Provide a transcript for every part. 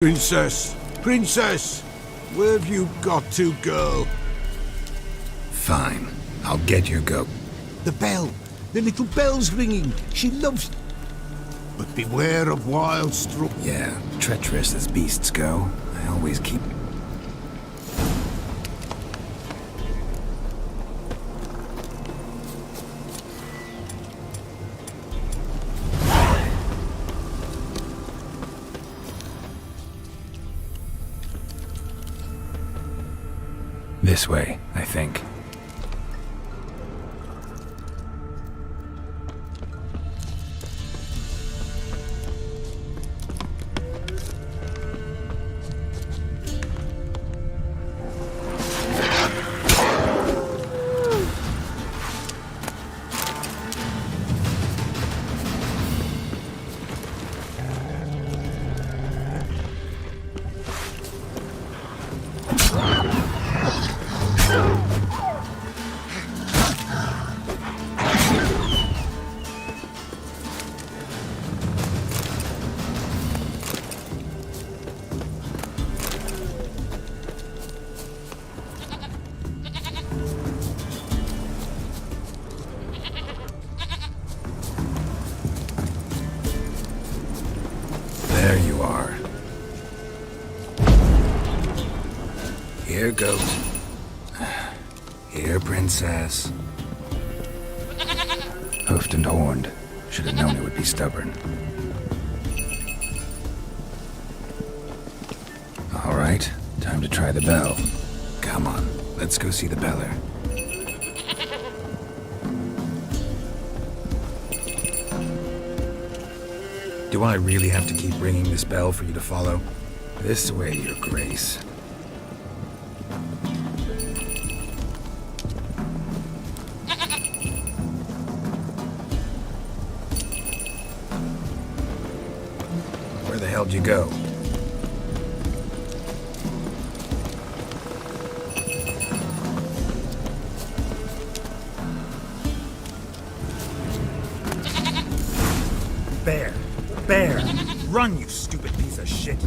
Princess! Princess! Where have you got to, girl? Fine. I'll get your goat. The bell! The little bell's ringing! She loves... But beware of wild straw... Yeah, treacherous as beasts go. I always keep... This way, I think. There you are. Here goes. Here, princess. Hoofed and horned. Should have known it would be stubborn. All right, time to try the bell. Come on, let's go see the beller. Do I really have to keep ringing this bell for you to follow? This way, your grace. Where the hell did you go? Bear! Bear! Run, you stupid piece of shit!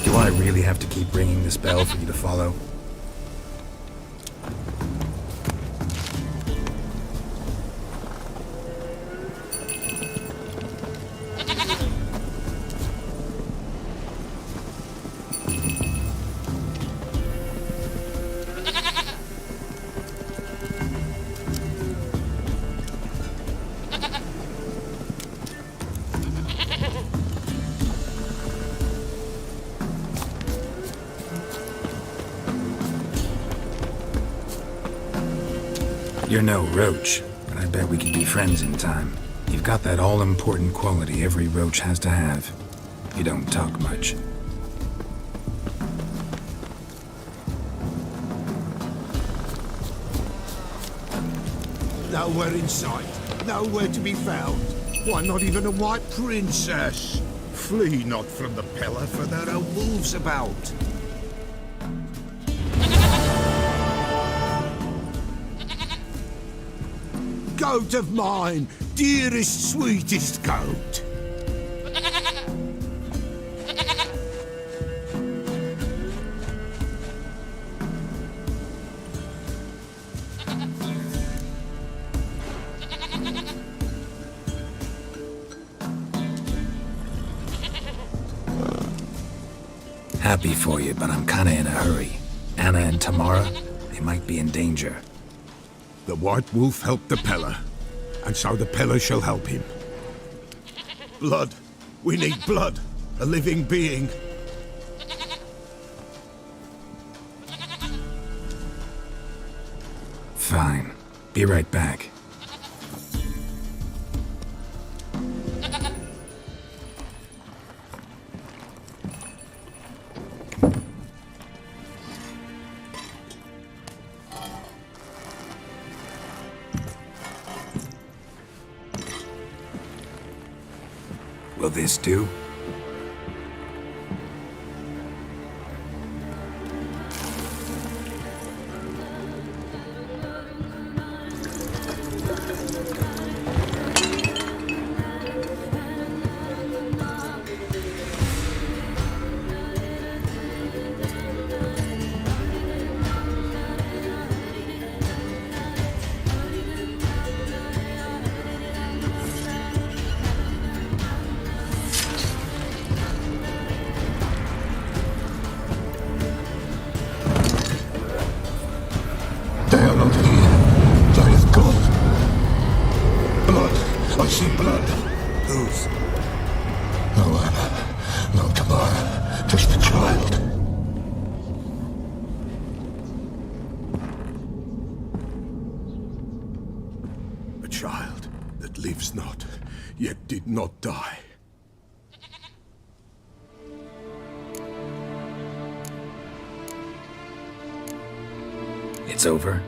Do I really have to keep ringing this bell for you to follow? You're no roach, but I bet we can be friends in time. You've got that all-important quality every roach has to have. You don't talk much. Nowhere in sight. Nowhere to be found. Why, not even a white princess? Flee not from the pillar, for there are wolves about. Goat of mine, dearest, sweetest goat. Happy for you, but I'm kinda in a hurry. Anna and Tamara, they might be in danger. The white wolf helped the Peller, and so the Peller shall help him. Blood. We need blood. A living being. Fine. Be right back. Will this do? They are not here. They have gone. Blood. I see blood. Whose? No Anna. No Tamara. Just the child. A child that lives not, yet did not die. It's over?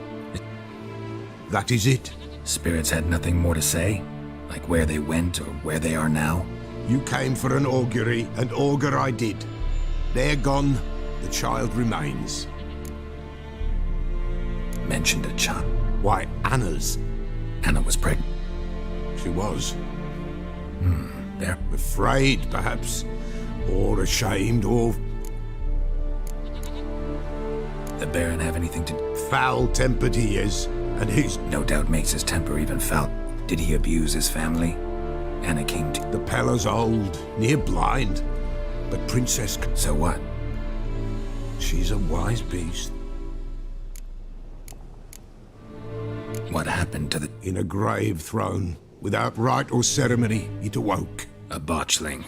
That is it. Spirits had nothing more to say? Like where they went or where they are now? You came for an augury, and augur I did. They're gone. The child remains. Mentioned a child. Why, Anna's. Anna was pregnant. She was. There. Afraid, perhaps. Or ashamed, or The Baron have anything to... foul-tempered he is. And he's... No doubt makes his temper even foul. Did he abuse his family? Anna came to... The Pella's old, near blind. But Princess... So what? She's a wise beast. What happened to the... In a grave thrown, without rite or ceremony, it awoke. A botchling?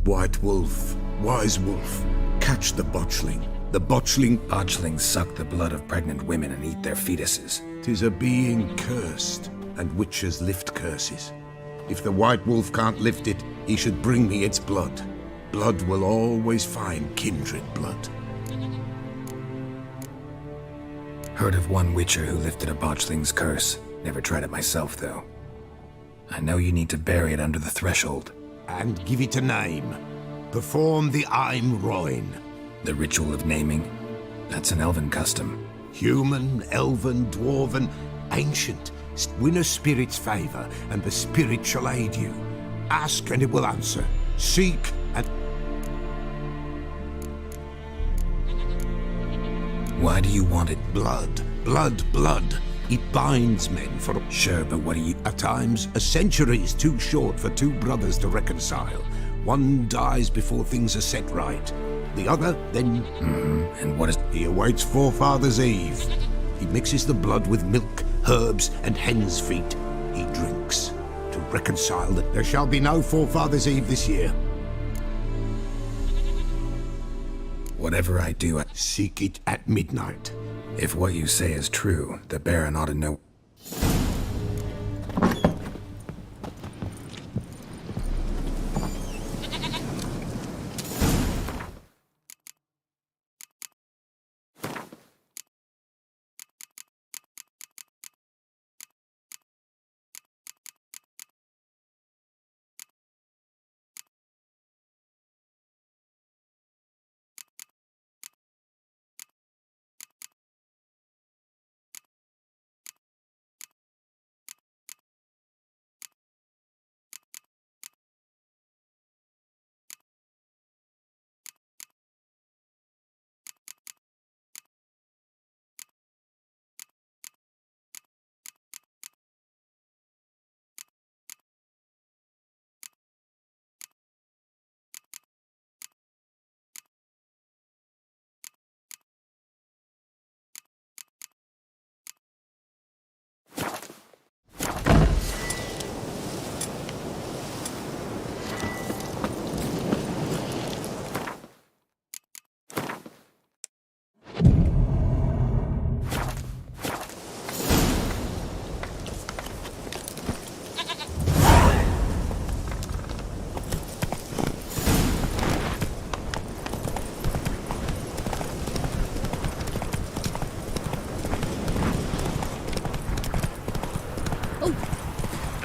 White wolf, wise wolf, catch the botchling. The botchling... Botchlings suck the blood of pregnant women and eat their fetuses. 'Tis a being cursed, and witches lift curses. If the white wolf can't lift it, he should bring me its blood. Blood will always find kindred blood. Heard of one witcher who lifted a botchling's curse. Never tried it myself, though. I know you need to bury it under the threshold. And give it a name. Perform the Aim Roin. The ritual of naming? That's an elven custom. Human, elven, dwarven, ancient. Win a spirit's favor, and the spirit shall aid you. Ask, and it will answer. Seek, and... Why do you want it? Blood, blood, blood. It binds men for... Sure, but what do you... At times, a century is too short for two brothers to reconcile. One dies before things are set right. The other, then... And what is... He awaits Forefathers' Eve. He mixes the blood with milk, herbs, and hen's feet. He drinks to reconcile that there shall be no Forefathers' Eve this year. Whatever I do, Seek it at midnight. if what you say is true, the Baron ought to know...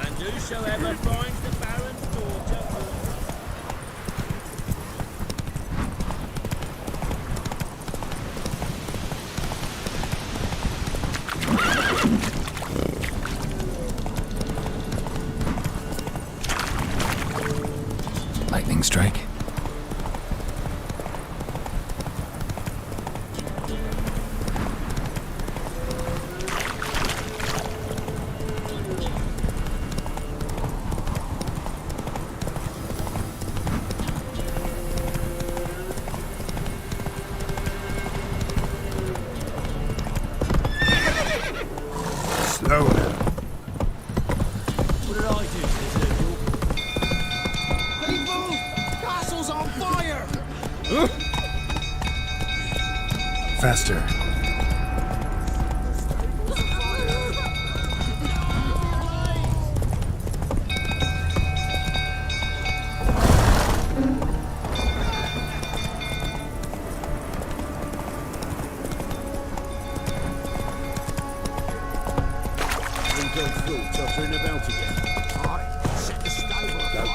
And whosoever finds the Baron's daughter go now. What did I do to deserve your... People! Castle's on fire! Faster.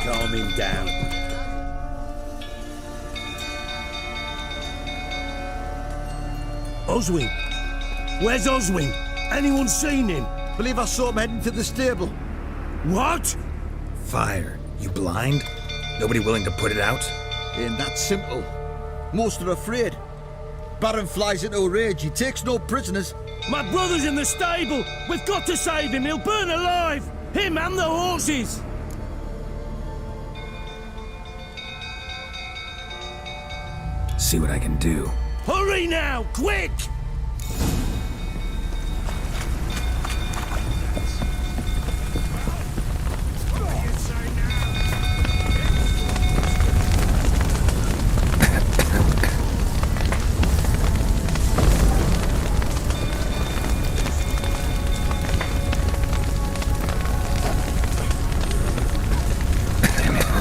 Calm him down. Oswin? Where's Oswin? Anyone seen him? Believe I saw him heading to the stable. What? Fire. You blind? Nobody willing to put it out? Ain't that simple. Most are afraid. Baron flies into a rage. He takes no prisoners. My brother's in the stable. We've got to save him. He'll burn alive. Him and the horses. See what I can do. Hurry now, quick!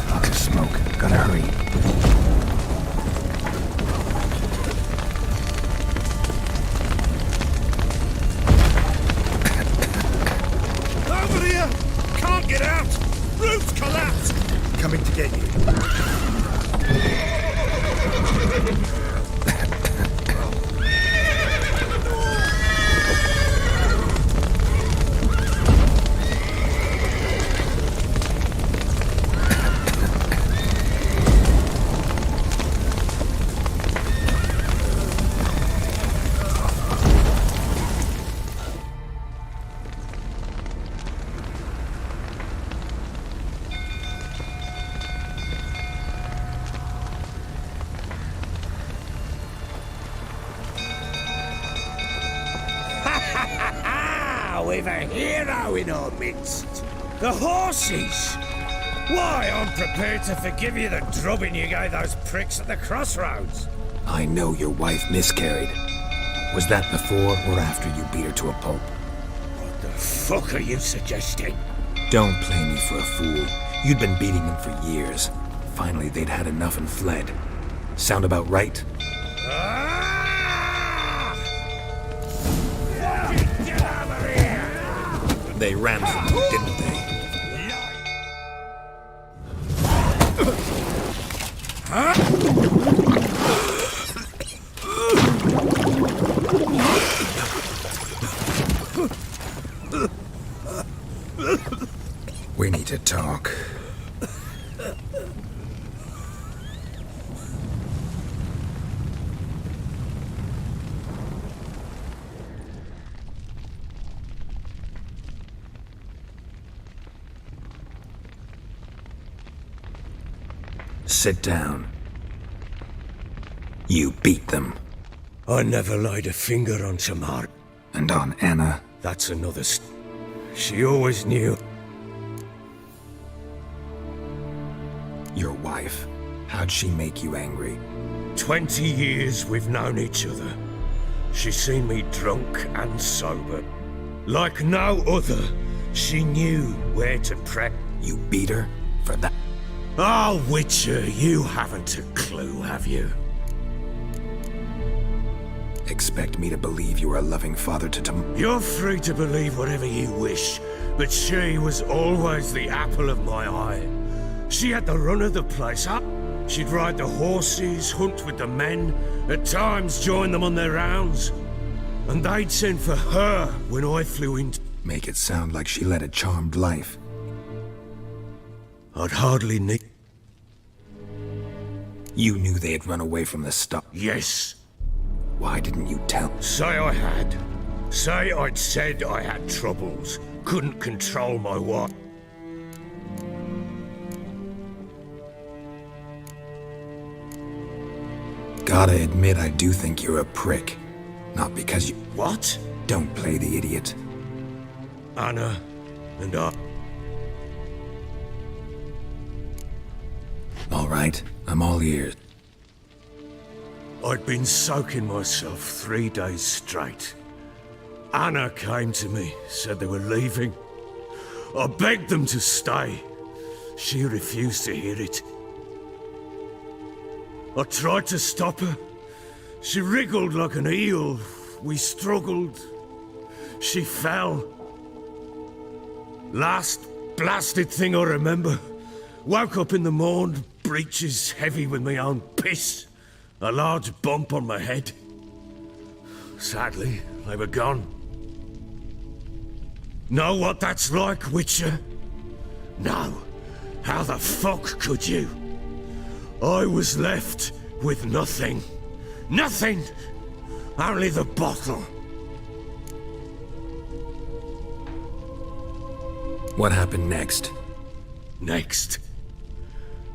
Lots of smoke. Gotta hurry. Get out! Roof's collapsed! Coming to get you. We've a hero in our midst. The horses! Why, I'm prepared to forgive you the drubbing you gave those pricks at the crossroads. I know your wife miscarried. Was that before or after you beat her to a pulp? What the fuck are you suggesting? Don't play me for a fool. You'd been beating them for years. Finally, they'd had enough and fled. Sound about right? Get over here! They ran from you, didn't they? We need to talk. Sit down. You beat them. I never laid a finger on Tamar. And on Anna. That's another She always knew. Your wife. How'd she make you angry? 20 years we've known each other. She's seen me drunk and sober. Like no other, she knew where to prep. You beat her for that? Oh, Witcher, you haven't a clue, have you? Expect me to believe you were a loving father to You're free to believe whatever you wish, but she was always the apple of my eye. She had the run of the place up. She'd ride the horses, hunt with the men, at times join them on their rounds. And they'd send for her when I flew in. Make it sound like she led a charmed life. I'd hardly need... You knew they had run away from the stop. Yes. Why didn't you tell? Say I had. Say I'd said I had troubles. Couldn't control my wife. Gotta admit, I do think you're a prick. Not because you... What? Don't play the idiot. Anna and I. All right, I'm all ears. I'd been soaking myself 3 days straight. Anna came to me, said they were leaving. I begged them to stay. She refused to hear it. I tried to stop her. She wriggled like an eel. We struggled. She fell. Last blasted thing I remember. Woke up in the morn, breeches heavy with my own piss. A large bump on my head. Sadly, they were gone. Know what that's like, Witcher? No. How the fuck could you? I was left with nothing. Nothing! Only the bottle. What happened next? Next,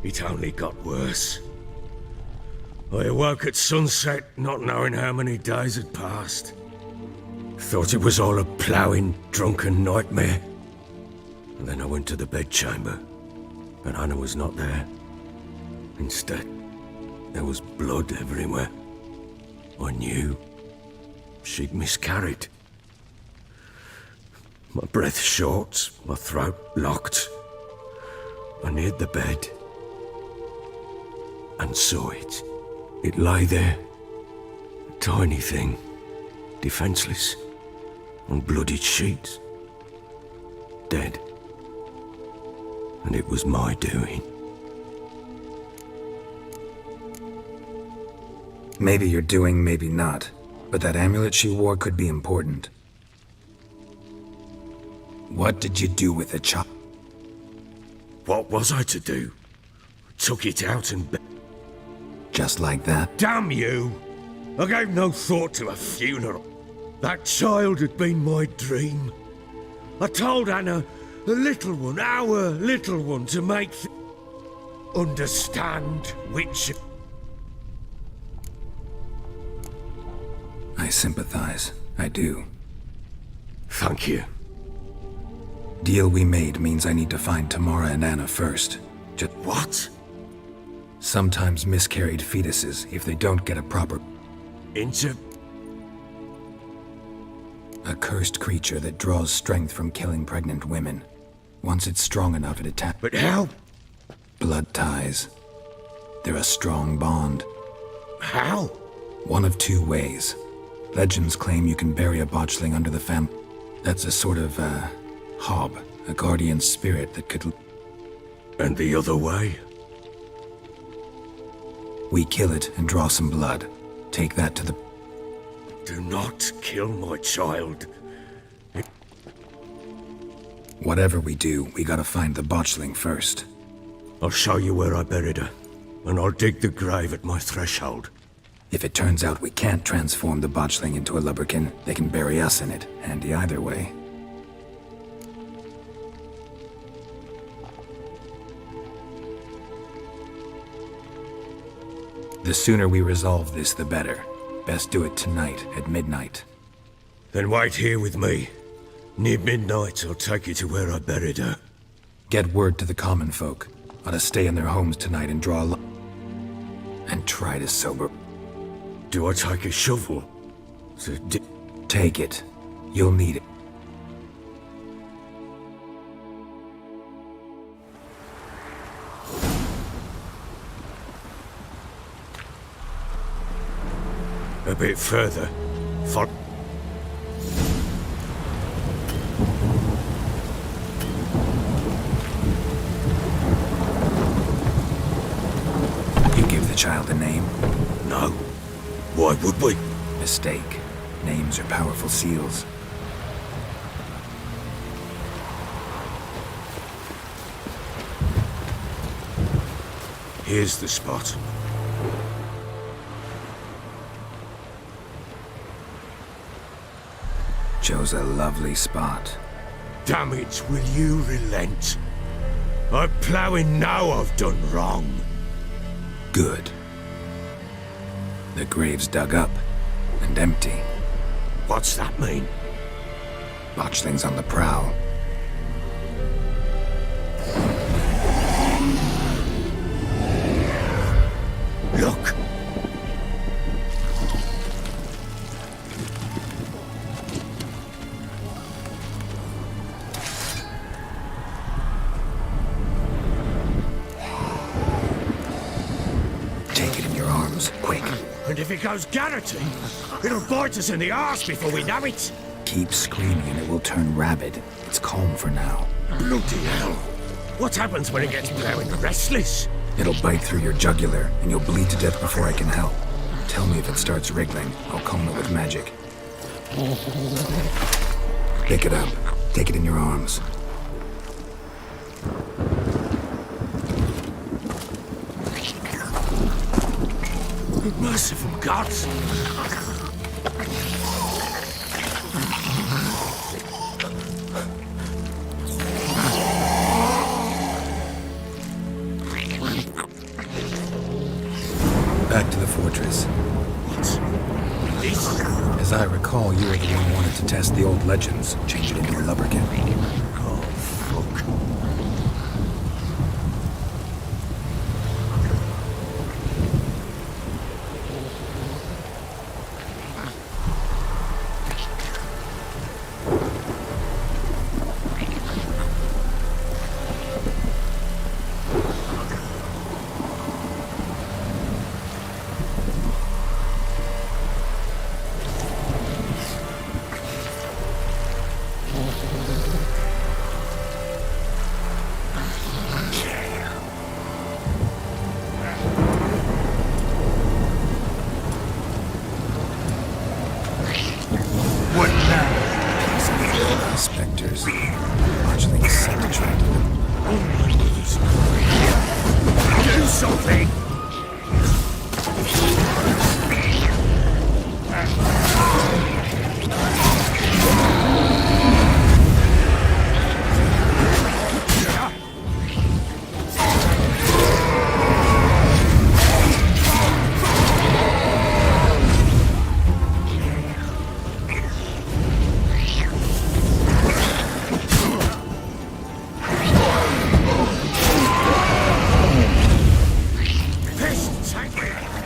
it only got worse. I awoke at sunset, not knowing how many days had passed. Thought it was all a ploughing, drunken nightmare. And then I went to the bedchamber, but Anna was not there. Instead, there was blood everywhere. I knew she'd miscarried. My breath short, my throat locked. I neared the bed and saw it. It lay there, a tiny thing, defenseless, on bloodied sheets, dead. And it was my doing. Maybe you're doing, maybe not. But that amulet she wore could be important. What did you do with the child? What was I to do? Took it out and... Just like that? Damn you! I gave no thought to a funeral. That child had been my dream. I told Anna, the little one, our little one, to make... understand which... I sympathize. I do. Thank you. Deal we made means I need to find Tamara and Anna first. Just What? sometimes miscarried fetuses, if they don't get a proper... Into... A cursed creature that draws strength from killing pregnant women. Once it's strong enough, it attacks... But how? Blood ties. They're a strong bond. How? One of two ways. Legends claim you can bury a botchling under the family. That's a sort of, hob. A guardian spirit that could... And the other way? We kill it and draw some blood. Take that to the... Do not kill my child. Whatever we do, we gotta find the botchling first. I'll show you where I buried her. And I'll dig the grave at my threshold. If it turns out we can't transform the botchling into a lubberkin, they can bury us in it. Handy either way. The sooner we resolve this, the better. Best do it tonight, at midnight. Then wait here with me. Near midnight, I'll take you to where I buried her. Get word to the common folk. Ought to stay in their homes tonight and draw a and try to sober... Do I take a shovel? Take it. You'll need it. A bit further. You give the child a name? No. Why would we? Mistake. Names are powerful seals. Here's the spot. Chose a lovely spot. Damn it, will you relent? I'm ploughing now I've done wrong. Good. The grave's dug up and empty. What's that mean? Watch things on the prowl. Look! Take it in your arms, quick. And if it goes Garrity, it'll bite us in the arse before we know it. Keep screaming and it will turn rabid. It's calm for now. Bloody hell. What happens when it gets blowing restless? It'll bite through your jugular, and you'll bleed to death before I can help. Tell me if it starts wriggling. I'll calm it with magic. Pick it up. Take it in your arms. Merciful gods! Back to the fortress. What? This? As I recall, you were the one who wanted to test the old legends, change it into a lubricant. Oh, fuck. Spectres. Watch things set to track them. Do something!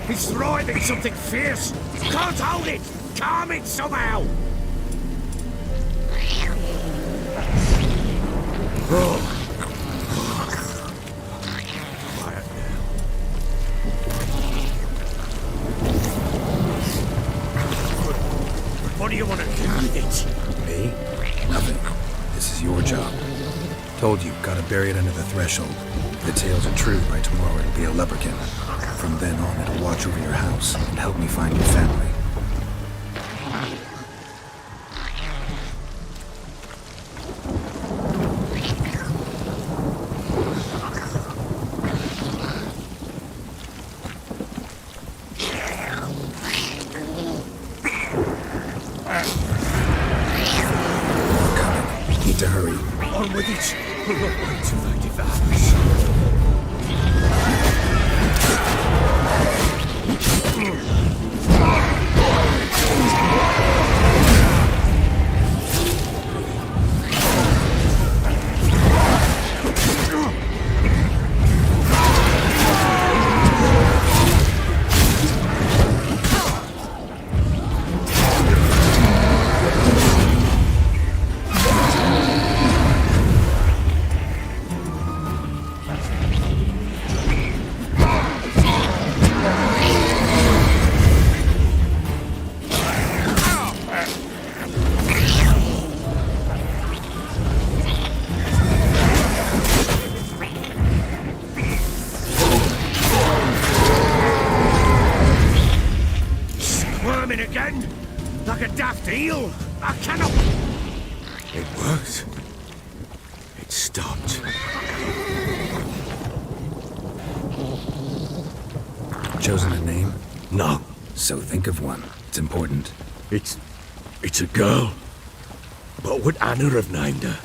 It's thriving something fierce! Can't hold it! Calm it somehow! Oh. Quiet now. What do you want to do with it? Me? Nothing. This is your job. Told you, gotta bury it under the threshold. If the tales are true, by tomorrow it'll be a lubricant. From then on, it'll watch over your house and help me find your family. We're coming. Need to hurry. On with it! We're not going to find it. Again? Like a daft eel? I cannot... It worked. It stopped. Chosen a name? No. So think of one. It's important. It's a girl. What would Anna have named her?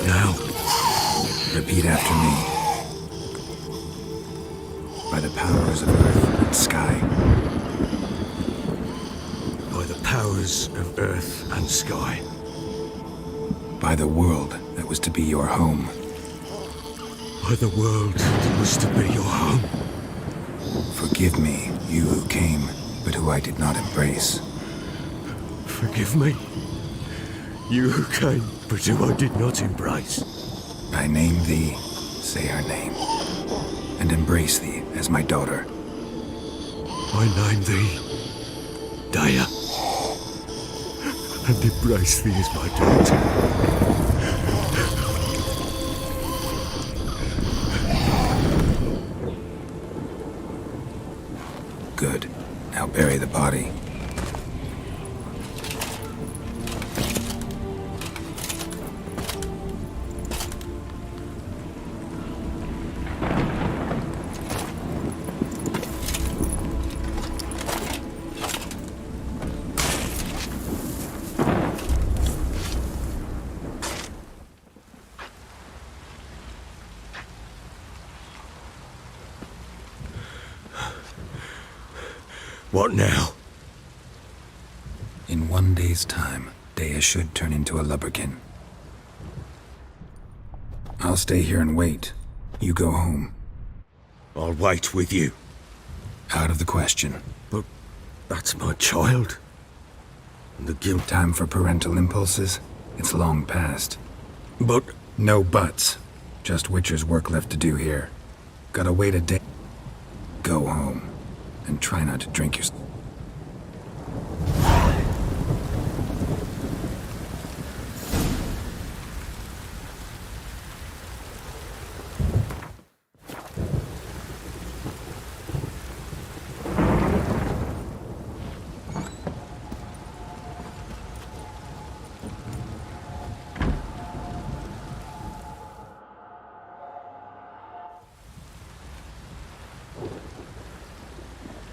What now? Repeat after me. By the powers of earth and sky. By the powers of earth and sky. By the world that was to be your home. By the world that was to be your home. Forgive me, you who came, but who I did not embrace. Forgive me. You who came, but who I did not embrace. I name thee, say her name, and embrace thee as my daughter. I name thee Daya, and embrace thee as my daughter. Good. Now bury the body. What now? In 1 day's time, Daya should turn into a lubberkin. I'll stay here and wait. You go home. I'll wait with you. Out of the question. But that's my child. And the guilt. Time for parental impulses? It's long past. But No buts. Just Witcher's work left to do here. Gotta wait a day. Go home. And try not to drink your...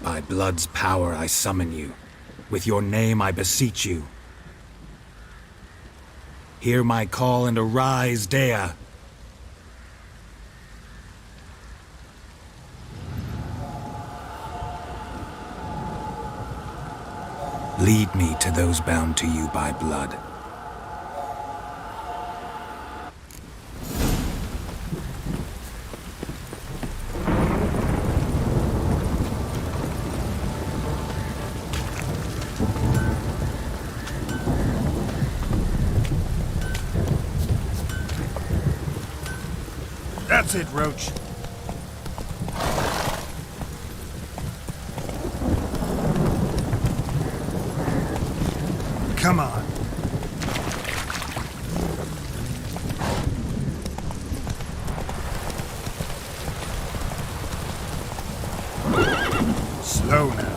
By blood's power I summon you. With your name I beseech you. Hear my call and arise, Daya. Lead me to those bound to you by blood. That's it, Roach. Come on. Slow now.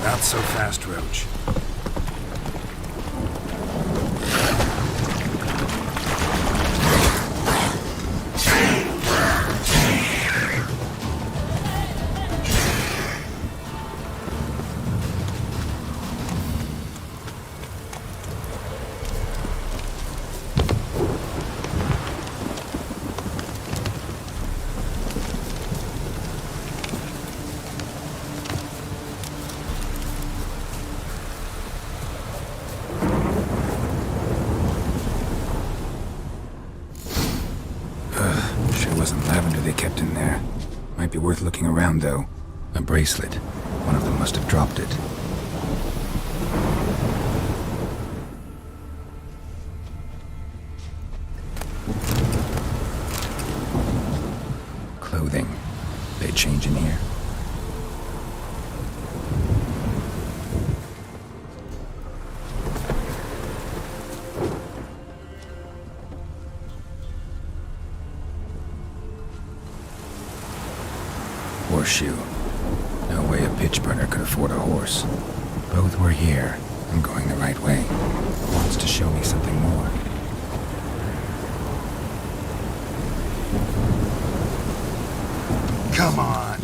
Not so fast, Roach. Sure wasn't lavender they kept in there. Might be worth looking around, though. A bracelet. One of them must have dropped it. Clothing. They change in here. horseshoe. No way a pitch burner could afford a horse. Both were here. I'm going the right way. Wants to show me something more. Come on.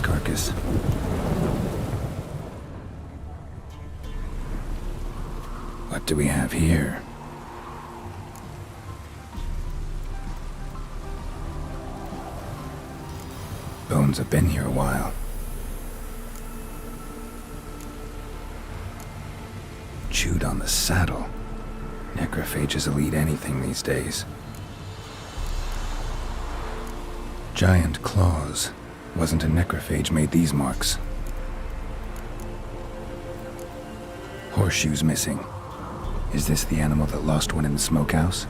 carcass. What do we have here? Bones have been here a while. Chewed on the saddle. Necrophages will eat anything these days. Giant claws. Wasn't a necrophage made these marks. Horseshoes missing. Is this the animal that lost one in the smokehouse?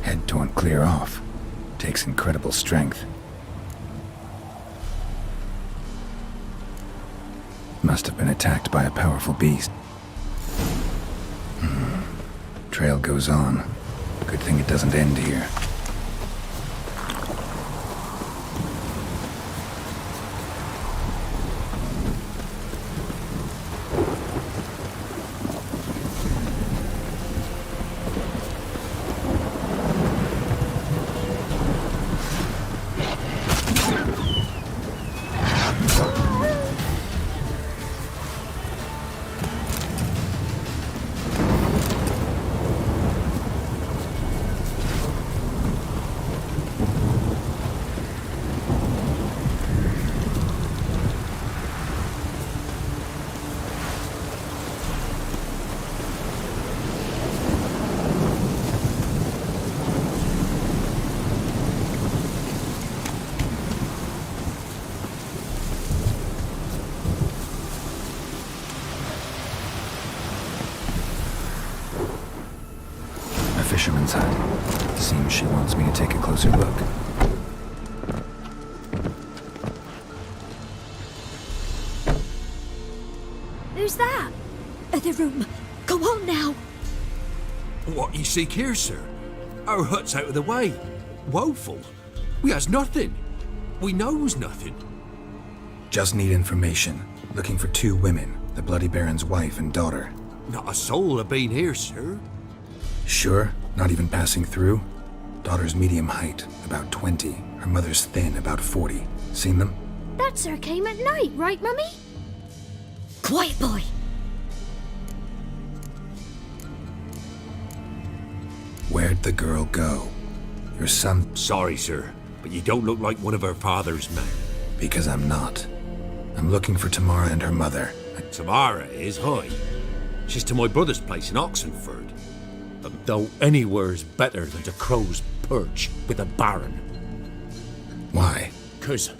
Head torn clear off. Takes incredible strength. Must have been attacked by a powerful beast. Trail goes on. Good thing it doesn't end here. Fisherman's hut. Seems she wants me to take a closer look. Who's that? The room. Go on now. What you seek here, sir? Our hut's out of the way. Woeful. We has nothing. We knows nothing. Just need information. Looking for 2 women, the Bloody Baron's wife and daughter. Not a soul have been here, sir. Sure? Not even passing through? Daughter's medium height, about 20. Her mother's thin, about 40. Seen them? That sir came at night, right, Mummy? Quiet, boy. Where'd the girl go? Your son, Sorry, sir, but you don't look like one of her father's men. because I'm not. I'm looking for Tamara and her mother. Tamara is high. She's to my brother's place in Oxenford. Though anywhere's better than to Crow's Perch with a baron. Why? Cause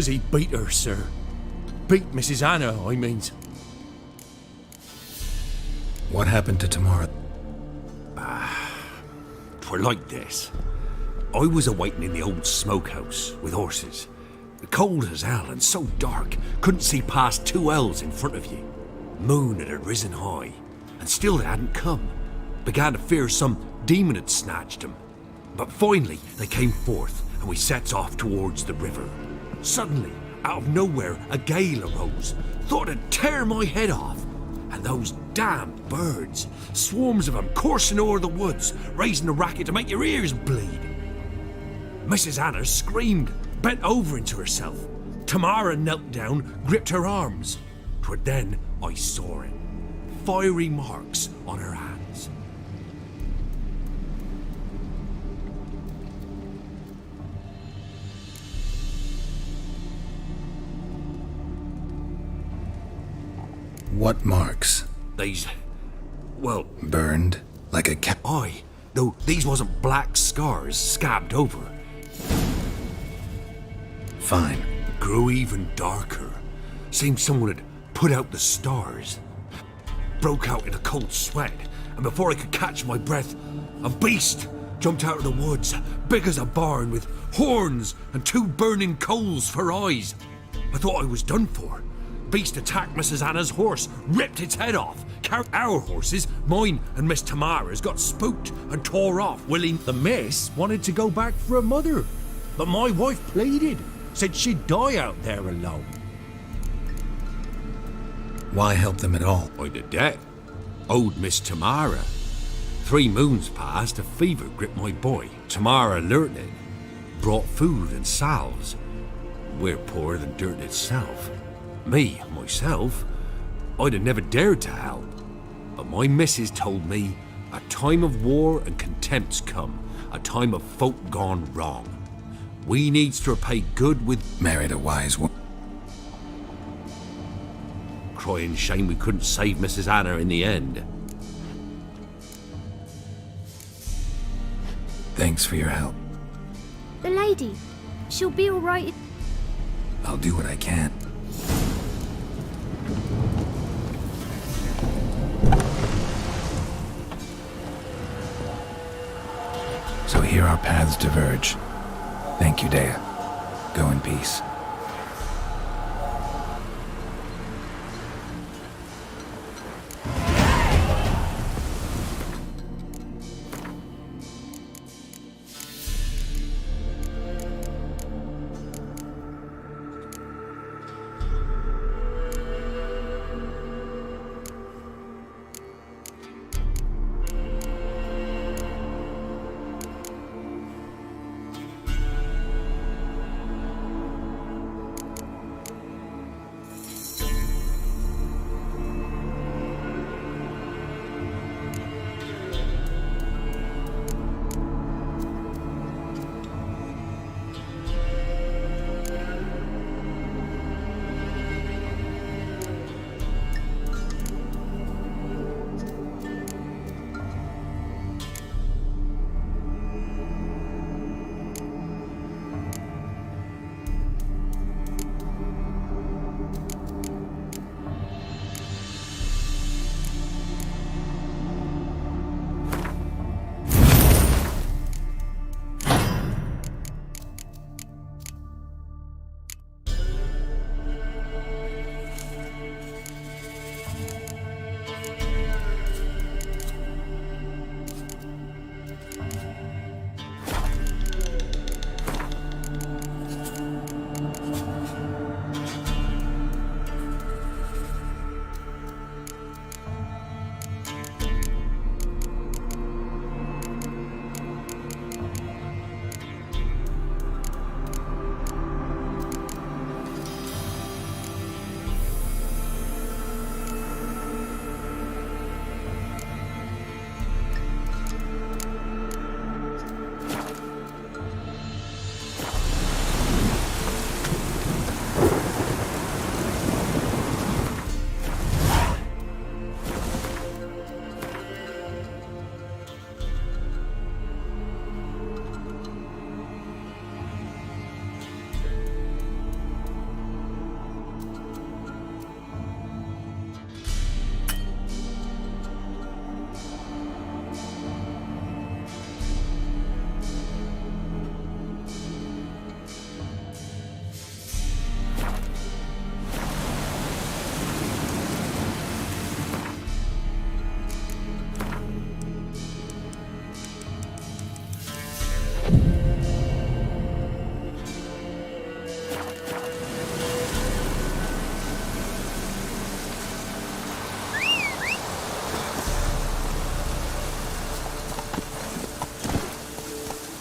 he beat her, sir. Beat Mrs. Anna, I means. What happened to Tamara? 'Twere like this. I was awaiting in the old smokehouse with horses. Cold as hell and so dark, couldn't see past 2 ells in front of you. Moon had risen high, and still they hadn't come. Began to fear some demon had snatched them. But finally they came forth, and we sets off towards the river. Suddenly, out of nowhere, a gale arose. Thought it'd tear my head off. And those damned birds, swarms of them coursing o'er the woods, raising a racket to make your ears bleed. Mrs. Anna screamed, bent over into herself. Tamara knelt down, gripped her arms. 'Twere then I saw it. Fiery marks on her hands. What marks? These, well, Burned? Like a cat? aye, though these wasn't black scars scabbed over. Fine. Grew even darker. Seemed someone had put out the stars. Broke out in a cold sweat, and before I could catch my breath, a beast jumped out of the woods, big as a barn, with horns and 2 burning coals for eyes. I thought I was done for. Beast attacked Mrs. Anna's horse, ripped its head off. Our horses, mine and Miss Tamara's, got spooked and tore off. The miss wanted to go back for her mother, but my wife pleaded, said she'd die out there alone. Why help them at all? I'd a debt. Owed Miss Tamara. 3 moons passed, a fever gripped my boy. Tamara learnt it. Brought food and salves. We're poorer than dirt itself. Me, myself, I'd have never dared to help. But my missus told me a time of war and contempt's come. A time of folk gone wrong. We needs to repay good with Married a wise woman. crying shame we couldn't save Mrs. Anna in the end. Thanks for your help. The lady. She'll be all right. I'll do what I can. So here our paths diverge. Thank you, Dea. Go in peace.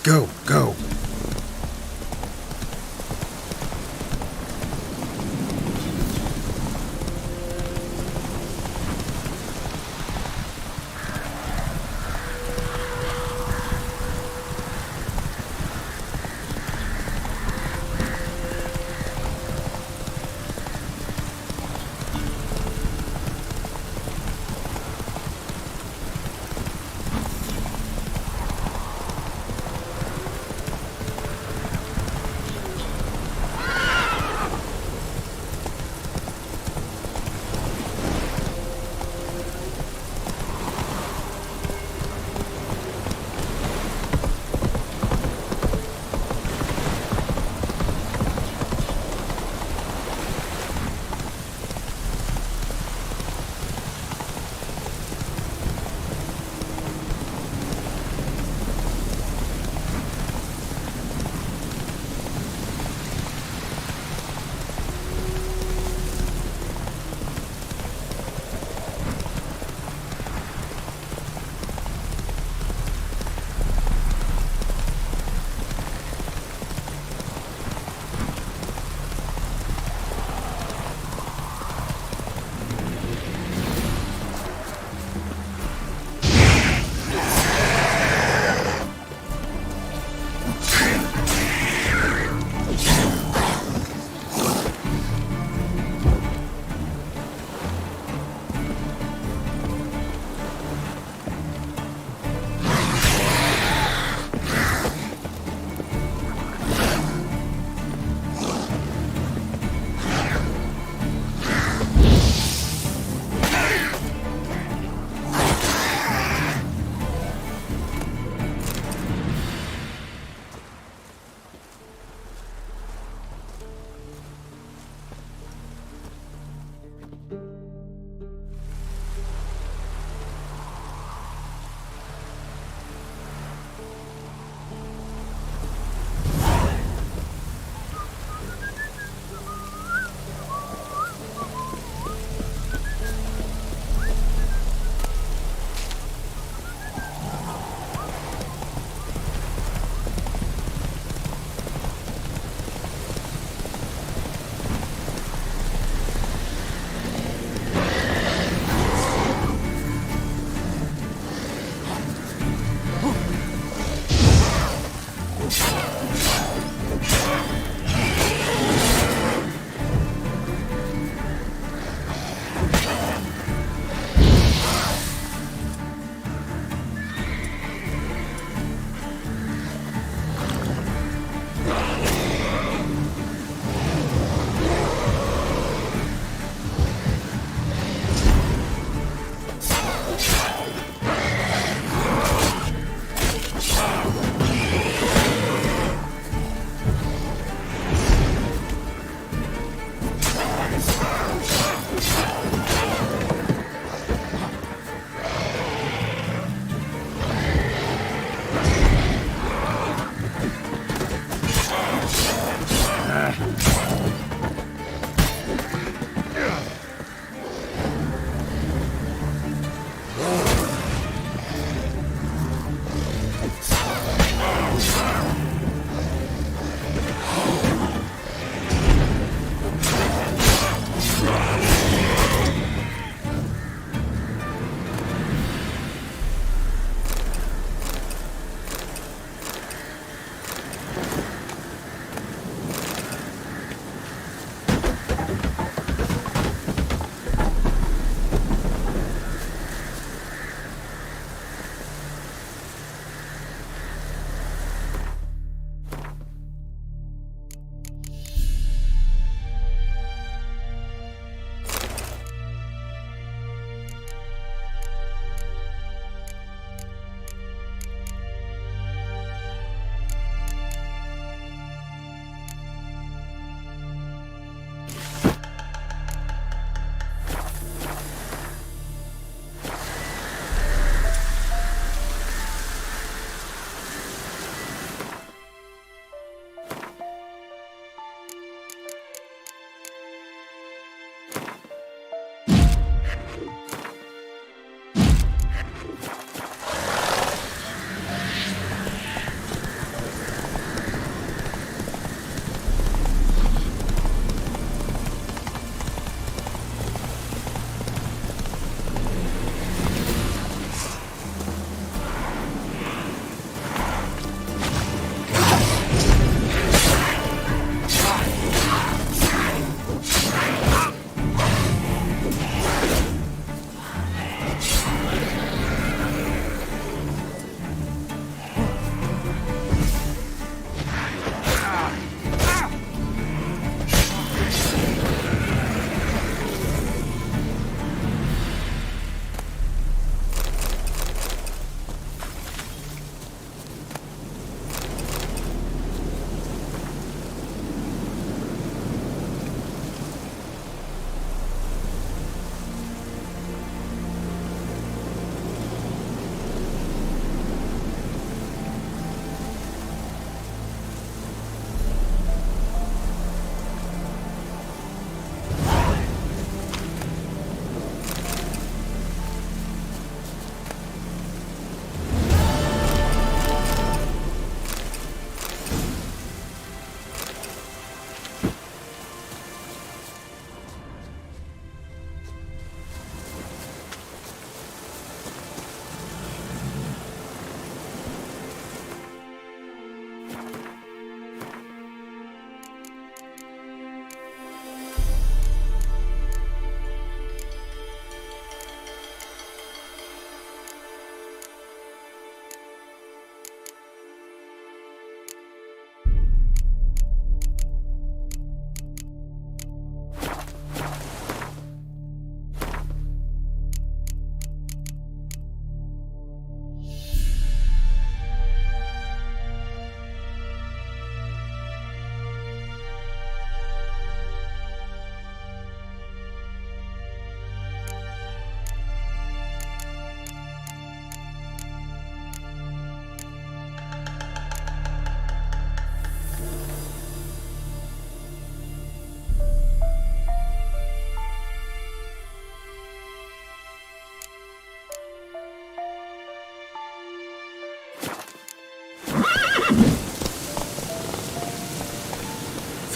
Go, go.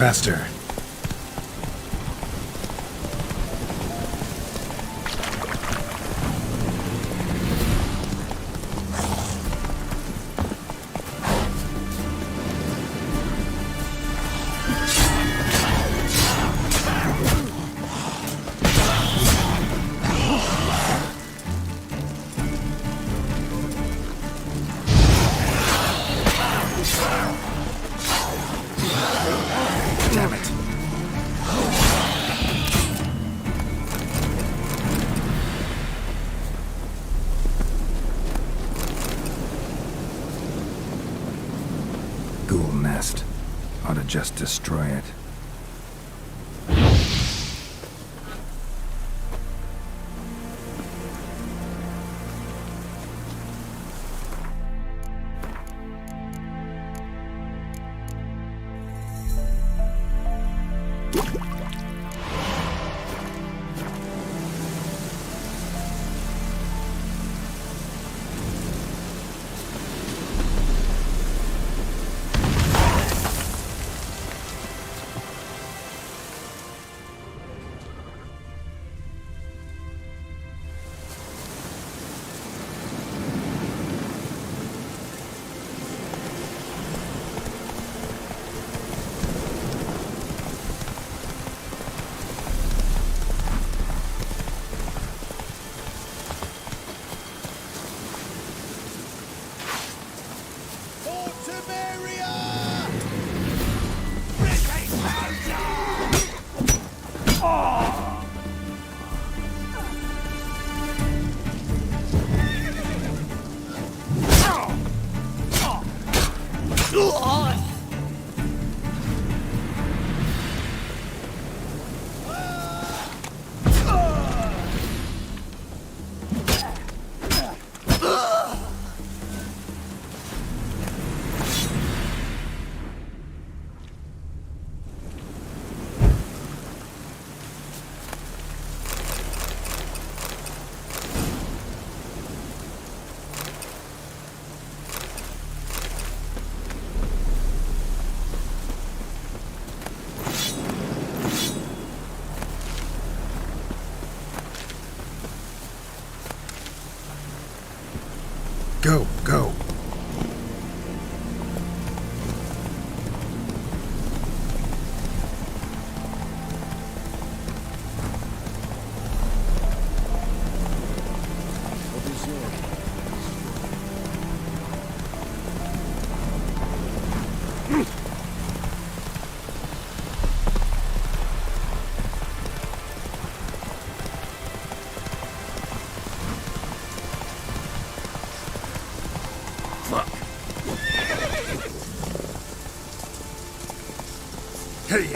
Faster. Damn it. Ghoul nest. Ought to just destroy it. Go, go. Hey,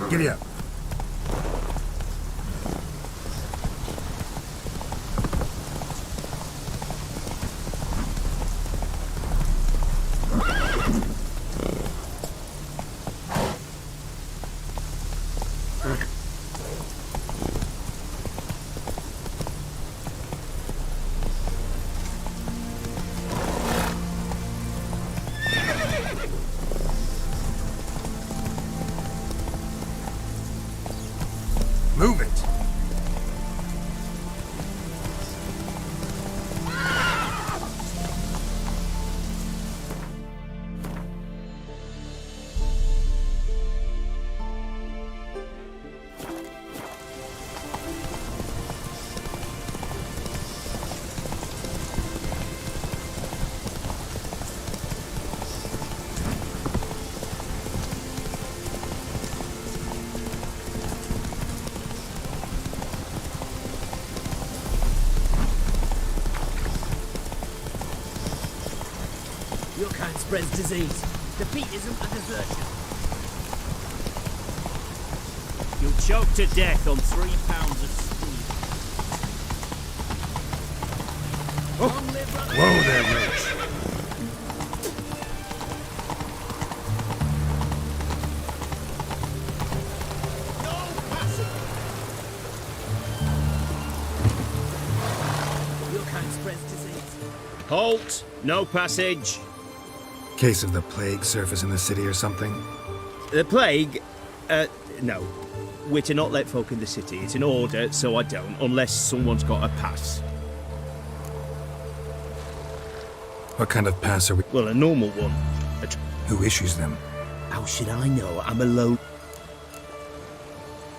Giddy up. kind spreads disease. Defeatism and desertion. You'll choke to death on 3 pounds of speed. Whoa there, Rich. Your kind spreads disease. Halt! No passage. Case of the plague surface in the city or something? The plague? No. We're to not let folk in the city. It's an order, so I don't, unless someone's got a pass. What kind of pass are we? Well, a normal one. Who issues them? How should I know? I'm alone.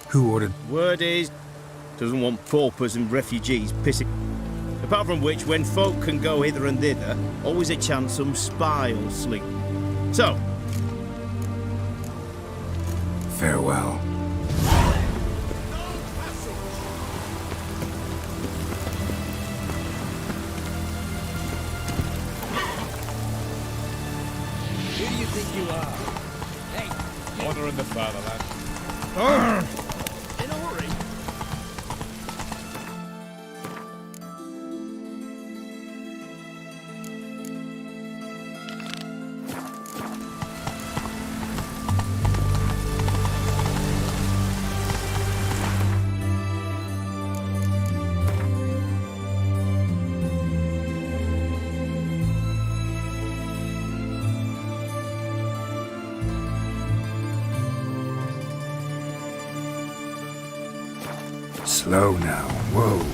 Who ordered? Word is, doesn't want paupers and refugees pissing. Apart from which, when folk can go hither and thither, always a chance some spy will slink. So, Farewell. who do you think you are? Hey, Honor in the fatherland. in a hurry. Slow now. Whoa.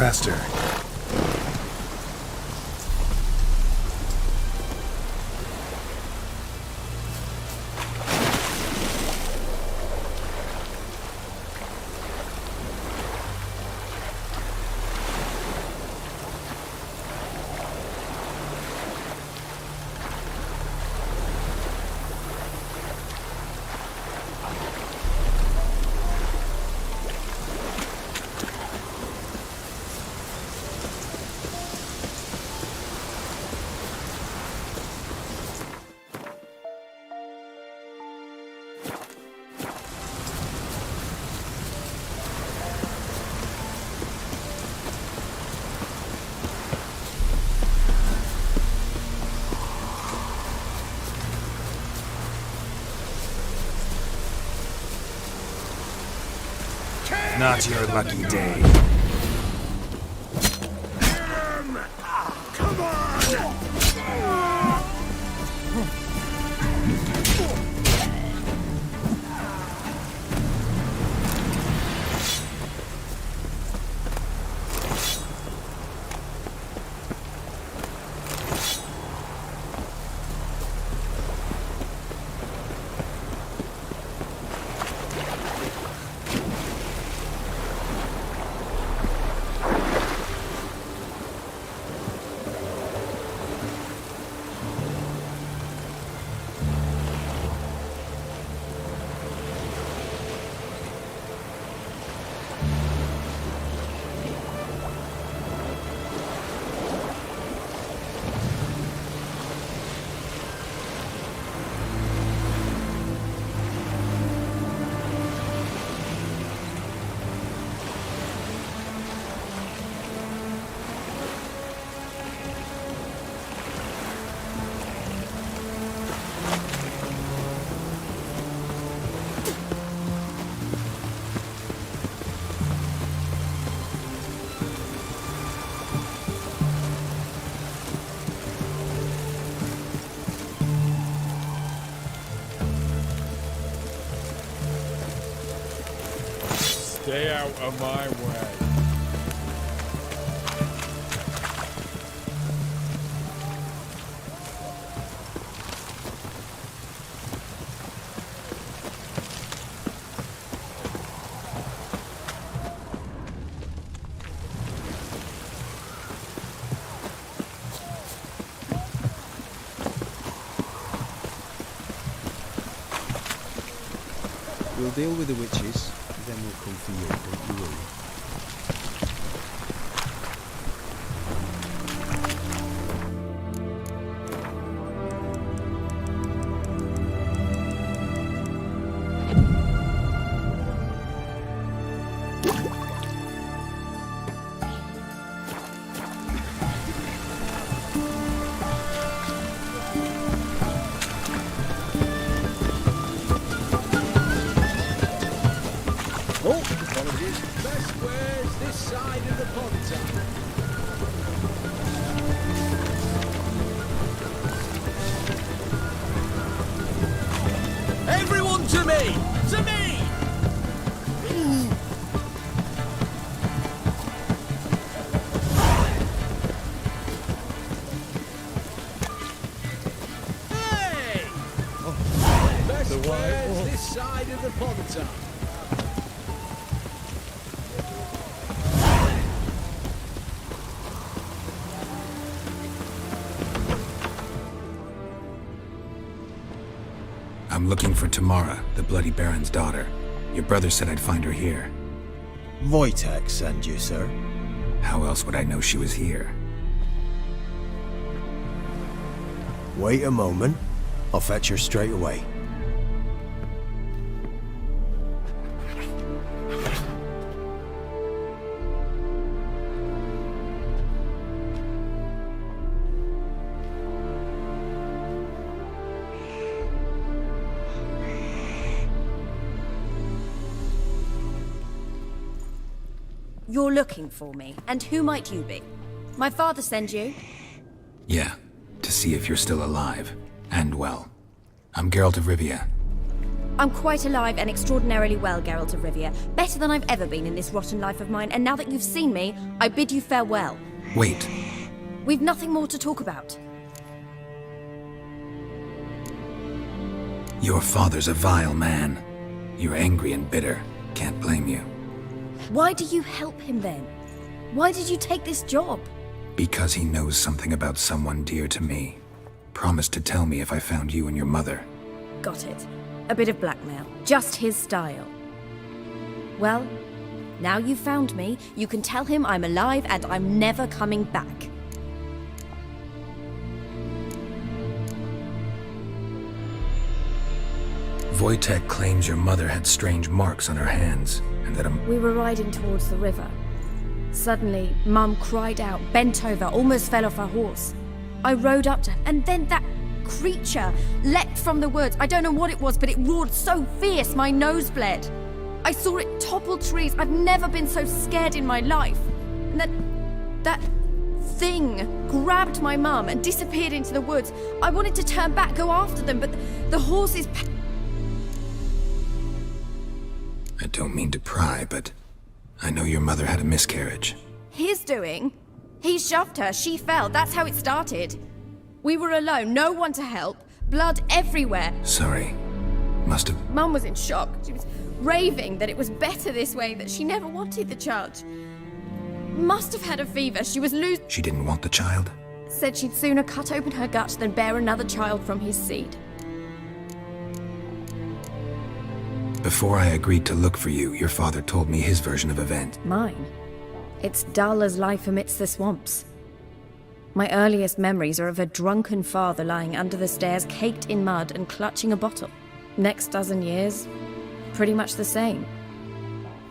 Faster. Not your lucky day. Come on! Stay out of my way. We'll deal with the witches, then we'll come for you, don't you worry. Everyone to me! To me! Hey! Best squares this side of the Ponta. I'm looking for Tamara, the Bloody Baron's daughter. Your brother said I'd find her here. Wojtek sent you, sir. How else would I know she was here? Wait a moment. I'll fetch her straight away. You're looking for me, and who might you be? My father send you? Yeah, to see if you're still alive. And well. I'm Geralt of Rivia. I'm quite alive and extraordinarily well, Geralt of Rivia. Better than I've ever been in this rotten life of mine, and now that you've seen me, I bid you farewell. Wait. We've nothing more to talk about. Your father's a vile man. You're angry and bitter. Can't blame you. Why do you help him then? Why did you take this job? Because he knows something about someone dear to me. Promised to tell me if I found you and your mother. Got it. A bit of blackmail. Just his style. Well, now you've found me, you can tell him I'm alive and I'm never coming back. Wojtek claims your mother had strange marks on her hands, and that We were riding towards the river. Suddenly, Mum cried out, bent over, almost fell off her horse. I rode up to her, and then that creature leapt from the woods. I don't know what it was, but it roared so fierce my nose bled. I saw it topple trees. I've never been so scared in my life. And that thing grabbed my mum and disappeared into the woods. I wanted to turn back, go after them, but the horses... I don't mean to pry, but I know your mother had a miscarriage. His doing? He shoved her, she fell, that's how it started. We were alone, no one to help, blood everywhere. Sorry. Must have... Mum was in shock. She was raving that it was better this way, that she never wanted the child. Must have had a fever, she was losing... She didn't want the child? Said she'd sooner cut open her gut than bear another child from his seed. Before I agreed to look for you, your father told me his version of events. Mine? It's dull as life amidst the swamps. My earliest memories are of a drunken father lying under the stairs, caked in mud and clutching a bottle. Next dozen years, pretty much the same.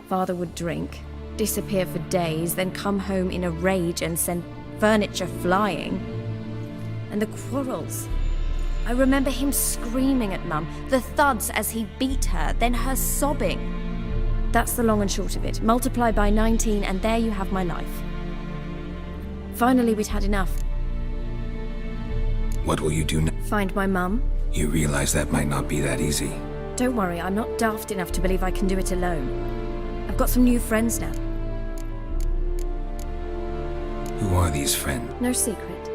Father would drink, disappear for days, then come home in a rage and send furniture flying. And the quarrels. I remember him screaming at Mum, the thuds as he beat her, then her sobbing. That's the long and short of it. Multiply by 19 and there you have my life. Finally, we'd had enough. What will you do now? Find my mum. You realize that might not be that easy. Don't worry, I'm not daft enough to believe I can do it alone. I've got some new friends now. Who are these friends? No secret.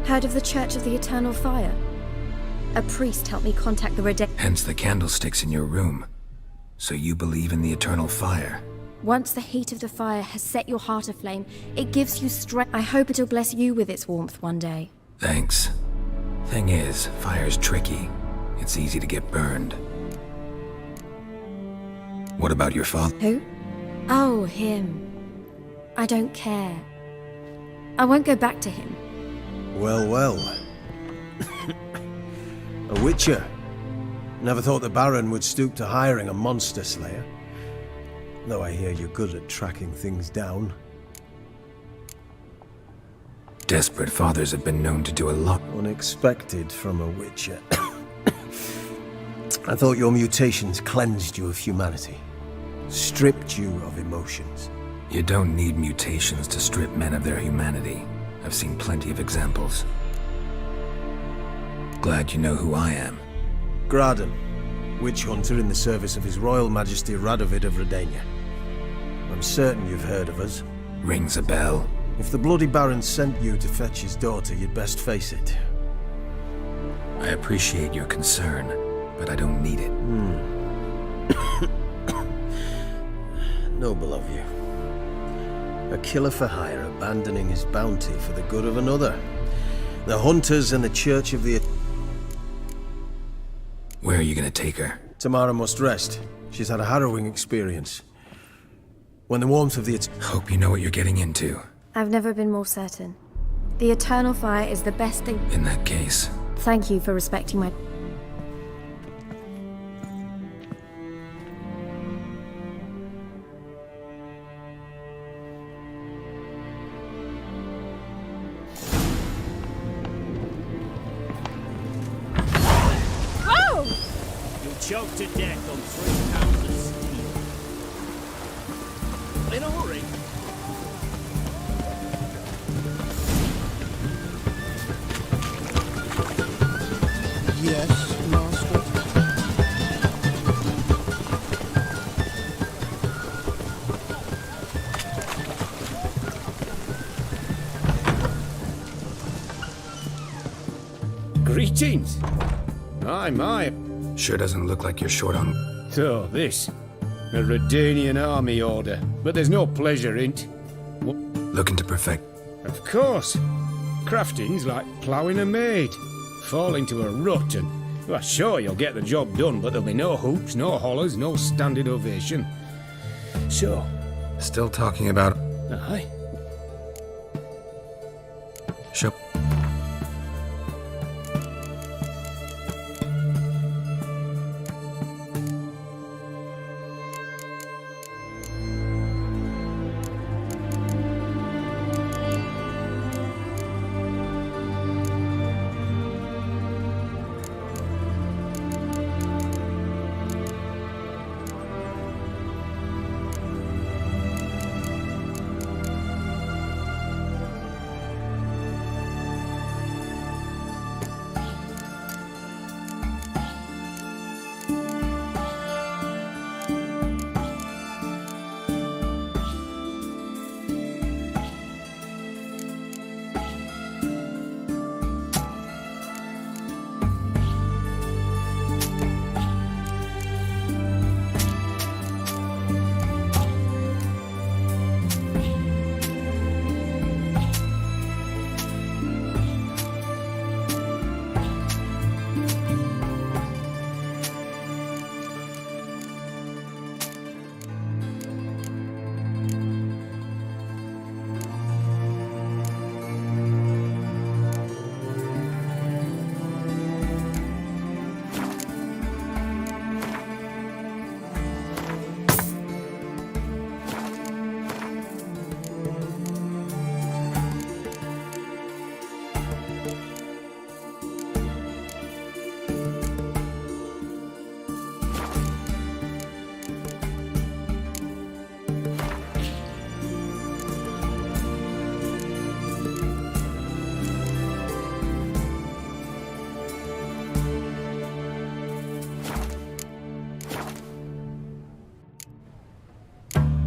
Heard of the Church of the Eternal Fire? A priest helped me contact the Radeon. Hence the candlesticks in your room. So you believe in the eternal fire? Once the heat of the fire has set your heart aflame, it gives you strength. I hope it'll bless you with its warmth one day. Thanks. Thing is, fire's tricky. It's easy to get burned. What about your father? Who? Oh, him. I don't care. I won't go back to him. Well, well. A witcher. Never thought the Baron would stoop to hiring a monster slayer. Though I hear you're good at tracking things down. Desperate fathers have been known to do a lot. Unexpected from a witcher. I thought your mutations cleansed you of humanity. Stripped you of emotions. You don't need mutations to strip men of their humanity. I've seen plenty of examples. Glad you know who I am. Graden, witch hunter in the service of His Royal Majesty Radovid of Redania. I'm certain you've heard of us. Rings a bell. If the Bloody Baron sent you to fetch his daughter, you'd best face it. I appreciate your concern, but I don't need it. Noble of you. A killer for hire abandoning his bounty for the good of another. The hunters and the Church of the... Where are you gonna take her? Tamara must rest. She's had a harrowing experience. When the warmth of the... Hope you know what you're getting into. I've never been more certain. The Eternal Fire is the best thing. In that case. Thank you for respecting my... Choked to death on 3 pounds of steel. In a hurry. Yes, Master. Greetings. My. Sure doesn't look like you're short on... So, this. A Radanian army order. But there's no pleasure in't. Looking to perfect... Of course. Crafting's like ploughing a maid. Fall into a rut and... Well, sure, you'll get the job done, but there'll be no hoops, no hollers, no standing ovation. So... Still talking about... Aye. Show...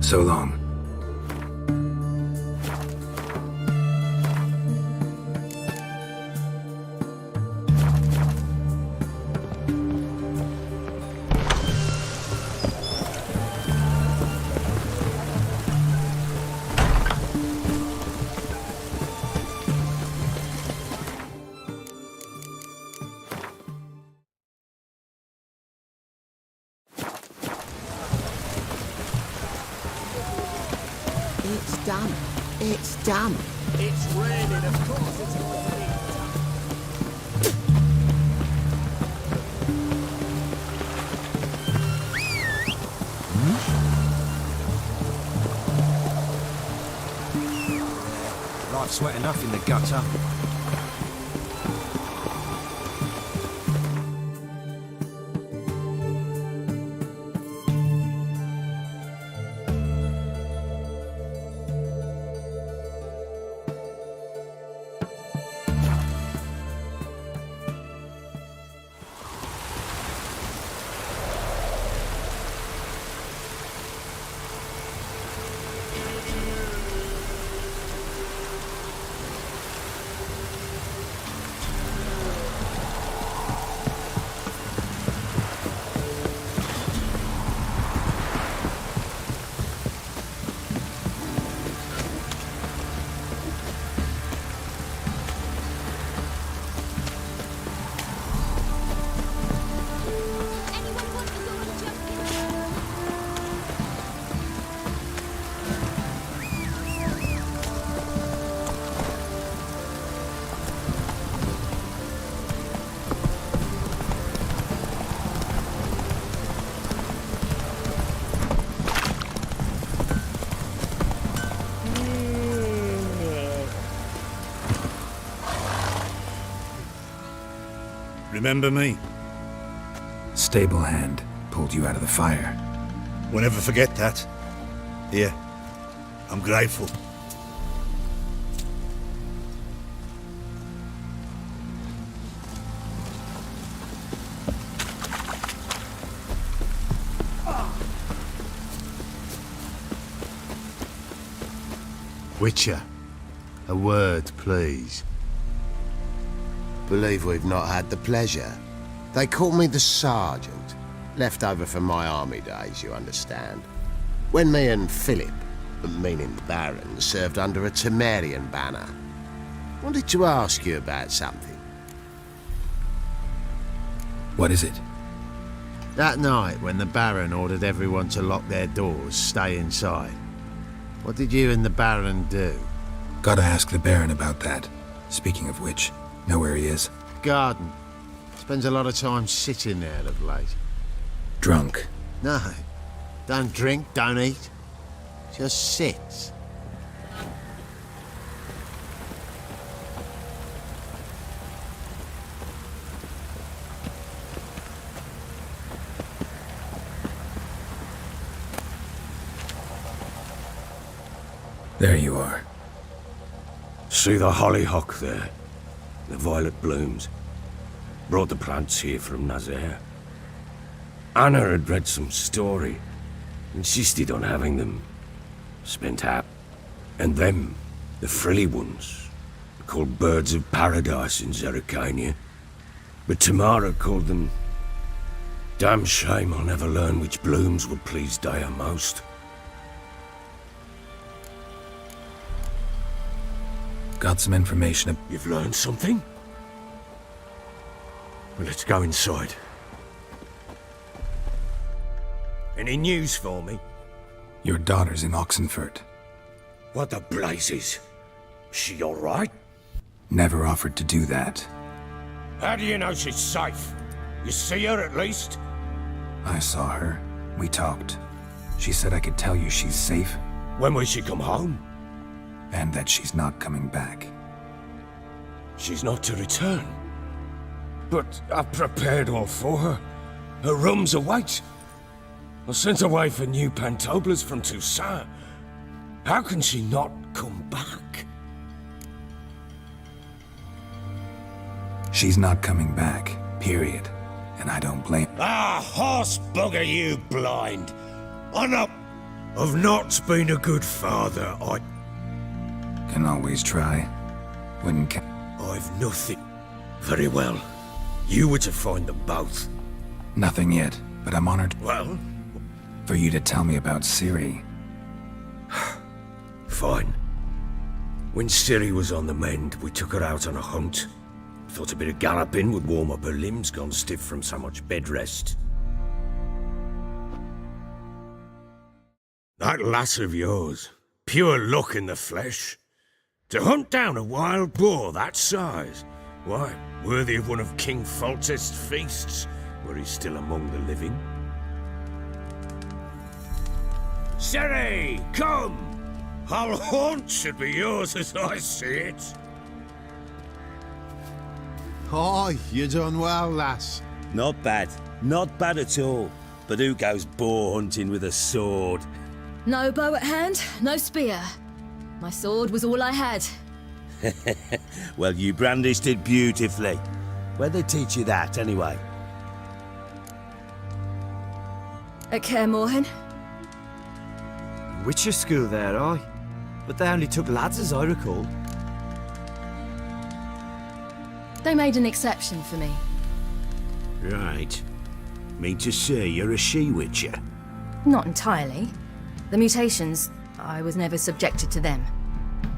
So long. It's done. It's done. It's raining, of course it's going to be. Life's wet enough in the gutter. Remember me? Stable hand pulled you out of the fire. We'll never forget that. Here, I'm grateful. Witcher, a word, please. Believe we've not had the pleasure. They call me the Sergeant. Left over from my army days, you understand. When me and Philip, meaning the Baron, served under a Temerian banner. Wanted to ask you about something. What is it? That night when the Baron ordered everyone to lock their doors, stay inside. What did you and the Baron do? Gotta ask the Baron about that. Speaking of which, know where he is? Garden. Spends a lot of time sitting there of late. Drunk. No. Don't drink, don't eat. Just sits. There you are. See the hollyhock there? The violet blooms. Brought the plants here from Nazaire. Anna had read some story. Insisted on having them. Spent half. And them, the frilly ones, called birds of paradise in Zerrikania. But Tamara called them... Damn shame I'll never learn which blooms would please Daya most. Got some information. You've learned something? Well, let's go inside. Any news for me? Your daughter's in Oxenfurt. What the blazes? She all right? Never offered to do that. How do you know she's safe? You see her at least? I saw her. We talked. She said I could tell you she's safe. When will she come home? And that she's not coming back. She's not to return. But I've prepared all for her. Her rooms await. I sent away for new pantoblas from Toussaint. How can she not come back? She's not coming back, period. And I don't blame... Ah, horse bugger you, blind! On up! I've not been a good father. I Can always try. Wouldn't ca- I've nothing. Very well. You were to find them both. Nothing yet, but I'm honored Well, for you to tell me about Siri. fine. When Siri was on the mend, we took her out on a hunt. Thought a bit of galloping would warm up her limbs, gone stiff from so much bed rest. That lass of yours, pure luck in the flesh. To hunt down a wild boar that size, why, worthy of one of King Foltest's feasts, were he still among the living. Siri, come! Our haunt should be yours as I see it. Oh, you done well, lass. Not bad. Not bad at all. But who goes boar hunting with a sword? No bow at hand, no spear. My sword was all I had. Well, you brandished it beautifully. Where'd they teach you that, anyway? At Kaer Morhen. Witcher school there, aye. But they only took lads, as I recall. They made an exception for me. Right. Mean to say you're a she-witcher? Not entirely. The mutations, I was never subjected to them.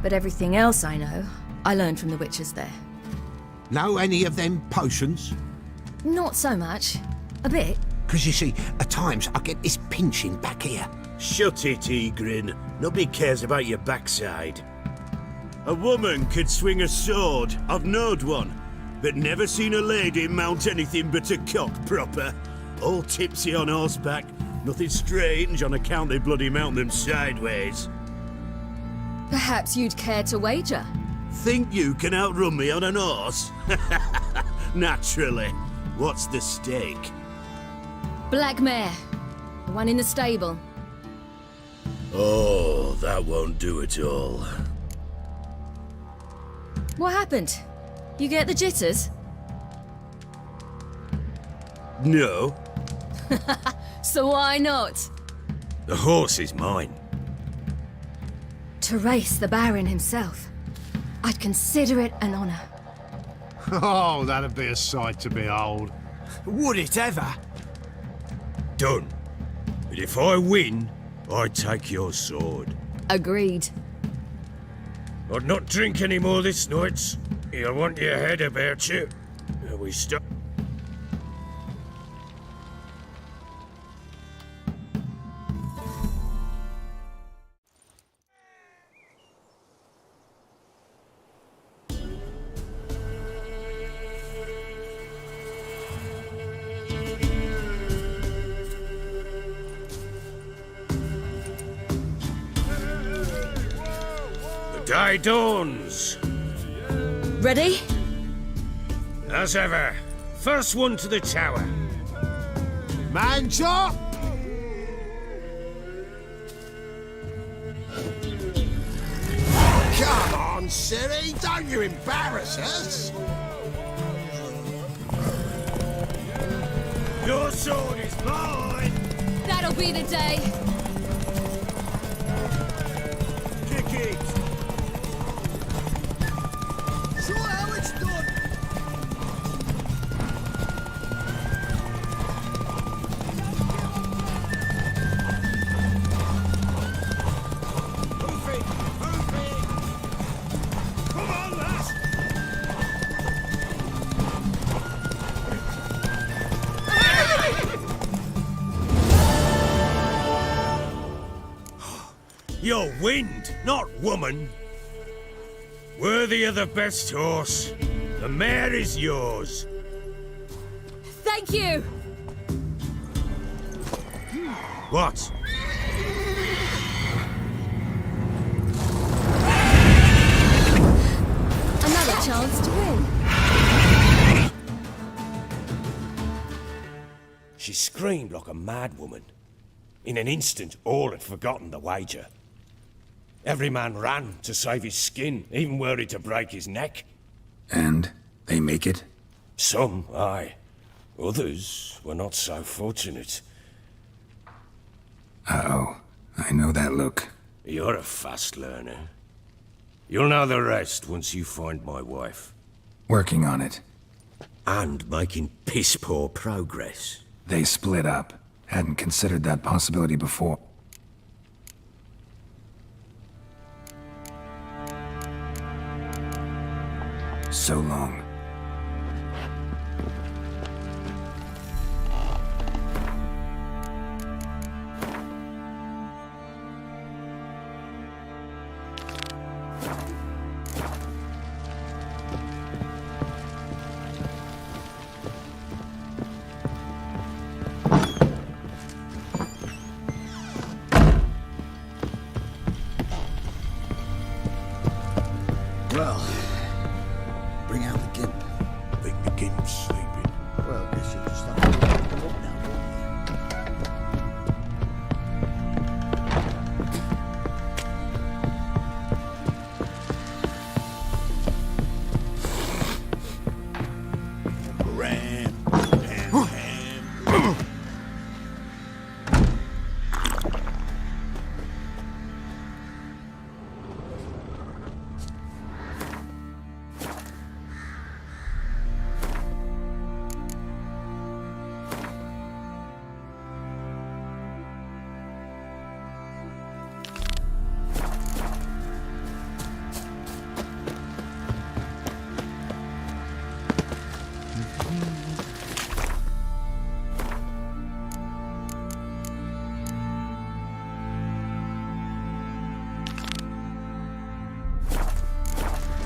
But everything else I know, I learned from the witches there. Know any of them potions? Not so much. A bit. Because you see, at times I get this pinching back here. Shut it, Egrin. Nobody cares about your backside. A woman could swing a sword. I've knowed one. But never seen a lady mount anything but a cock proper. All tipsy on horseback. Nothing strange on account they bloody mount them sideways. Perhaps you'd care to wager? Think you can outrun me on an horse? Naturally. What's the stake? Black mare. The one in the stable. Oh, that won't do at all. What happened? You get the jitters? No, So why not? the horse is mine. To race the Baron himself. I'd consider it an honor. Oh, that'd be a sight to behold. Would it ever? Done. But if I win, I take your sword. Agreed. I'd not drink any more this night. You'll want your head about you. We stop. The day dawns. Ready? As ever, first one to the tower. Man chop! Come on, Siri, don't you embarrass us! Your sword is mine! That'll be the day. Kick it! Show how it's done! Move it! Move it! Come on, lass! You're wind, not woman. Worthy of the best horse. The mare is yours. Thank you! What? Another chance to win. She screamed like a mad woman. In an instant, all had forgotten the wager. Every man ran to save his skin, even worried to break his neck. And they make it? Some, aye. Others were not so fortunate. Uh-oh. I know that look. You're a fast learner. You'll know the rest once you find my wife. Working on it. And making piss-poor progress. They split up. Hadn't considered that possibility before. So long. Well, bring out the gimp. Think the gimp's sleeping. Well, I guess you'll just have to wake him up now, Ram, ham, ham.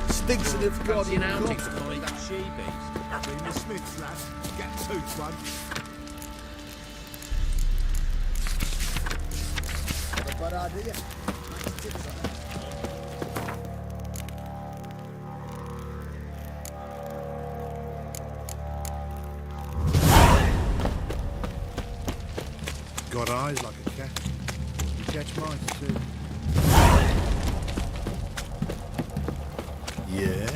Stinks of Guardian outing to find that she-beast. Bring the Smiths, lad. Get tooth one. Not a bad idea. Nice tips on it. Got eyes like a cat. You catch mice too. Yeah?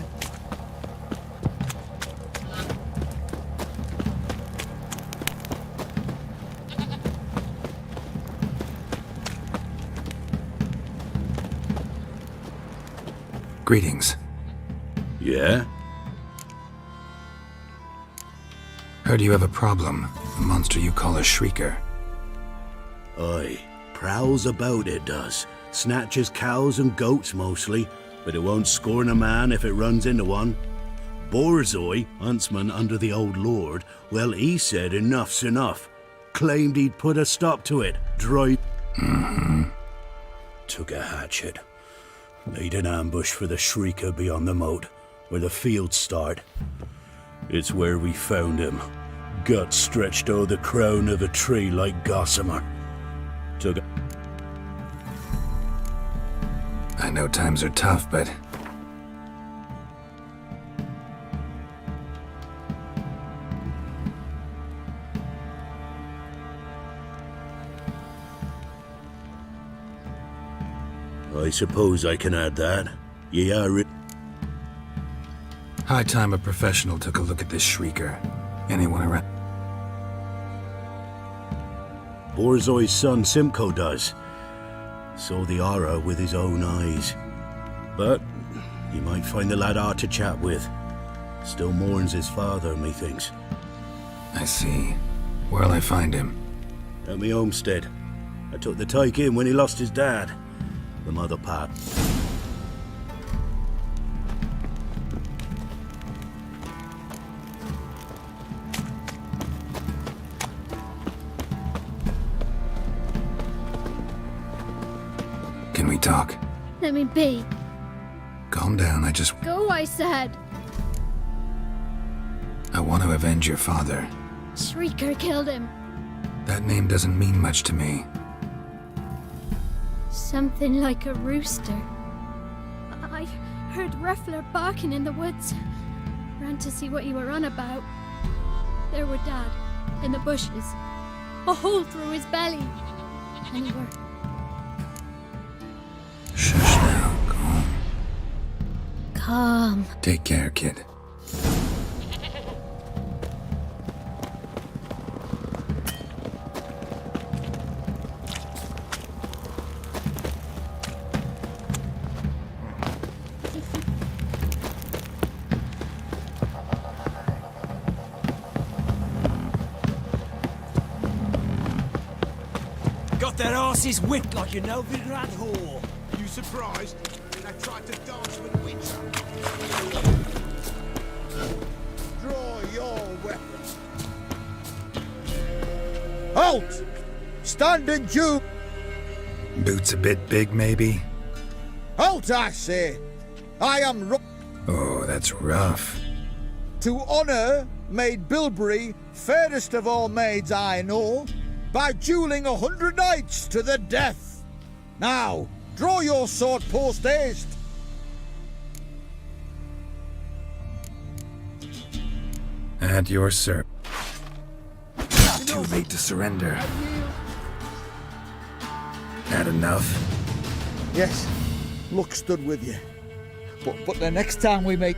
Greetings. Yeah? Heard you have a problem. A monster you call a shrieker. Aye. Prowls about, it does. Snatches cows and goats mostly, but it won't scorn a man if it runs into one. Borzoi, huntsman under the old lord, well, he said enough's enough. Claimed he'd put a stop to it. Took a hatchet. Made an ambush for the shrieker beyond the moat, where the fields start. It's where we found him. Guts stretched o'er the crown of a tree like gossamer. Took a... I know times are tough, but... I suppose I can add that. Ye are it. High time a professional took a look at this shrieker. Anyone around? Borzoi's son Simcoe does. Saw the aura with his own eyes. But you might find the lad hard to chat with. Still mourns his father, methinks. I see. Where'll I find him? At me homestead. I took the tyke in when he lost his dad. The mother part. Can we talk? Let me be. Calm down, Go, I said. I want to avenge your father. Shrieker killed him. That name doesn't mean much to me. Something like a rooster. I heard Ruffler barking in the woods. Ran to see what you were on about. There were Dad, in the bushes. A hole through his belly. And he were... Shush now, calm. Calm. Take care, kid. their asses whipped like a Novigrad whore. You surprised? I tried to dance with Witcher. Draw your weapon. Halt! Stand and due! Boots a bit big, maybe? Halt, I say! I am Oh, that's rough. to honour Maid Bilberry, fairest of all maids I know, by duelling 100 knights to the death. Now, draw your sword post haste. At your service. Too late to surrender. Had enough? Yes, luck stood with you. But the next time we make...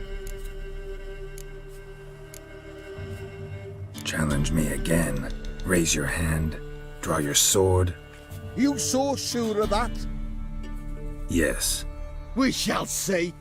Challenge me again. Raise your hand. Draw your sword. You so sure of that? Yes. We shall see.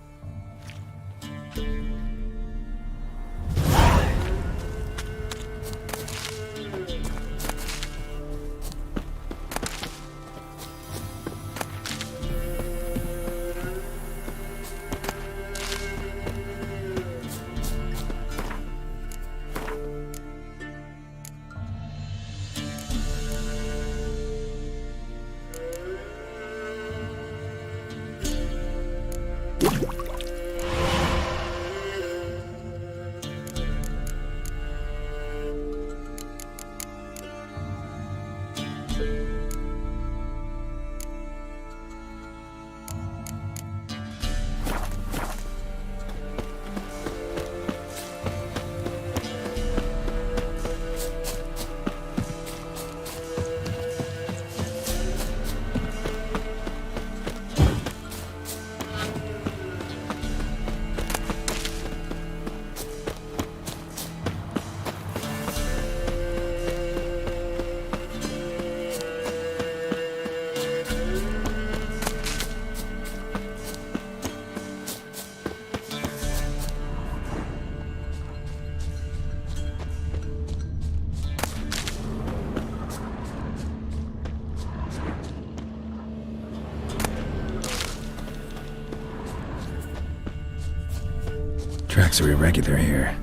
Tracks are irregular here.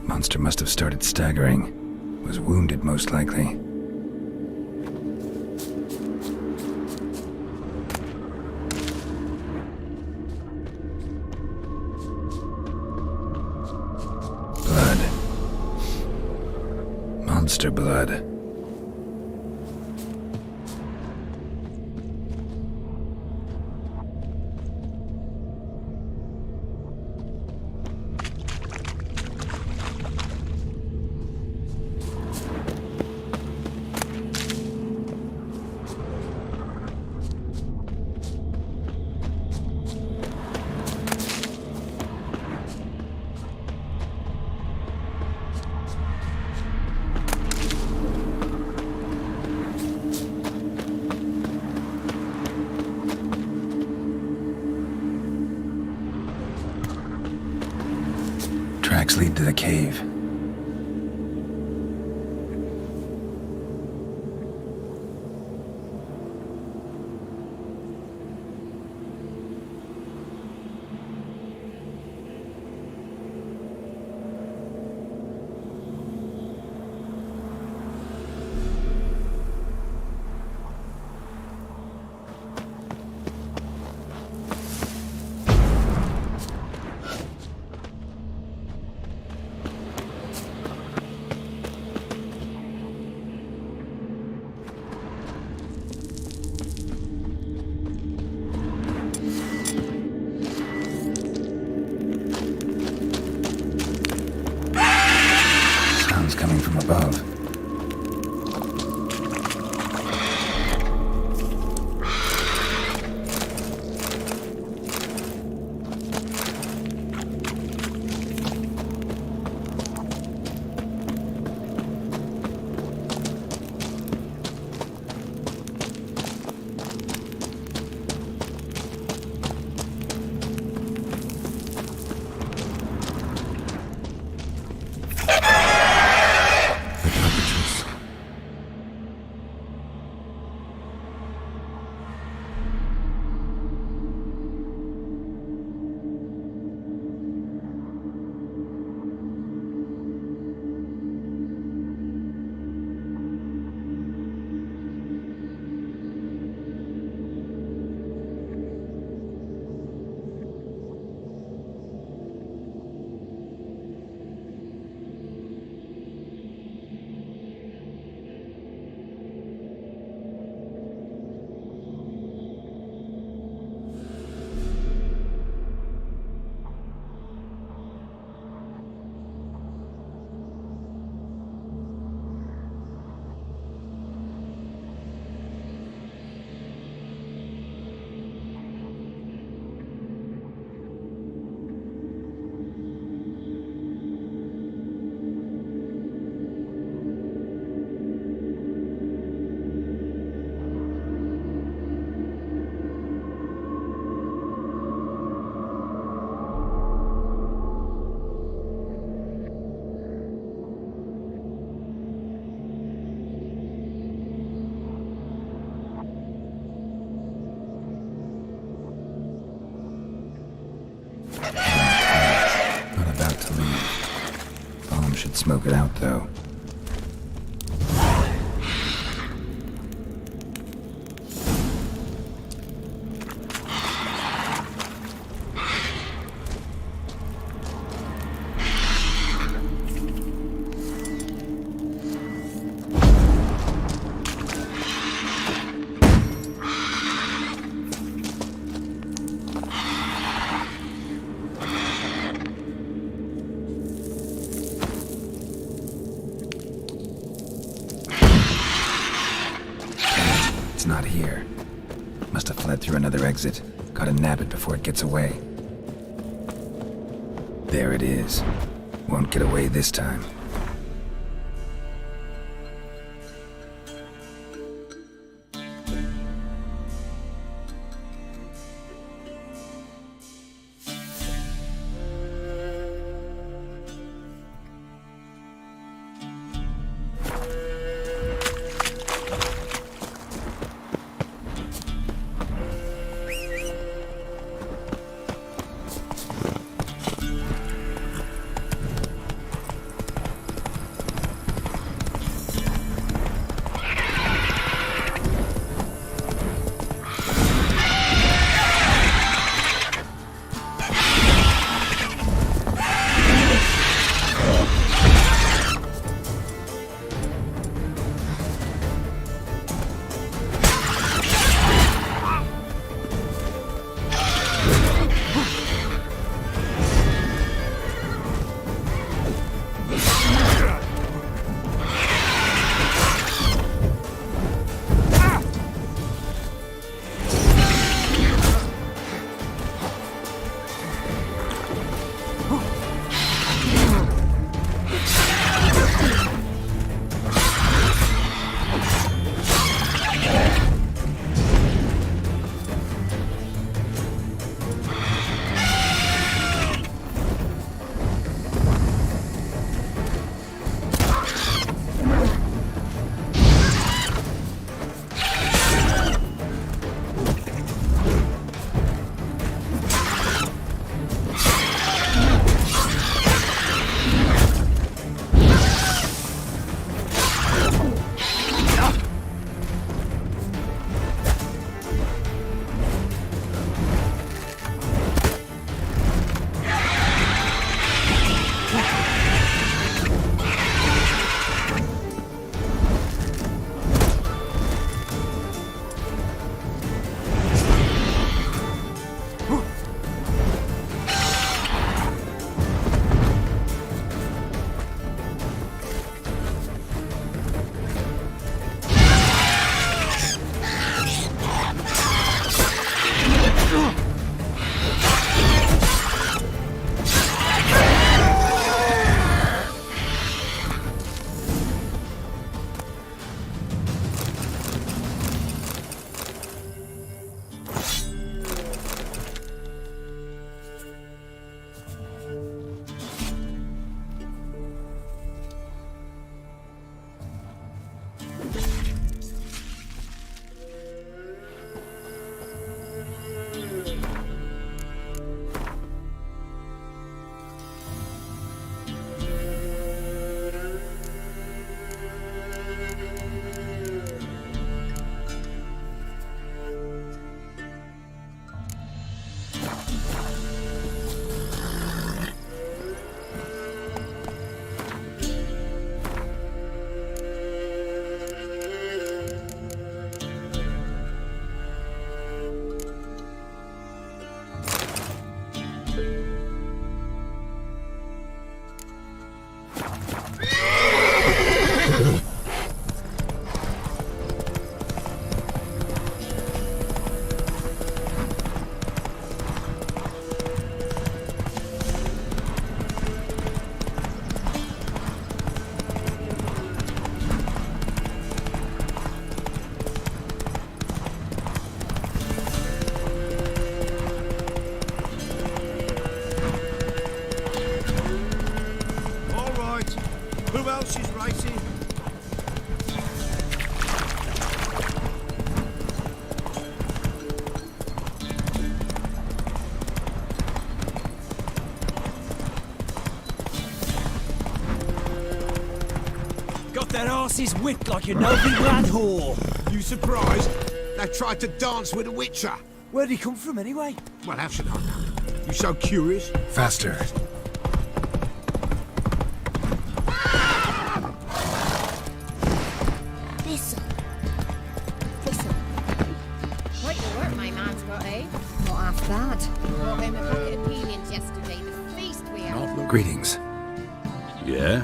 Monster must have started staggering. Was wounded, most likely. Blood. Monster blood. Tracks lead to the cave. smoke it out, though. It's not here. Must have fled through another exit. Gotta nab it before it gets away. There it is. Won't get away this time. lass's whipped like a no-big lad whore. You surprised? They tried to dance with a witcher. Where'd he come from anyway? Well, how should I know? You so curious? Faster. Listen. Listen. Quite the work my man's got, eh? Not half bad. Brought him a bucket of peelings yesterday. The feast we had. Greetings. Yeah?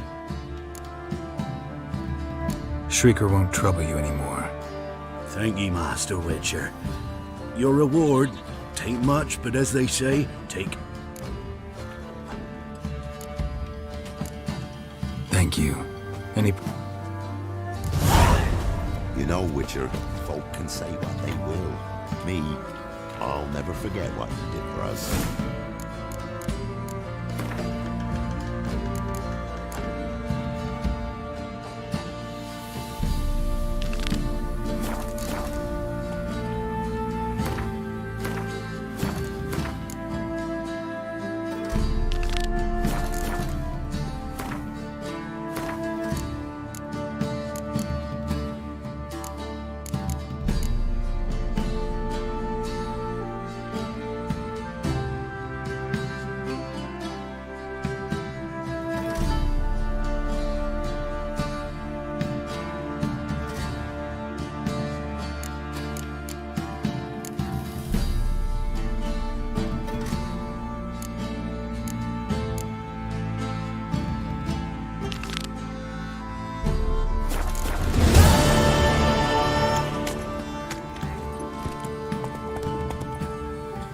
Shrieker won't trouble you anymore. Thank ye, Master Witcher. Your reward, tain't much, but as they say, take... Thank you. Any... You know, Witcher, folk can say what they will. Me, I'll never forget what you did for us.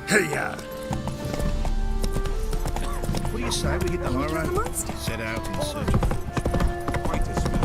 Hey-ya! What do you say we hit the high road? Set out in search of fortune. Quite a smell.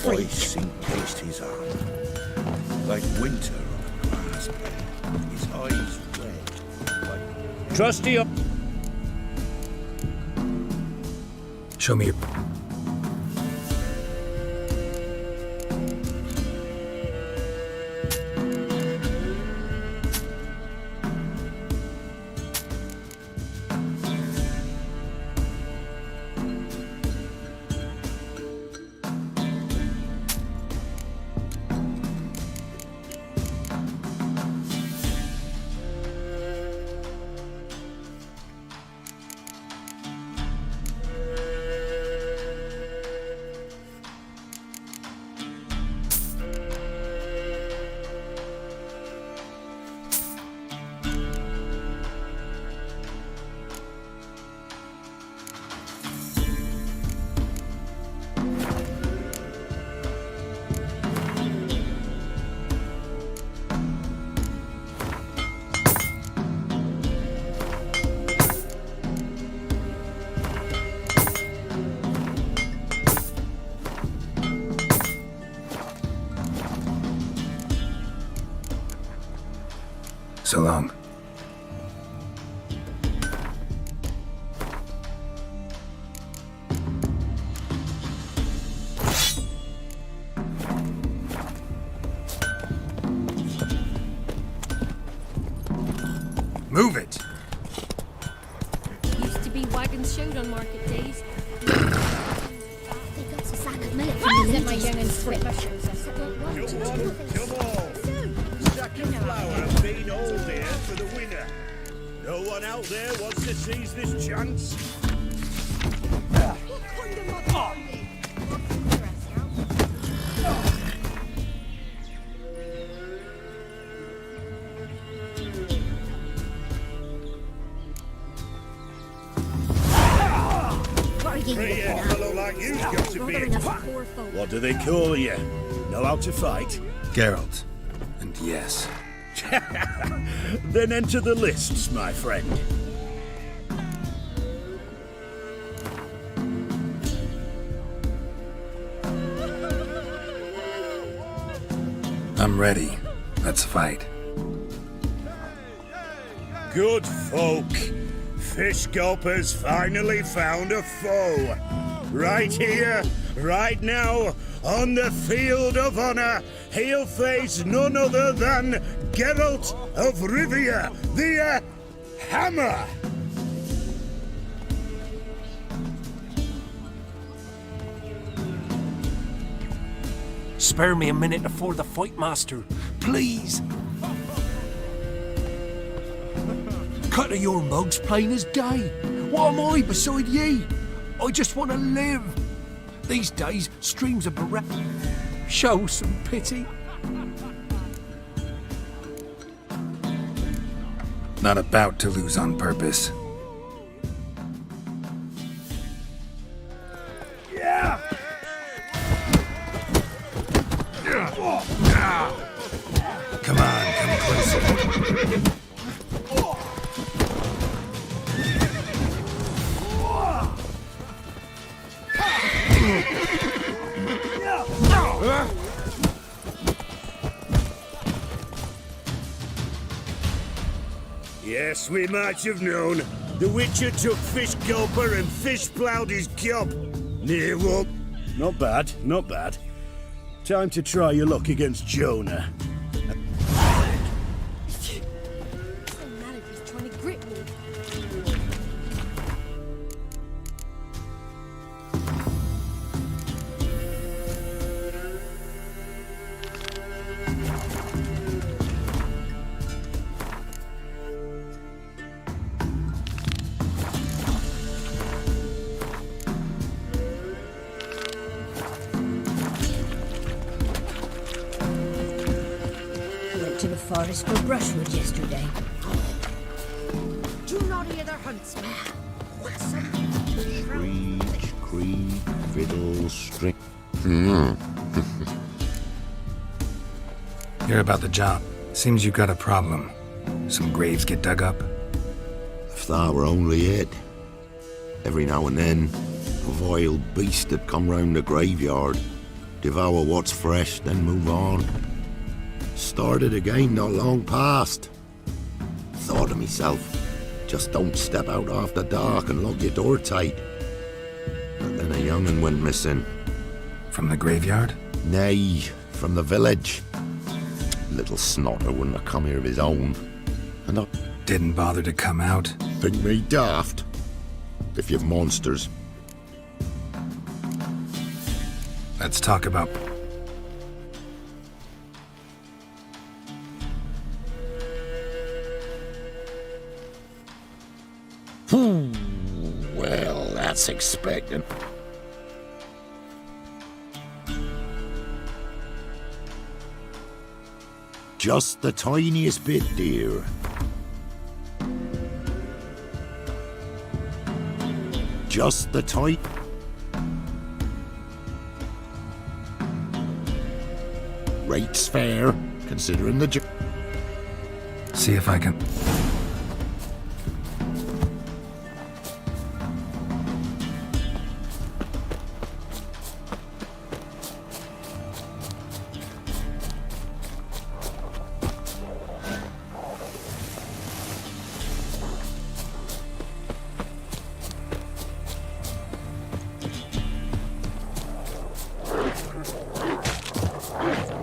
Ice encased his arm, like winter on a grass blade. His eyes red, like... Trusty... Show me your... So long. Move it! Used to be wagons showed on market days. They got a sack of millet from the my young and spit my shows. Come on! Sack of flour and bean all here for the winner. No one out there wants to seize this chance? Pretty a fellow like you's got to be. What do they call you? Know how to fight? Geralt. And yes. Then enter the lists, my friend. I'm ready. Let's fight. Good folk. Fish Gulper's finally found a foe. Right here, right now, on the field of honor, he'll face none other than Geralt of Rivia, the Hammer. Spare me a minute before the fight, master. Please. Cut of your mugs plain as day. What am I beside ye? I just want to live. These days, streams of bereft. Show some pity. Not about to lose on purpose. Yeah! Come on, come closer. Yes, we might have known. The Witcher took Fish Gulper and fish-ploughed his gob. Near what? Not bad, not bad. Time to try your luck against Jonah. Trying to grip me. To the forest for brushwood yesterday. Do not hear their huntsman. Screech, creak, fiddle, string. Hear about the job. Seems you got a problem. Some graves get dug up. If that were only it. Every now and then, a vile beast would come round the graveyard, devour what's fresh, then move on. Started again not long past. Thought to myself, just don't step out after dark and lock your door tight. But then a young'un went missing. From the graveyard? Nay, from the village. Little snotter wouldn't have come here of his own. And I didn't bother to come out. Think me daft? If you've monsters. Let's talk about... Well, that's expected. Just the tiniest bit, dear. Just the tight. Rate's fair, considering the... See if I can...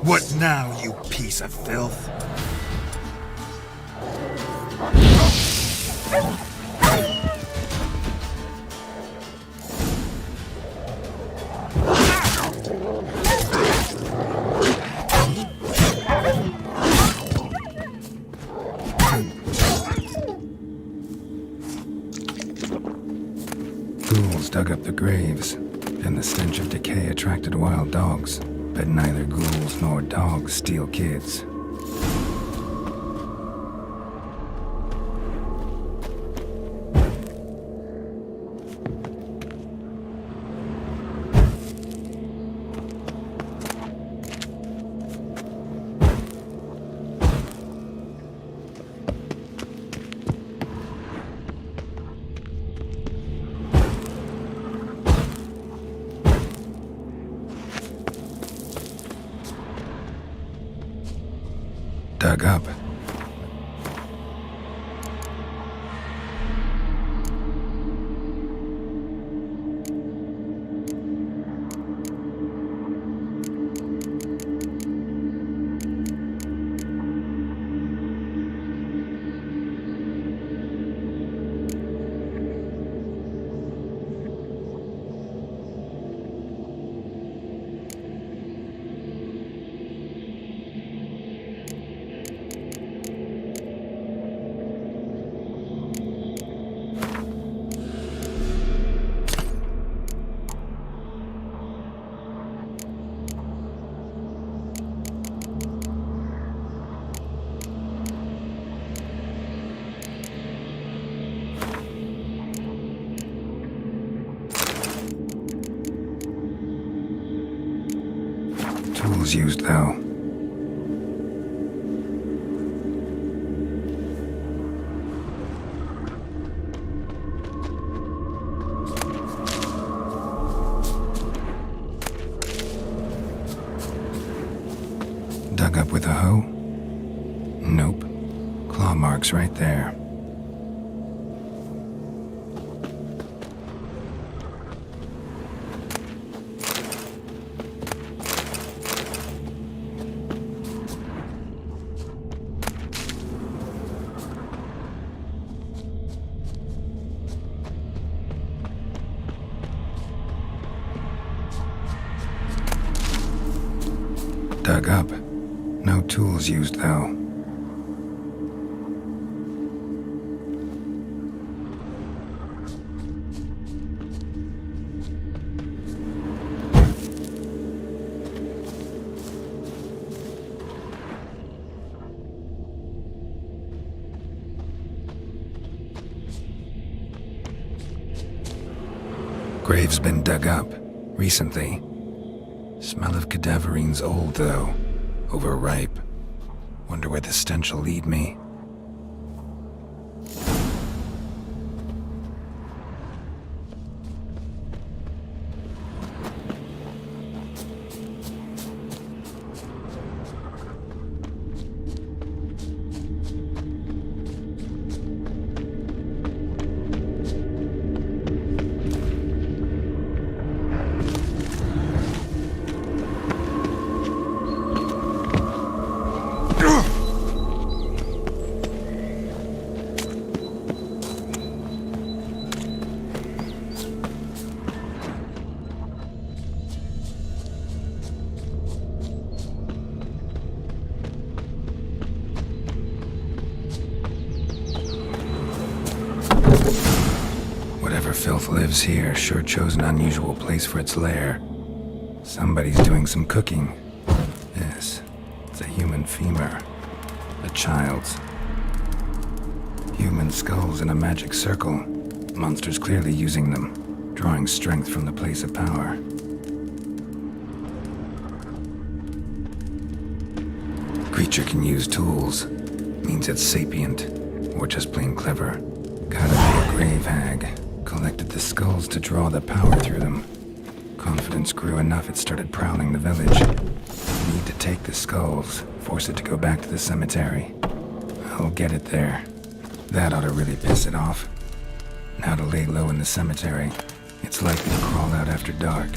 What now, you piece of filth? Ghouls dug up the graves, and the stench of decay attracted wild dogs. But neither ghouls nor dogs steal kids. Dug up. Tools used, though. Dug up with a hoe? Nope. Claw marks right there. Dug up. No tools used, though. Grave's been dug up recently. Smell of cadaverine's old, though. Overripe. Wonder where the stench will lead me. Whatever filth lives here sure chose an unusual place for its lair. Somebody's doing some cooking. Yes, it's a human femur. A child's. Human skulls in a magic circle. Monsters clearly using them, drawing strength from the place of power. Creature can use tools. Means it's sapient, or just plain clever. Gotta be a grave hag. Collected the skulls to draw the power through them. Confidence grew enough it started prowling the village. Need to take the skulls, force it to go back to the cemetery. I'll get it there. That ought to really piss it off. Now to lay low in the cemetery. It's likely to crawl out after dark.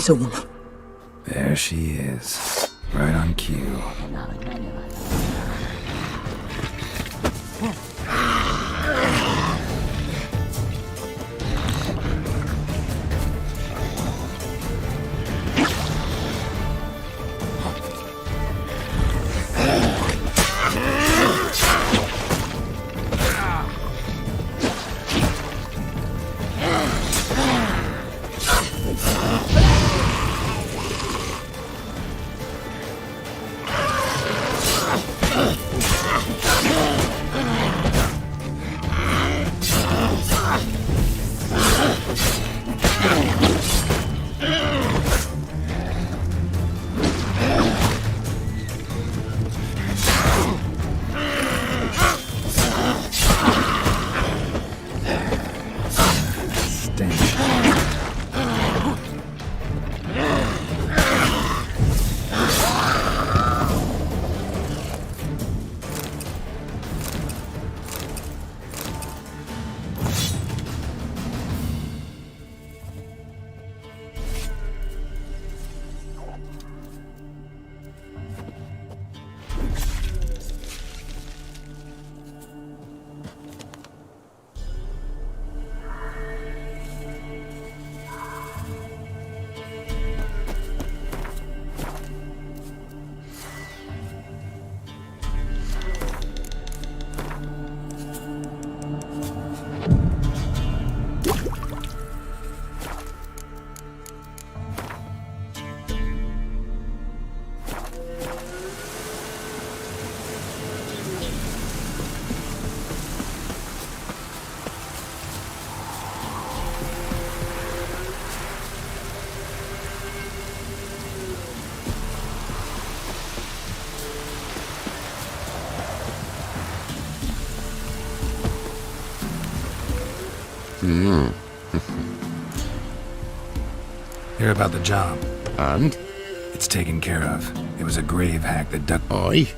is all. There she is. Right on cue. Hear about the job. And? It's taken care of. It was a grave hack that ducked. Aye?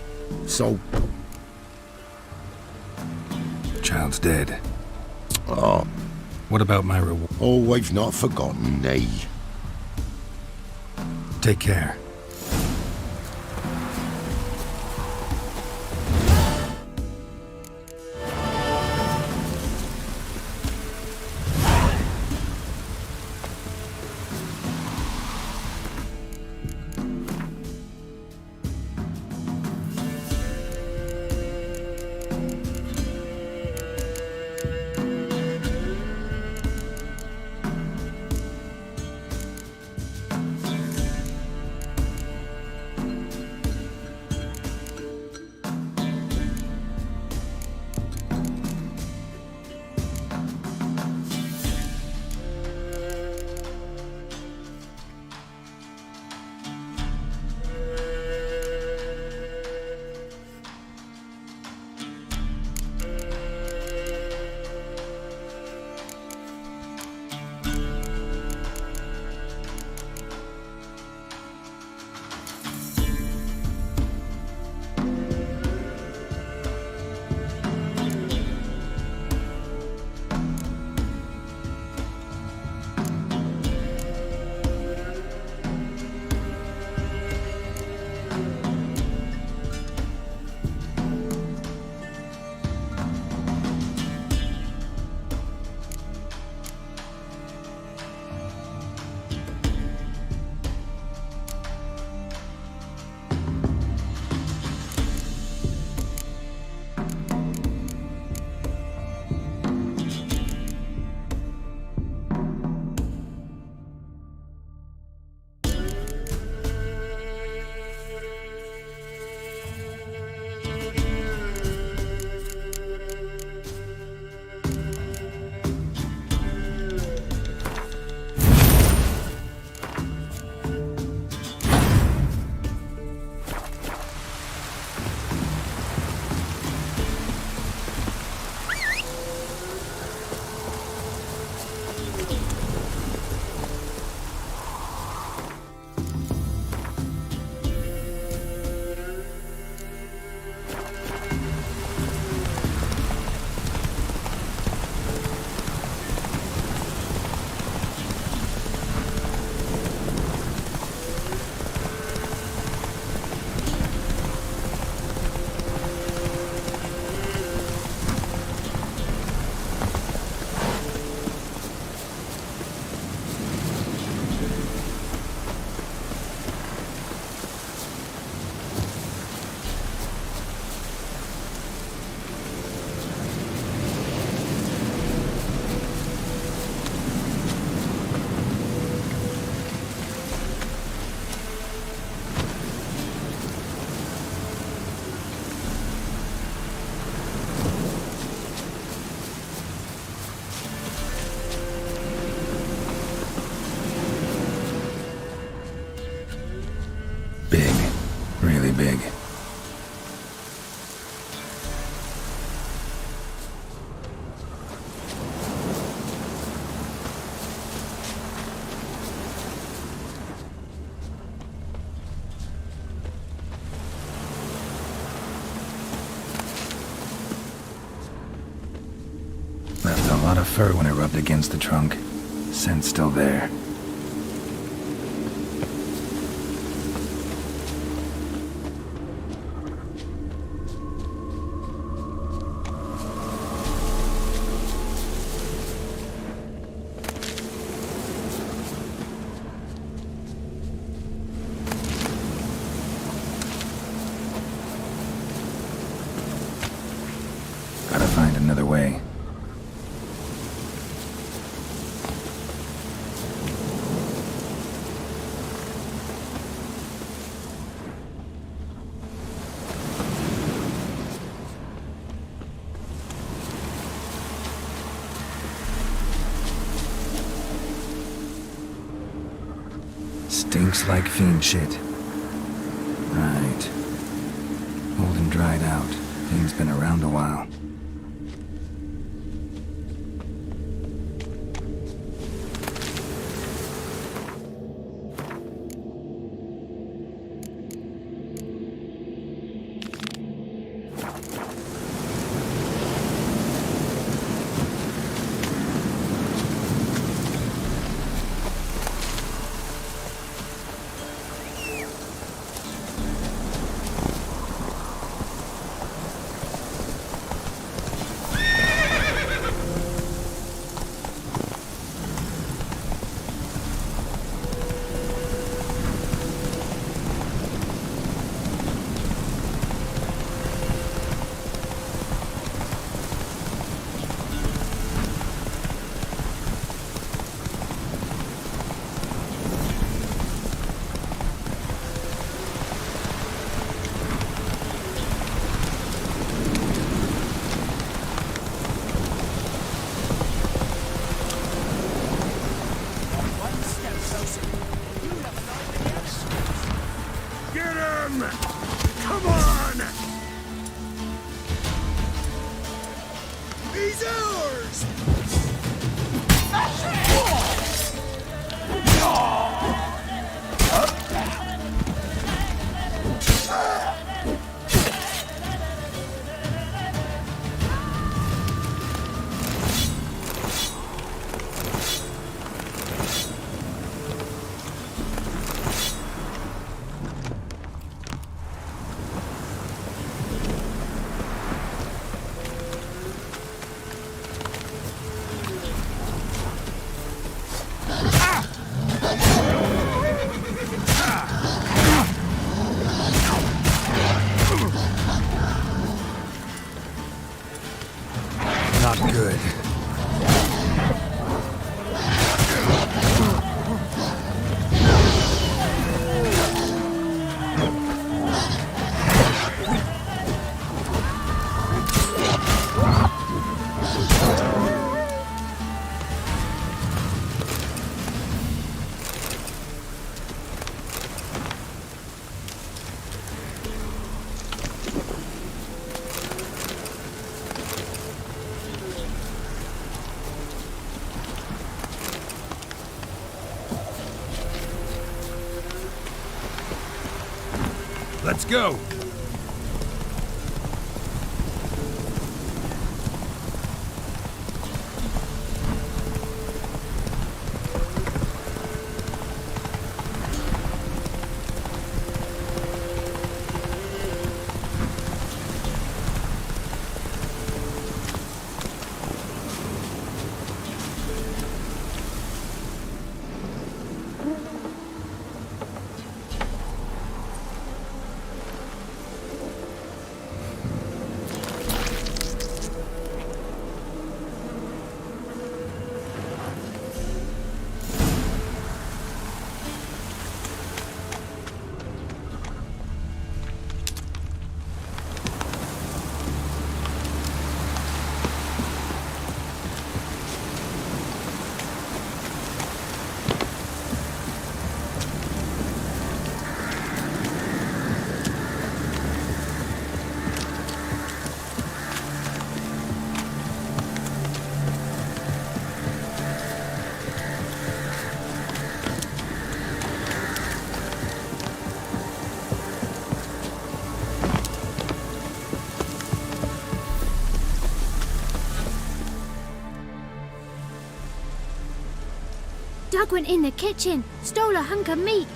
So? Child's dead. Oh. What about my reward? Oh, I've not forgotten, nay. Take care. big. Left a lot of fur when it rubbed against the trunk. Scent's still there. Gotta find another way. Stinks like fiend shit. Right. Old and dried out. Thing's been around a while. Get him! Come on! He's ours! Not good. Let's go! Dog went in the kitchen, stole a hunk of meat.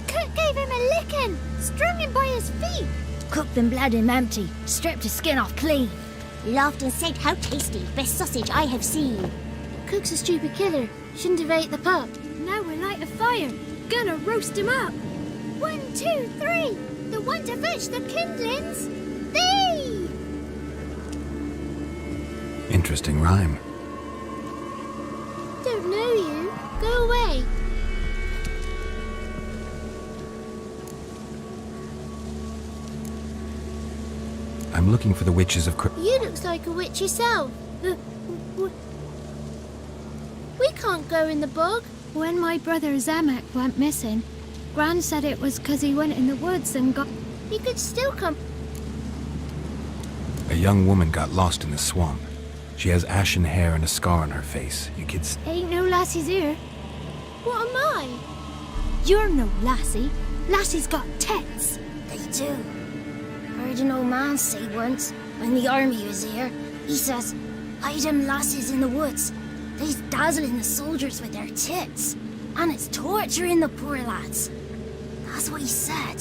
Cook gave him a licking, strung him by his feet. Cooked and bled him empty, stripped his skin off clean. Laughed and said, "How tasty, best sausage I have seen." Cook's a stupid killer, shouldn't have ate the pup. Now we'll light a fire, gonna roast him up. 1, 2, 3, the one to fetch the kindlings, thee! Interesting rhyme. Don't know you, go away. I'm looking for the witches of You looks like a witch yourself. We can't go in the bog. When my brother Zamek went missing, Gran said it was 'cause he went in the woods and got... He could still come... A young woman got lost in the swamp. She has ashen hair and a scar on her face. You kids... Ain't no lassies here. What am I? You're no lassie. Lassie's got tits. They do. I heard an old man say once, when the army was here, he says, "Hide them lasses in the woods. They's dazzling the soldiers with their tits, and it's torturing the poor lads." That's what he said.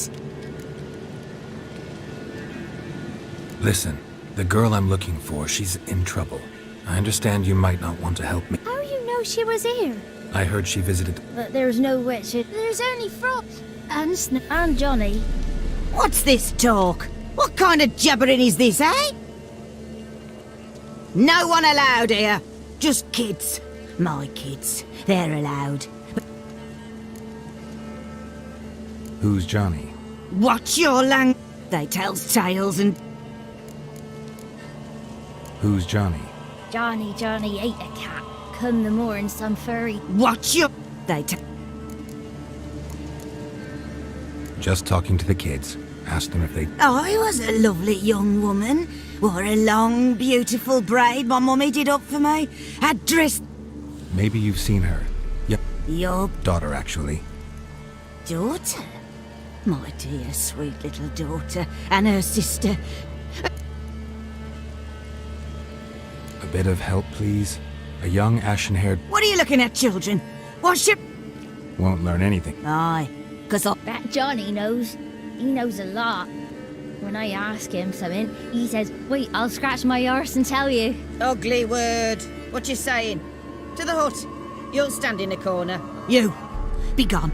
Listen, the girl I'm looking for, she's in trouble. I understand you might not want to help me. How you know she was here? I heard she visited... But there's no witches. There's only frogs. And Johnny. What's this talk? What kind of jabbering is this, eh? No one allowed here. Just kids. My kids. They're allowed. Who's Johnny? Watch your lang... They tells tales and... Who's Johnny? Johnny ate a cat. Come the morn, some furry. Watch your... They tell... Just talking to the kids. Asked them if they... I was a lovely young woman. Wore a long, beautiful braid my mummy did up for me. Had dressed... Maybe you've seen her. Yep. Your... Daughter, actually. daughter? My dear, sweet little daughter. And her sister. A bit of help, please. A young, ashen-haired... What are you looking at, children? What's your... Won't learn anything. Aye, 'cause I... That Johnny knows. He knows a lot. When I ask him something, he says, "Wait, I'll scratch my arse and tell you." Ugly word. What you saying? To the hut. You'll stand in the corner. You. Be gone.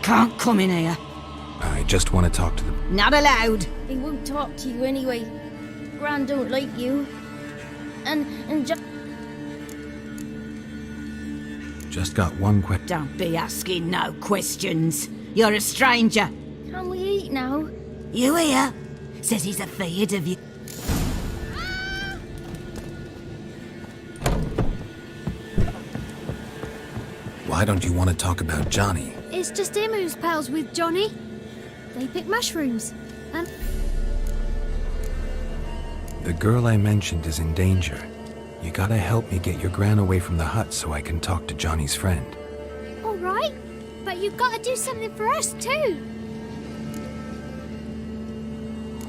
Can't come in here. I just want to talk to them. Not allowed. He won't talk to you anyway. Gran don't like you. And Just got one question. Don't be asking no questions. You're a stranger. Can we eat now? You here? Says he's afeard of you. Why don't you want to talk about Johnny? It's just him who's pals with Johnny. They pick mushrooms, and... The girl I mentioned is in danger. You gotta help me get your gran away from the hut so I can talk to Johnny's friend. All right, but you've got to do something for us too.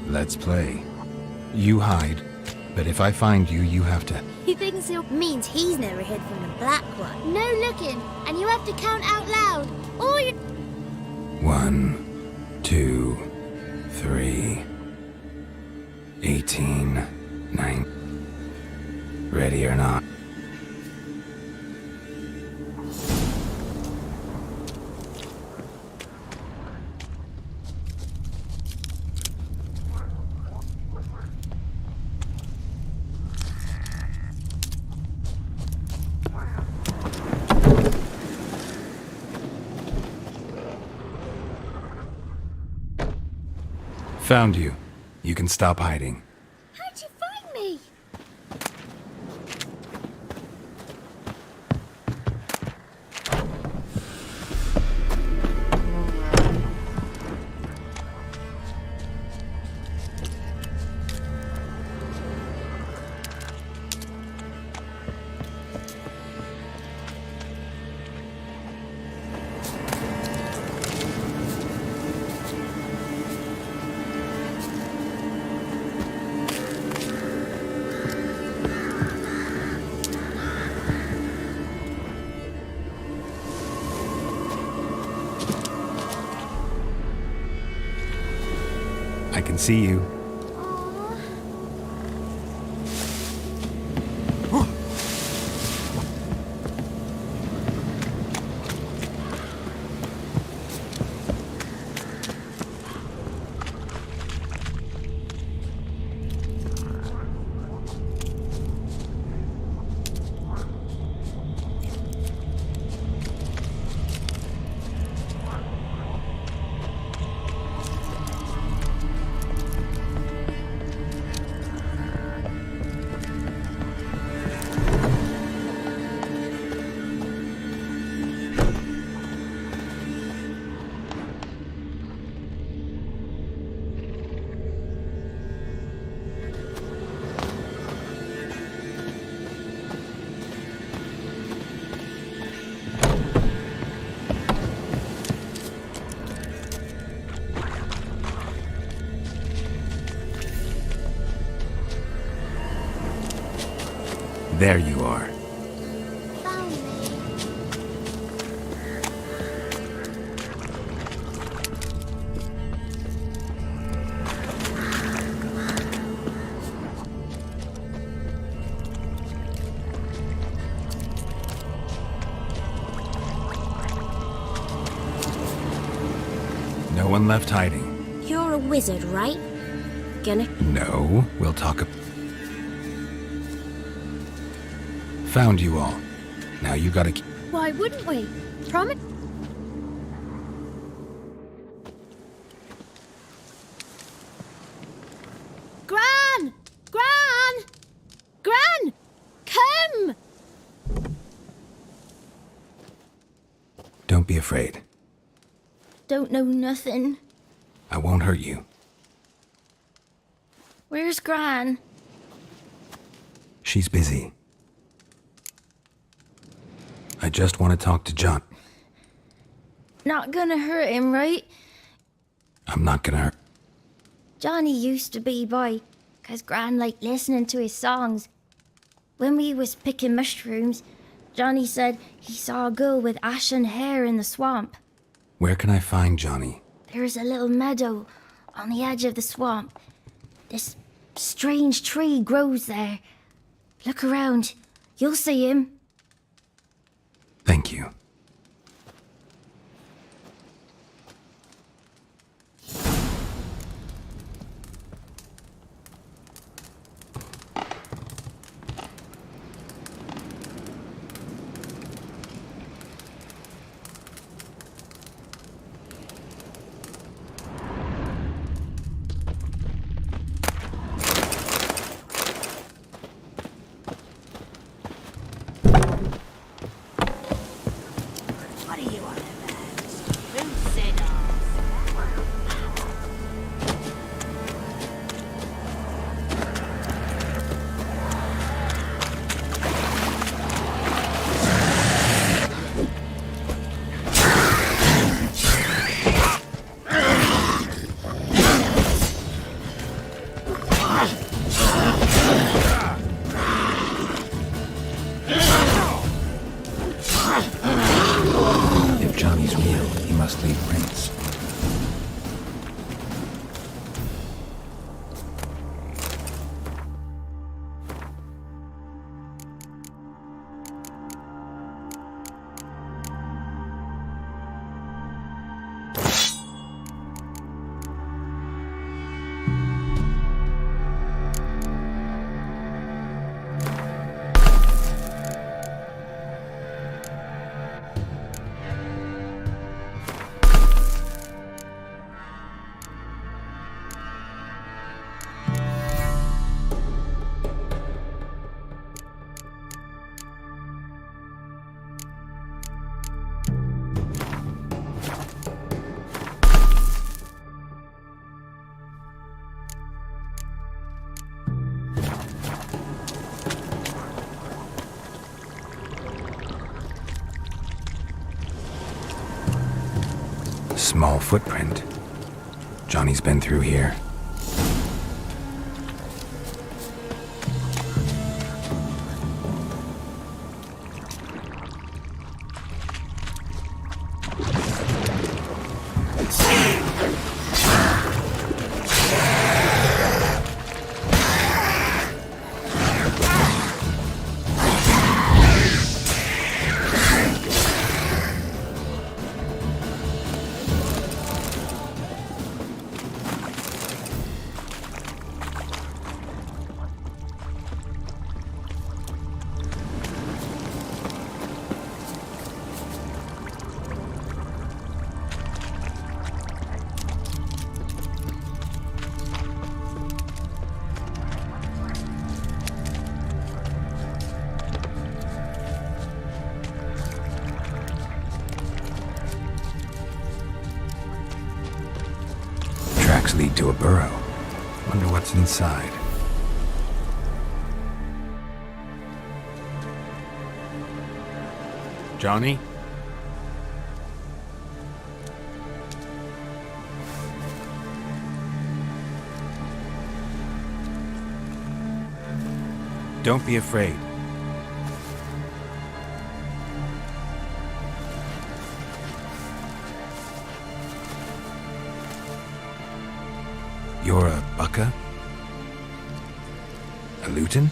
Let's play. You hide, but if I find you, you have to... He thinks he'll... Means he's never hid from the black one. No looking, and you have to count out loud. Or you... 1, 2, 3, 18, 9. Ready or not? Found you. You can stop hiding. How'd you find me? I can see you. There you are. No one left hiding. You're a wizard, right? Gonna... No, we'll talk about... Found you all. Now you gotta... Why wouldn't we? Promise. Gran! Gran! Gran! Come! Don't be afraid. Don't know nothing. I won't hurt you. Where's Gran? She's busy. I just want to talk to John. Not gonna hurt him, right? I'm not gonna hurt... Johnny used to be by, 'cause Gran liked listening to his songs. When we was picking mushrooms, Johnny said he saw a girl with ashen hair in the swamp. Where can I find Johnny? There's a little meadow on the edge of the swamp. This strange tree grows there. Look around. You'll see him. Thank you. Small footprint. Johnny's been through here. tracks lead to a burrow. Wonder what's inside. Johnny? Don't be afraid. You're a Bucka? A Luton?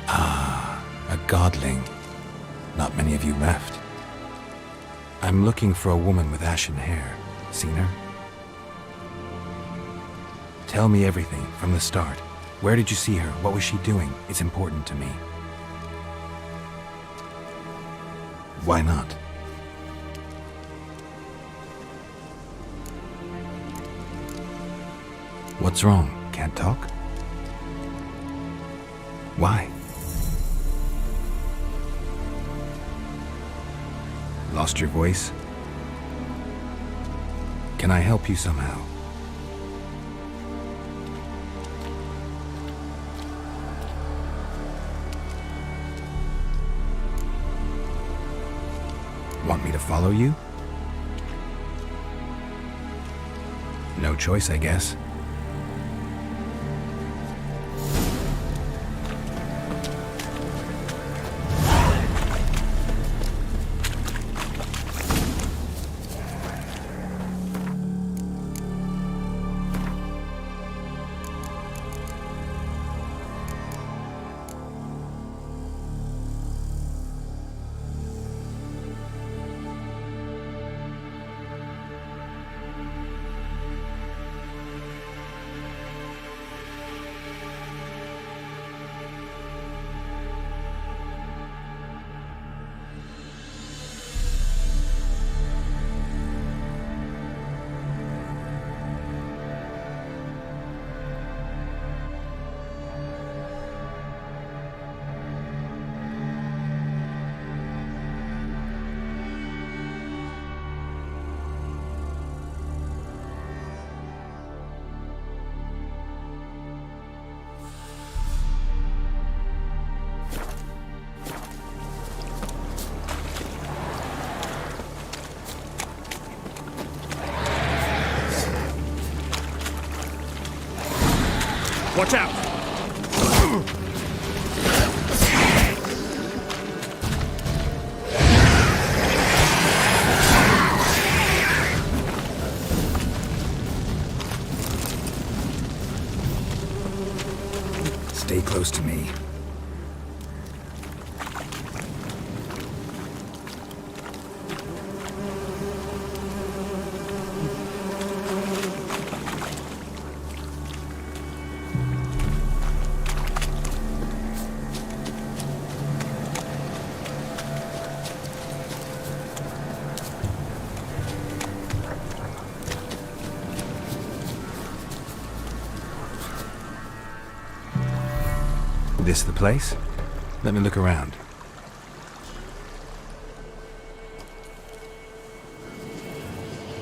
Ah, a godling. Not many of you left. I'm looking for a woman with ashen hair. Seen her? Tell me everything from the start. Where did you see her? What was she doing? It's important to me. Why not? What's wrong? Can't talk? Why? Lost your voice? Can I help you somehow? Want me to follow you? No choice, I guess. Watch out! Stay close to me. This the place? Let me look around.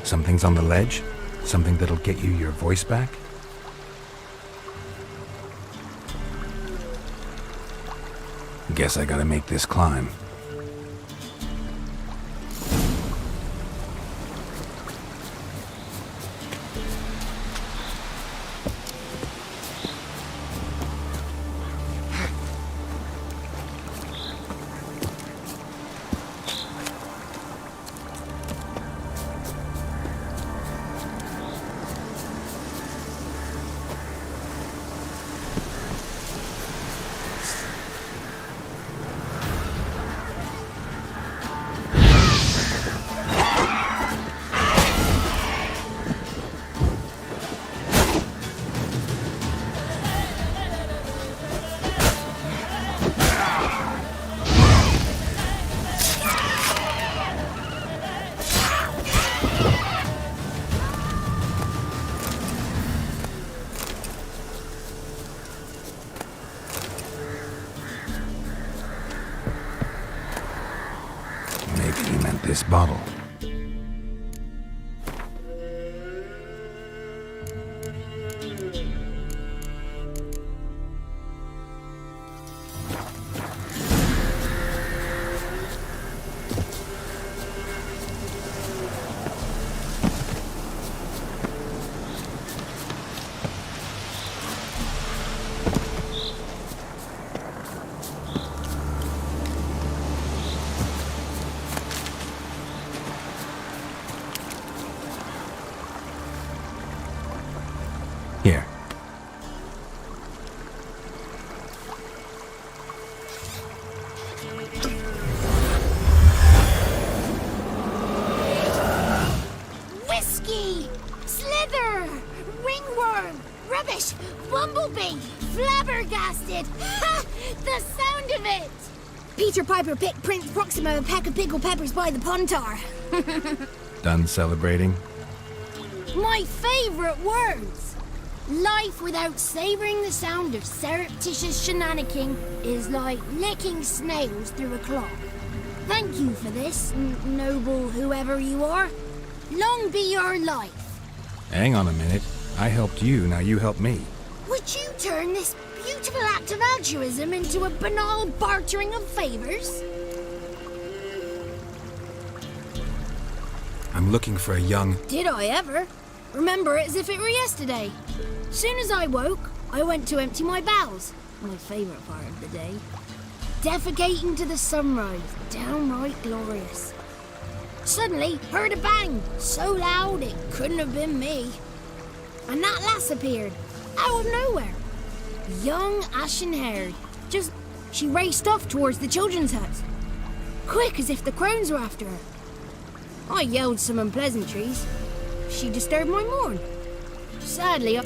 Something's on the ledge? Something that'll get you your voice back? Guess I gotta make this climb. Maybe he meant this bottle. Slither! Ringworm! Rubbish! Bumblebee! Flabbergasted! Ha! The sound of it! Peter Piper picked Prince Proximo a pack of pickled peppers by the pontar. Done celebrating? My favourite words! Life without savouring the sound of surreptitious shenanigans is like licking snails through a clock. Thank you for this, noble whoever you are. Long be your life. Hang on a minute. I helped you, now you help me. Would you turn this beautiful act of altruism into a banal bartering of favours? I'm looking for a young... Did I ever? Remember it as if it were yesterday. Soon as I woke, I went to empty my bowels. My favourite part of the day. Defecating to the sunrise. Downright glorious. Suddenly, heard a bang. So loud it couldn't have been me. And that lass appeared. Out of nowhere. Young, ashen-haired. She raced off towards the children's hut. Quick as if the crones were after her. I yelled some unpleasantries. She disturbed my morn. Sadly,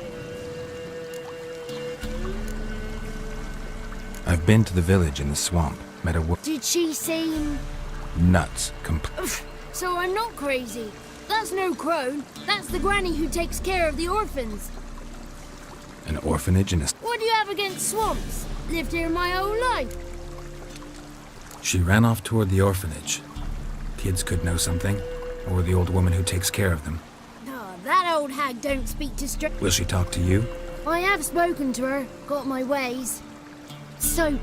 I've been to the village in the swamp. Met a Did she seem... nuts. So I'm not crazy. That's no crone. That's the granny who takes care of the orphans. An orphanage in a... What do you have against swamps? Lived here my whole life. She ran off toward the orphanage. Kids could know something. Or the old woman who takes care of them. Oh, that old hag don't speak to Will she talk to you? I have spoken to her, got my ways. So...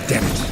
Damn it.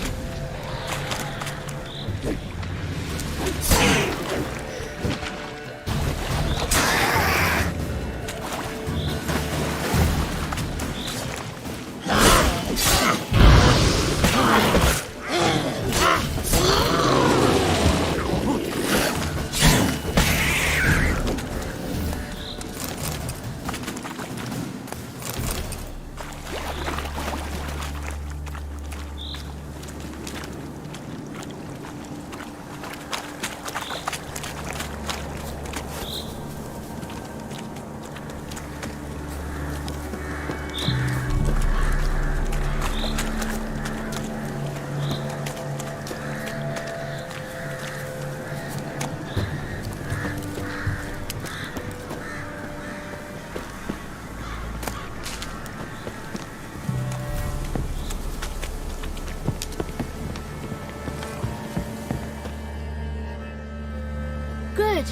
Good.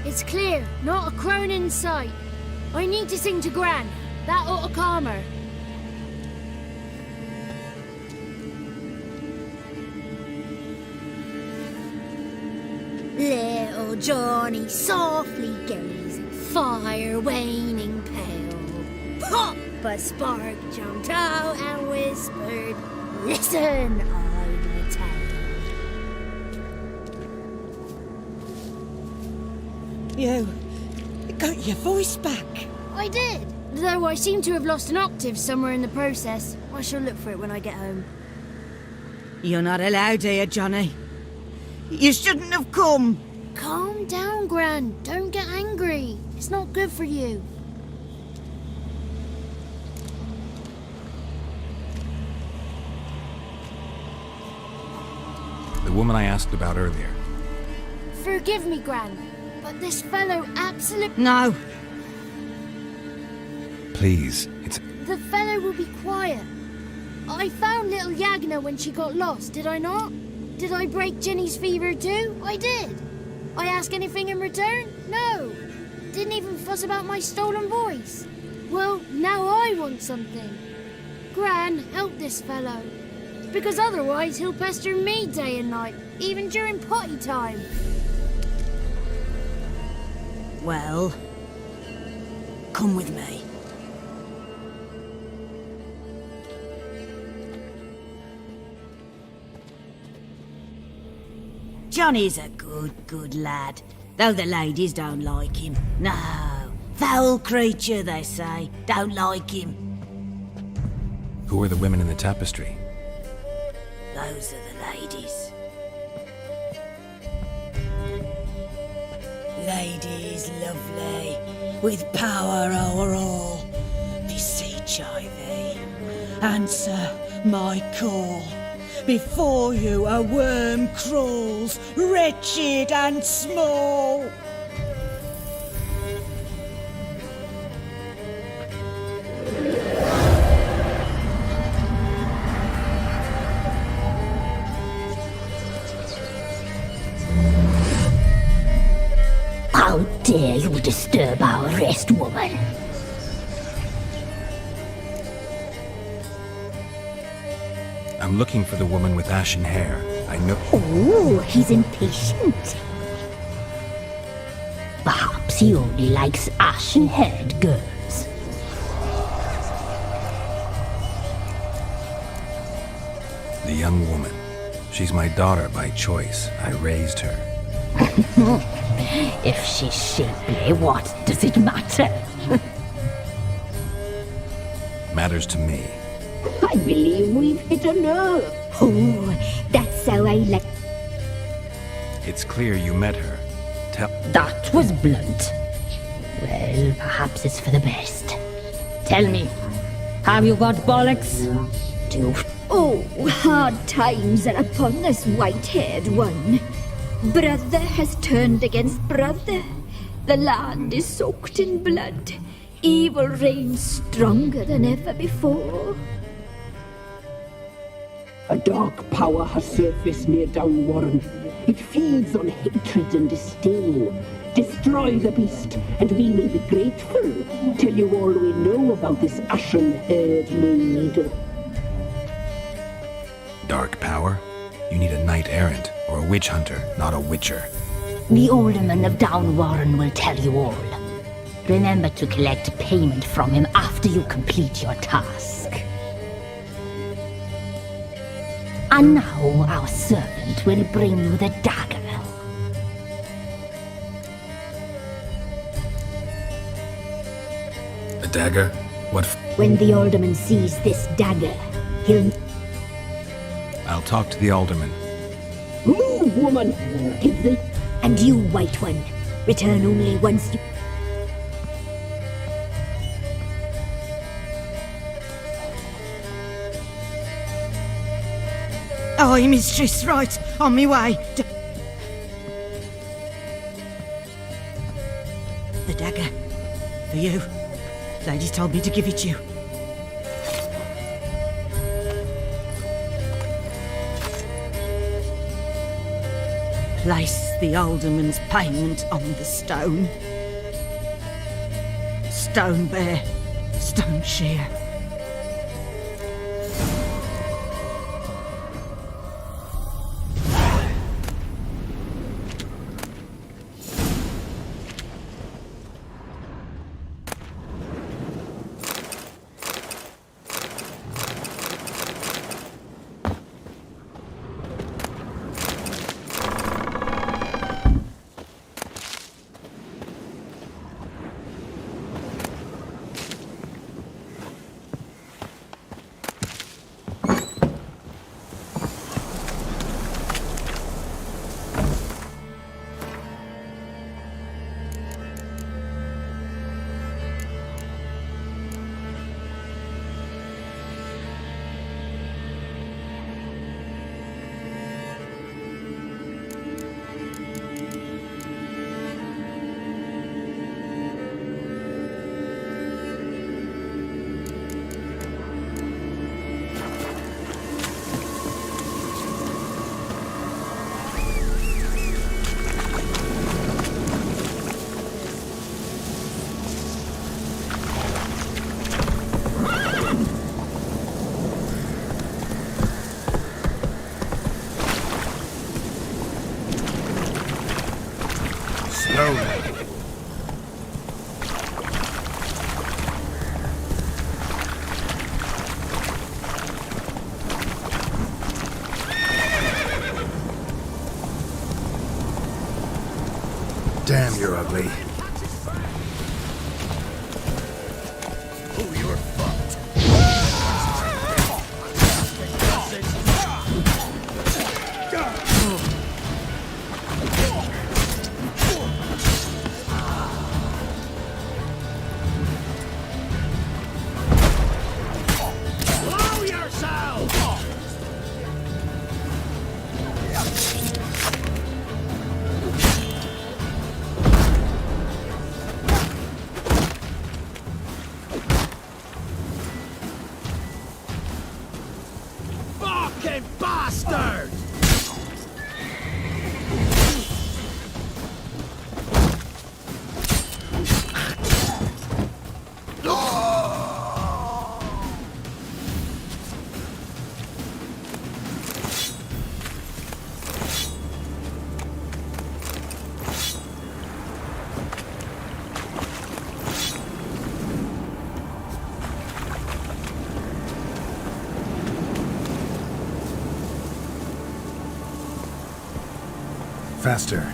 It's clear. Not a crone in sight. I need to sing to Gran. That ought to calm her. Little Johnny softly gazing, fire waning pale. Pop! A spark jumped out and whispered, "Listen, I'm a tale." You got your voice back. I did, though I seem to have lost an octave somewhere in the process. I shall look for it when I get home. You're not allowed here, Johnny. You shouldn't have come. Calm down, Gran. Don't get angry. It's not good for you. The woman I asked about earlier. Forgive me, Gran, but this fellow absolutely... No. Please, it's... The fellow will be quiet. I found little Yagna when she got lost, did I not? Did I break Jenny's fever too? I did. I ask anything in return? No. Didn't even fuss about my stolen voice. Well, now I want something. Gran, help this fellow. Because otherwise he'll pester me day and night, even during potty time. Well, come with me. Johnny's a good lad, though the ladies don't like him. No, foul creature, they say. Don't like him. Who are the women in the tapestry? Those are the ladies. Ladies lovely, with power o'er all. Beseech I thee, answer my call. Before you a worm crawls, wretched and small. How dare you disturb our rest, woman? I'm looking for the woman with ashen hair. I know. Oh, he's impatient. Perhaps he only likes ashen-haired girls. The young woman. She's my daughter by choice. I raised her. If she's shapely, what does it matter? Matters to me. I believe we've hit a nerve. Oh, that's how I like. It's clear you met her. Tell. That was blunt. Well, perhaps it's for the best. Tell me, have you got bollocks? Oh, hard times are upon this white-haired one. Brother has turned against brother. The land is soaked in blood. Evil reigns stronger than ever before. A dark power has surfaced near Downwarren. It feeds on hatred and disdain. Destroy the beast, and we will be grateful. Tell you all we know about this ashen-haired maid. Dark power? You need a knight-errant or a witch hunter, not a witcher. The alderman of Downwarren will tell you all. Remember to collect payment from him after you complete your task. And now our servant will bring you the dagger. A dagger? What When the alderman sees this dagger, he'll... I'll talk to the alderman. Move, woman! Give the... And you, white one, return only once you... Aye, mistress, right, on me way. The dagger. For you. Ladies told me to give it you. Place the alderman's payment on the stone. Stone bear, stone shear. ugly. Oh, you're fucked. Blow yourself! Fucking bastard! Faster.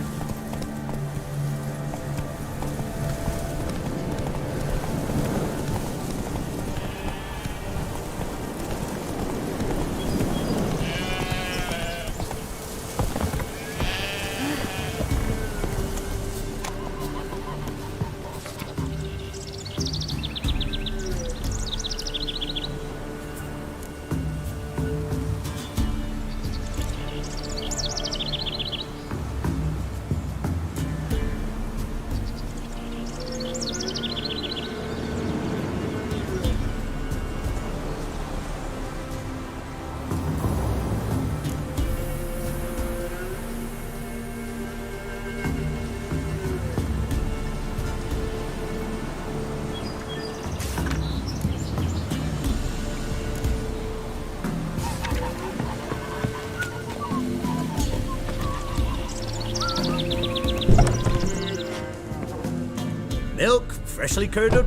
Milk, freshly curdled.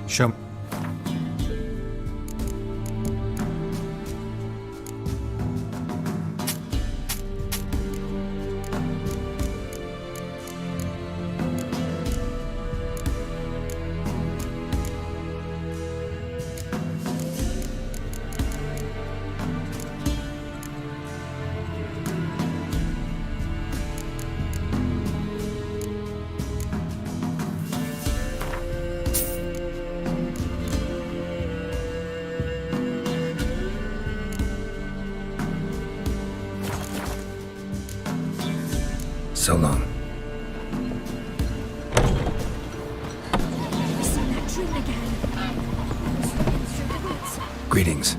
Show. So long. I see that dream again. It's running through the woods. Greetings.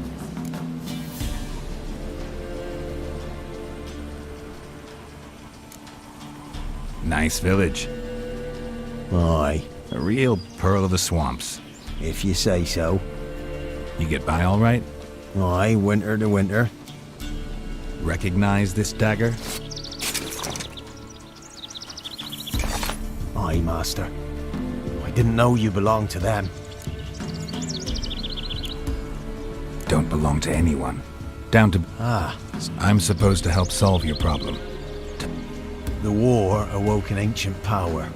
Nice village. Aye. A real pearl of the swamps. If you say so. You get by all right? Aye, winter to winter. Recognize this dagger? Aye, master. I didn't know you belonged to them. Don't belong to anyone. Down to... Ah. I'm supposed to help solve your problem. The war awoke an ancient power.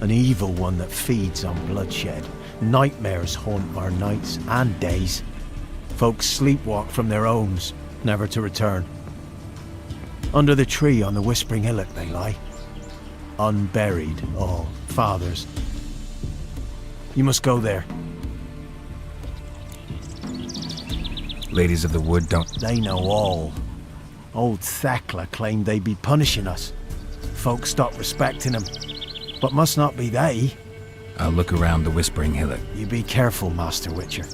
An evil one that feeds on bloodshed. Nightmares haunt our nights and days. Folks sleepwalk from their homes, never to return. Under the tree on the Whispering Hillock they lie. Unburied, all fathers. You must go there. Ladies of the Wood don't... They know all. Old Thekla claimed they'd be punishing us. Folks stopped respecting them. But must not be they. I'll look around the Whispering Hillock. You be careful, Master Witcher.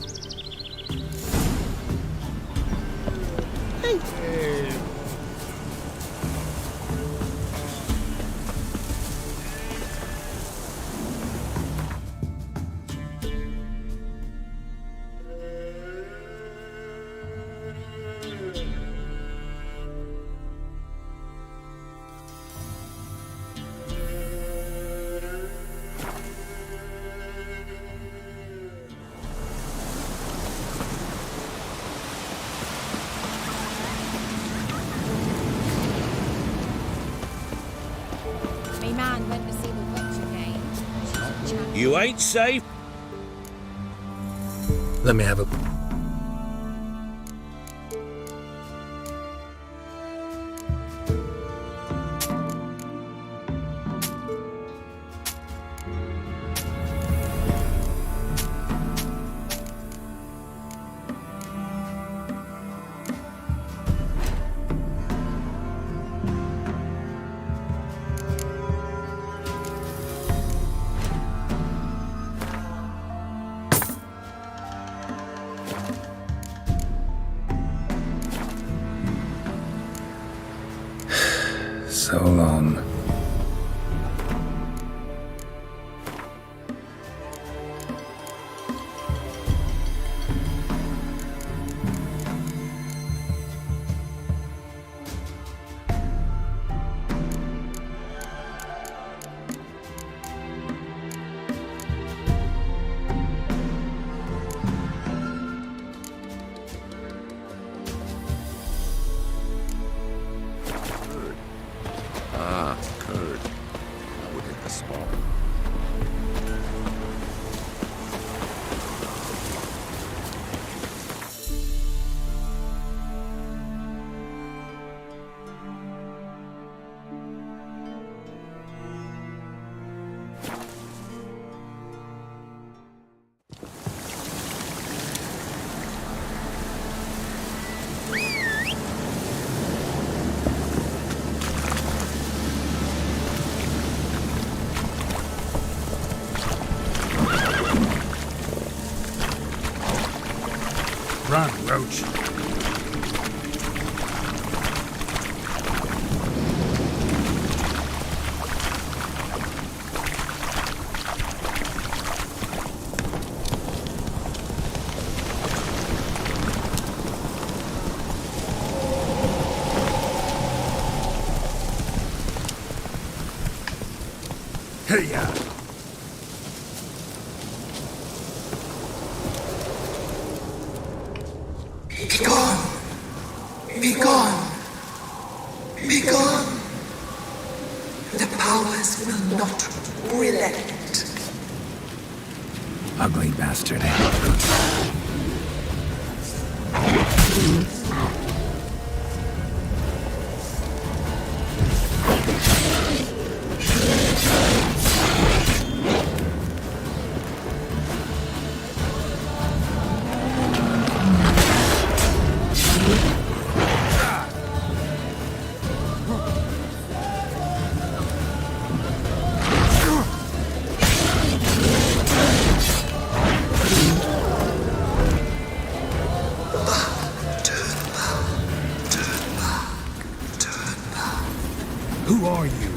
You ain't safe. Let me have a... So long. Curd. I would hit the spot. Run, Roach. Hey, ya! Be gone! Be gone! Be gone! The powers will not relent. Ugly bastard. Who are you?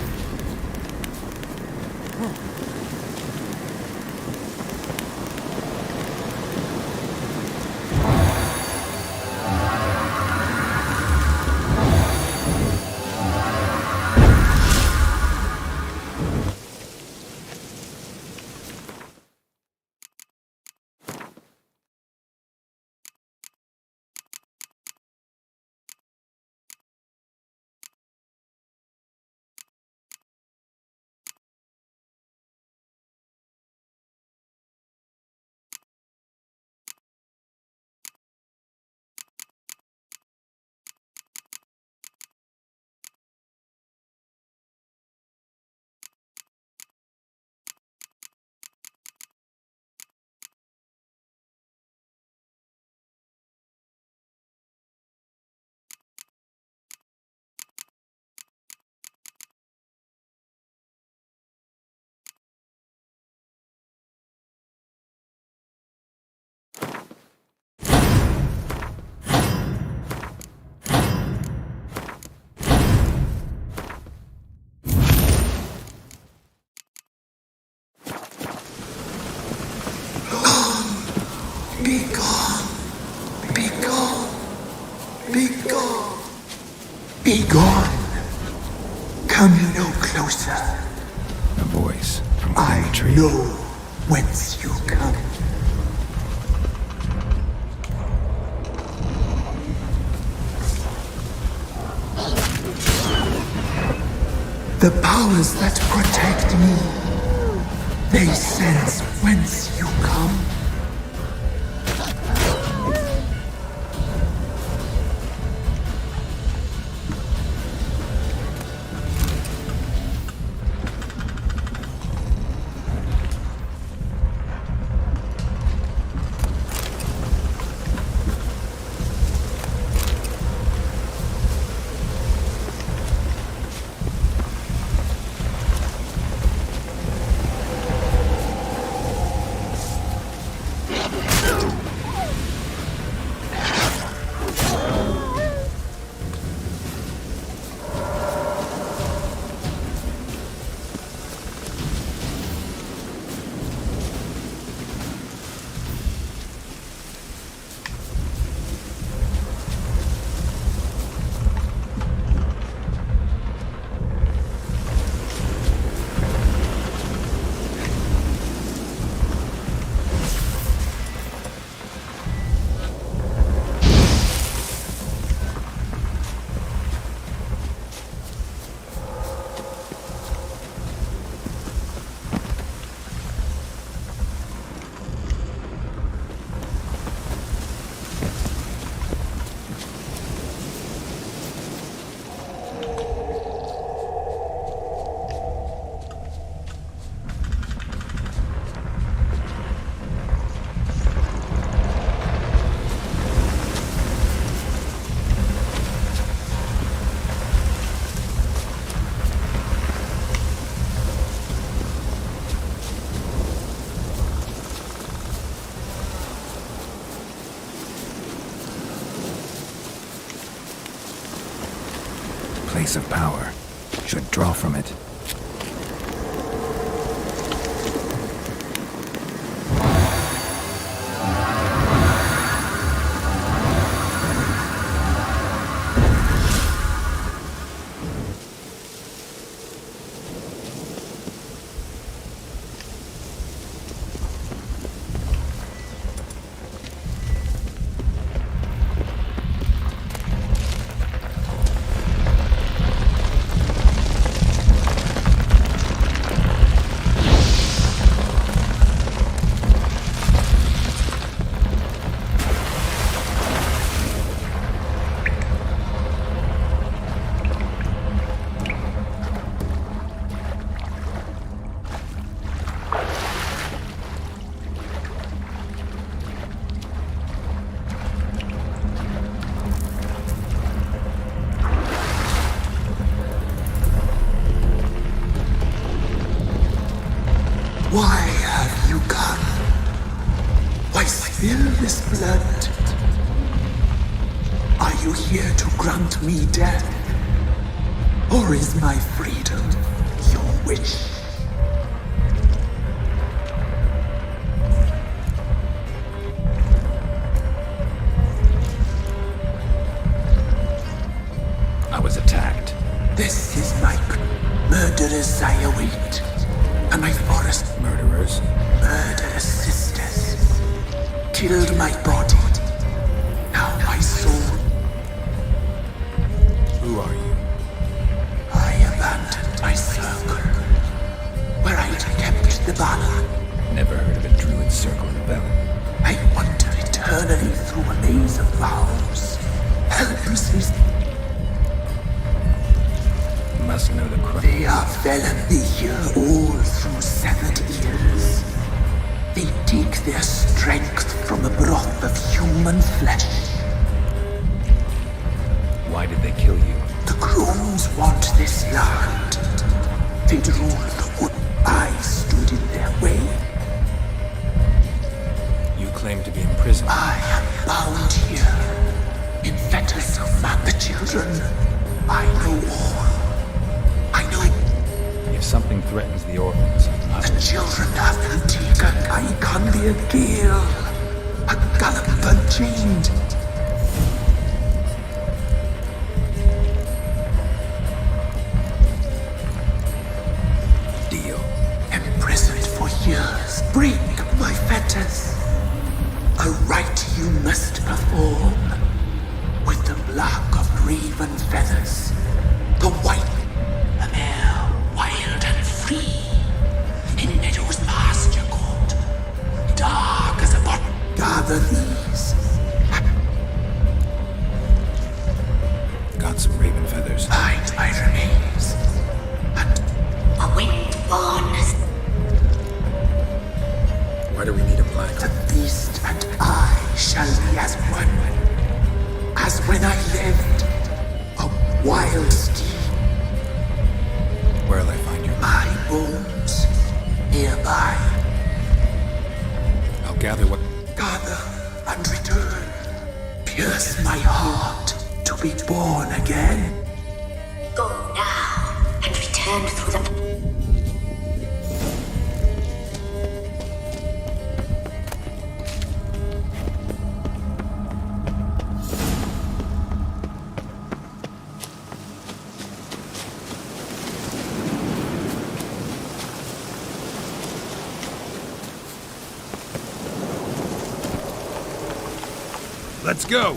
Be gone! Be gone! Be gone! Be gone! Come no closer. A voice from I the tree. know whence you come. The powers that protect me They sense whence you come. Place of power. Should draw from it. Why have you come? Why spill this blood? Are you here to grant me death? Or is my freedom your wish? I was attacked. This is my murderers I await. And my forest Murderers? murderous sisters killed my body. Now my soul. Who are you? I abandoned my circle, where I kept the banner. Never heard of a druid circle rebellion. I wander eternally through a maze of vows, helplessly. Must know the crime. They are felony here all through severed ears. They take their strength from a broth of human flesh. Why did they kill you? The crones want this land. They'd rule the wood. I stood in their way. You claim to be in prison. I am bound here, in fetters of man. The children, I know all. I know If something threatens the orphans, the children have been taken. I can be a gale, a gallop unchained. deal. Imprisoned for years, break my fetters. A rite you must perform. With the black of raven feathers, the white, a mare wild and free, in meadows by gather these. Got some raven feathers. Find my remains. And await fondness. Why do we need a plaque? The beast and I shall be as one. As when I lived, a wild steed. Where'll I find you? My bones, nearby. I'll gather what... Gather and return. Pierce my heart to be born again. Go now and return through the... Let's go!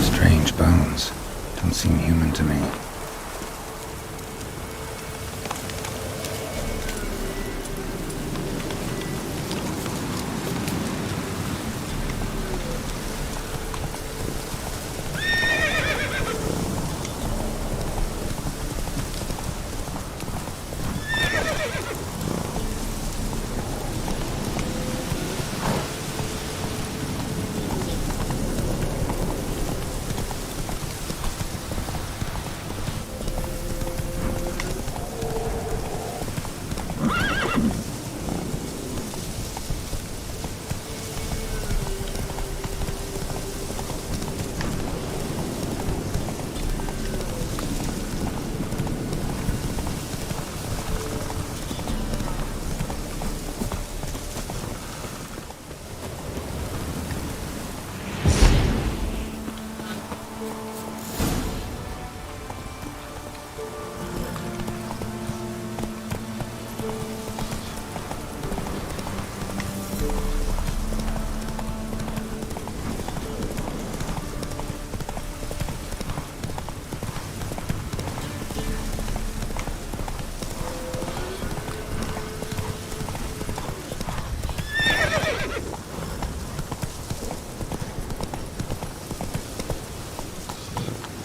Strange bones. Don't seem human to me.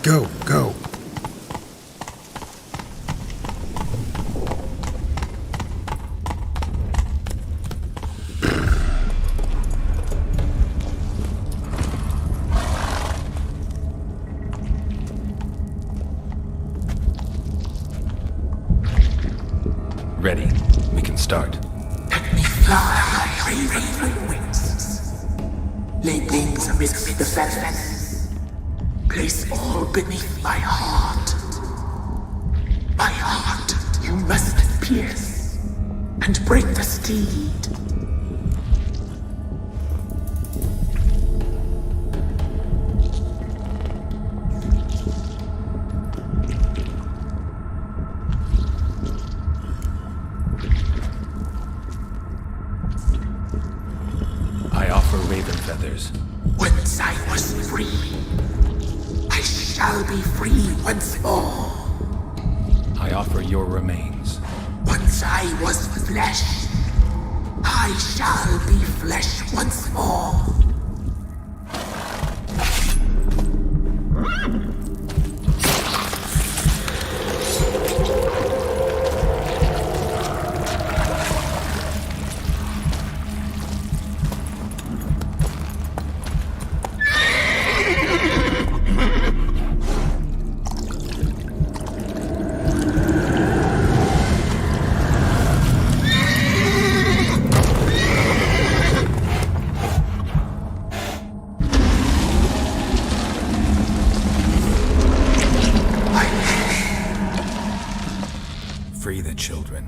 Go, go. Ready. We can start. Let me fly, raven wings. Lay things amidst the feathers. Place all beneath my heart. My heart you must pierce and break the steed. I offer raven feathers. Once I was free, I shall be free once more. I offer your remains. Once I was flesh, I shall be flesh once more. Free the children.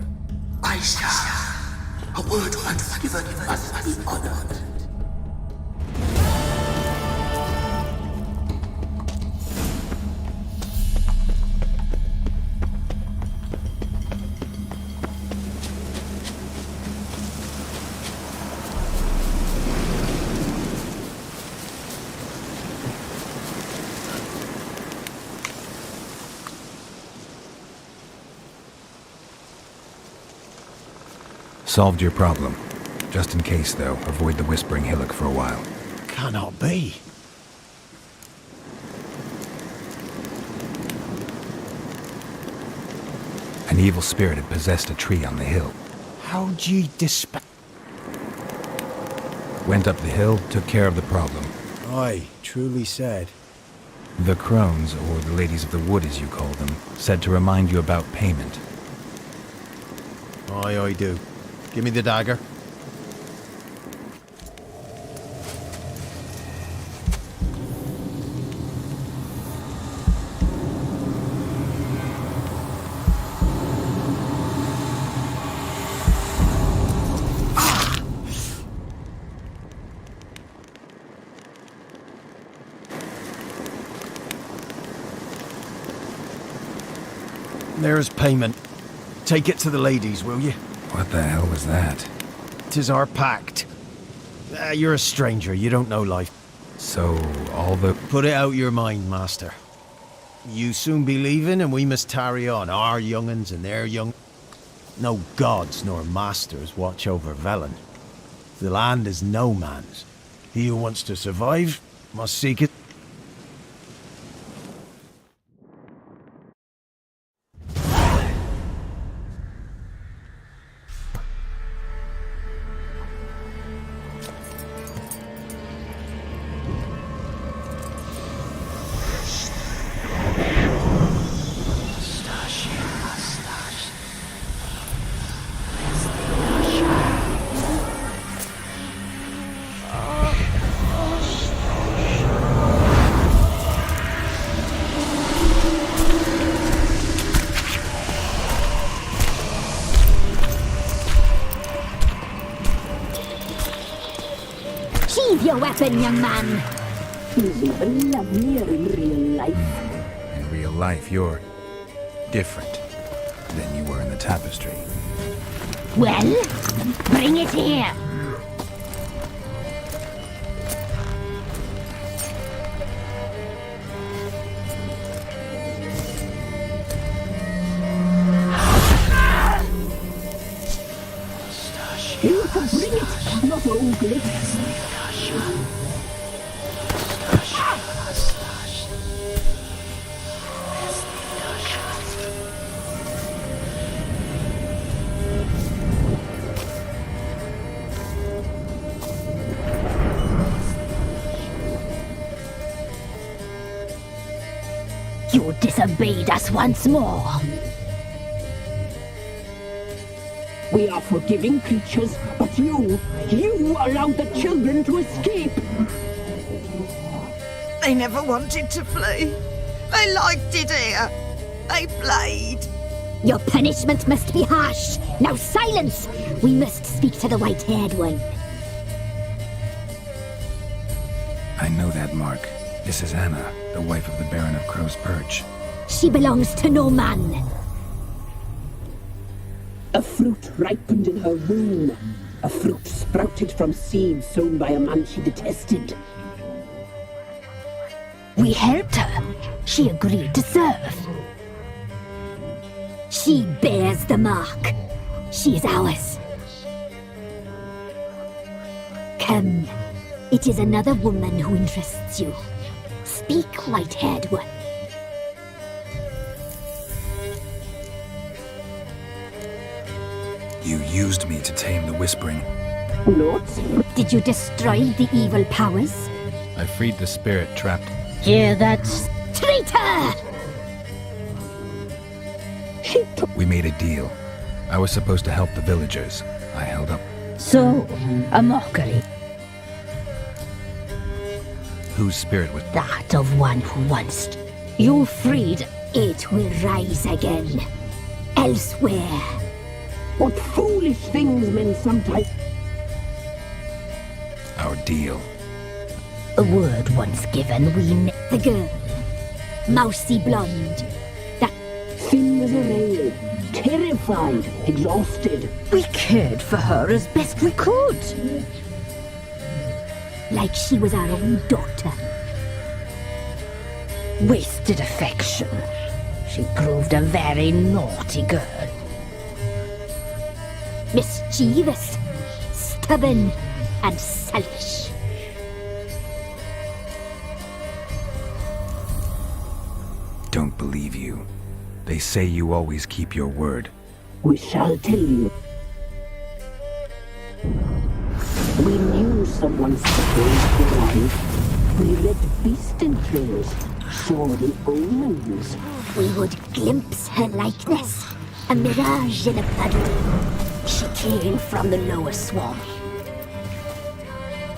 I shall. A word once given must be honored. Solved your problem. Just in case, though, avoid the Whispering Hillock for a while. Cannot be. An evil spirit had possessed a tree on the hill. How'd ye Went up the hill, took care of the problem. Aye, truly said. The crones, or the ladies of the wood as you call them, said to remind you about payment. Aye, I do. Give me the dagger. There's payment. Take it to the ladies, will you? What the hell was that? 'Tis our pact. You're a stranger, you don't know life. So, all the... Put it out your mind, master. You soon be leaving and we must tarry on, our young'uns and their young... No gods nor masters watch over Velen. The land is no man's. He who wants to survive must seek it. Sheathe your weapon, young man. He's even lovelier in real life. In real life, you're different than you were in the tapestry. Well, bring it here. You can bring it, not ugly. You disobeyed us once more. We are forgiving creatures, but you allowed the children to escape. They never wanted to flee. They liked it here. They played. Your punishment must be harsh. Now silence! We must speak to the white-haired one. I know that mark. This is Anna, the wife of the Baron of Crow's Perch. She belongs to no man. A fruit ripened in her womb. A fruit sprouted from seeds sown by a man she detested. We helped her. She agreed to serve. She bears the mark. She is ours. Come. It is another woman who interests you. Speak, white-haired one. You used me to tame the Whispering. Not. Did you destroy the evil powers? I freed the spirit trapped. Hear that? Traitor! We made a deal. I was supposed to help the villagers. I held up. So, a mockery. Whose spirit was That of one who once you freed. It will rise again. Elsewhere. What foolish things men sometimes... Our deal. A word once given, the girl. Mousy blonde. That... Thin as a rail. Terrified. Exhausted. We cared for her as best we could. Like she was our own daughter. Wasted affection. She proved a very naughty girl. Mischievous, stubborn, and selfish. Don't believe you. They say you always keep your word. We shall tell you. We knew someone supposed to arrive. We read beast entrails, saw the omens. We would glimpse her likeness, a mirage in a puddle. She came from the lower swamp.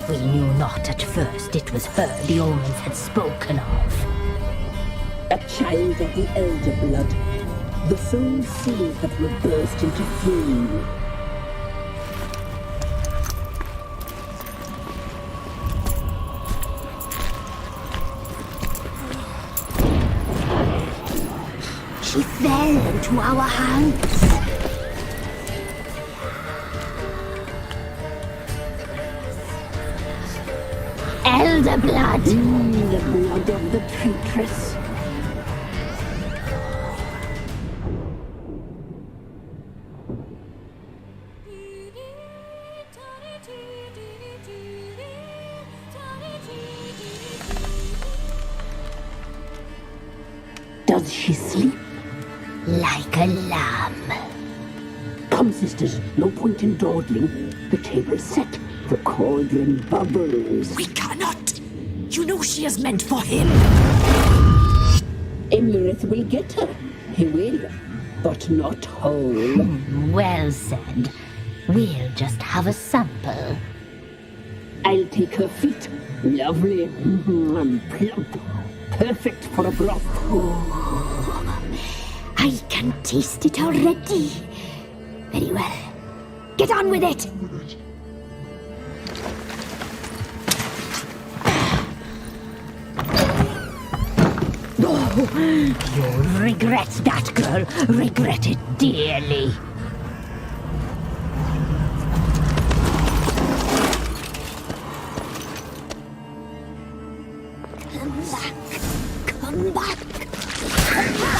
We knew not at first it was her the omens had spoken of. A child of the elder blood, the sole seed that will burst into flame. She fell into our hands. Elder blood! The blood of the traitress. Does she sleep? Like a lamb. Come, sisters, no point in dawdling. The table's set. The cauldron bubbles. We cannot! You know she is meant for him! Emirith will get her. He will, but not whole. Well said. We'll just have a sample. I'll take her feet. Lovely. And plump. Perfect for a broth. I can taste it already. Very well. Get on with it! You'll regret that, girl. Regret it dearly. Come back. Come back. Come back.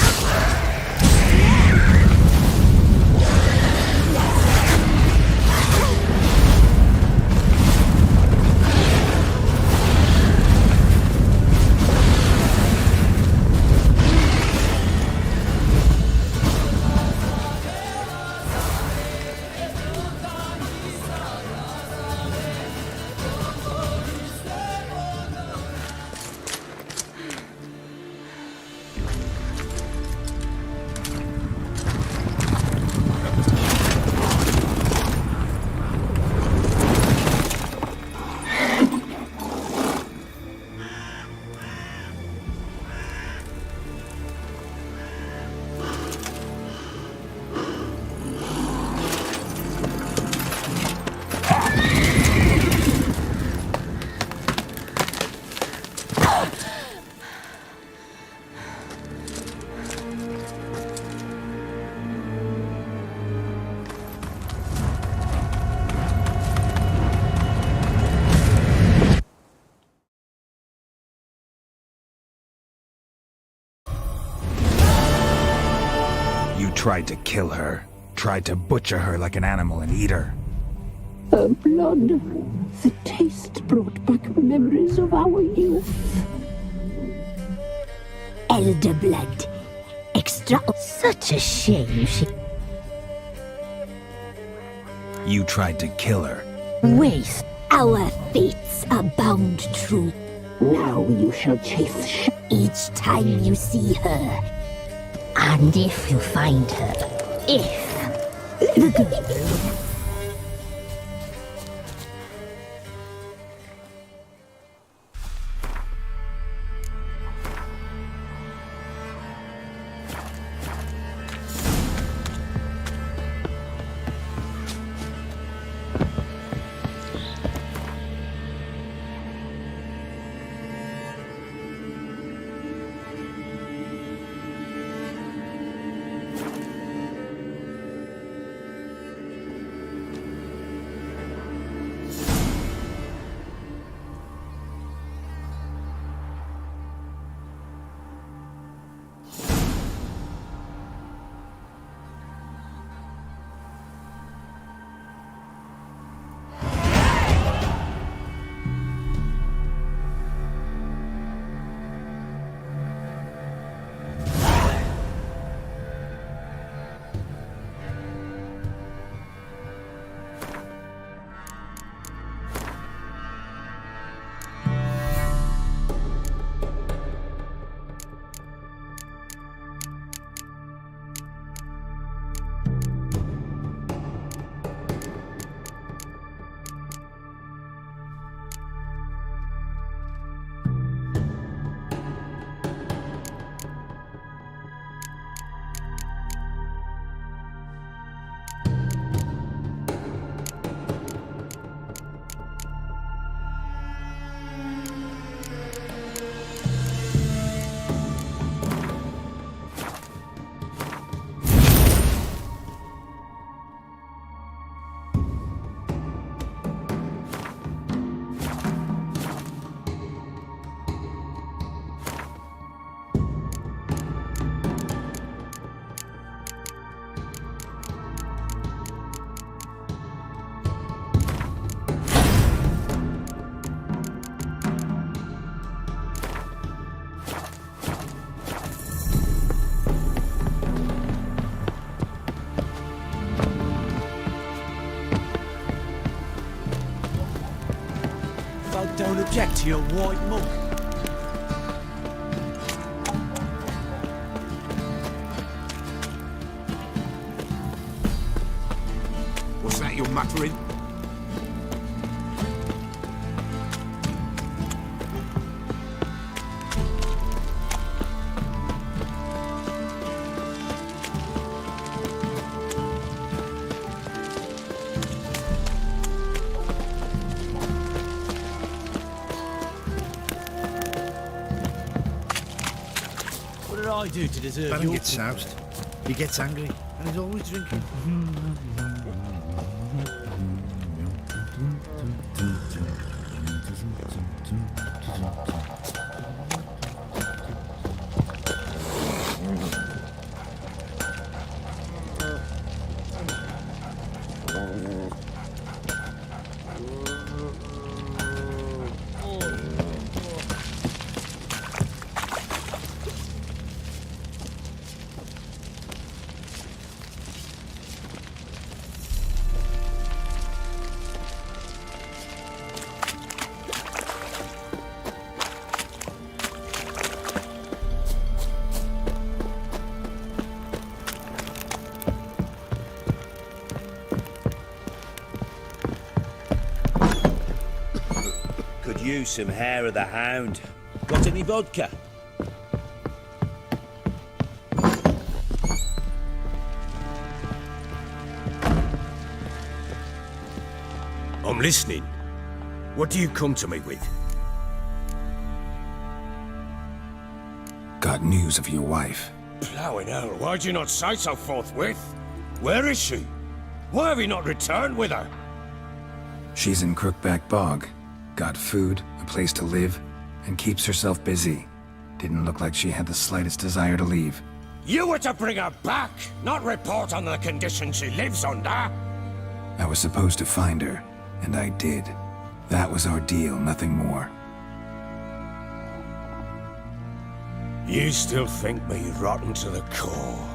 Tried to kill her. Tried to butcher her like an animal and eat her. Her blood. The taste brought back memories of our youth. Elder blood. Extra. Such a shame she... You tried to kill her. Waste. Our fates are bound true. Now you shall chase each time you see her. And if you find her, the girl... Don't object to your white mug. What's that you're muttering? What did I do to deserve Let him your... get soused. He gets angry, and he's always drinking. Could use some hair of the hound. Got any vodka? I'm listening. What do you come to me with? Got news of your wife. Plowing hell, why'd you not say so forthwith? Where is she? Why have you not returned with her? She's in Crookback Bog. Got food, a place to live, and keeps herself busy. Didn't look like she had the slightest desire to leave. You were to bring her back, not report on the conditions she lives under. I was supposed to find her, and I did. That was our deal, nothing more. You still think me rotten to the core.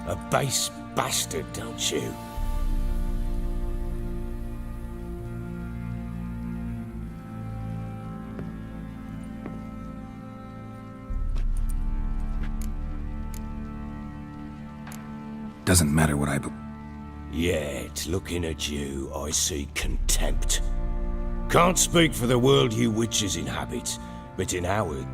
A base bastard, don't you? Doesn't matter what I believe. Yet, looking at you, I see contempt. Can't speak for the world you witches inhabit, but in our...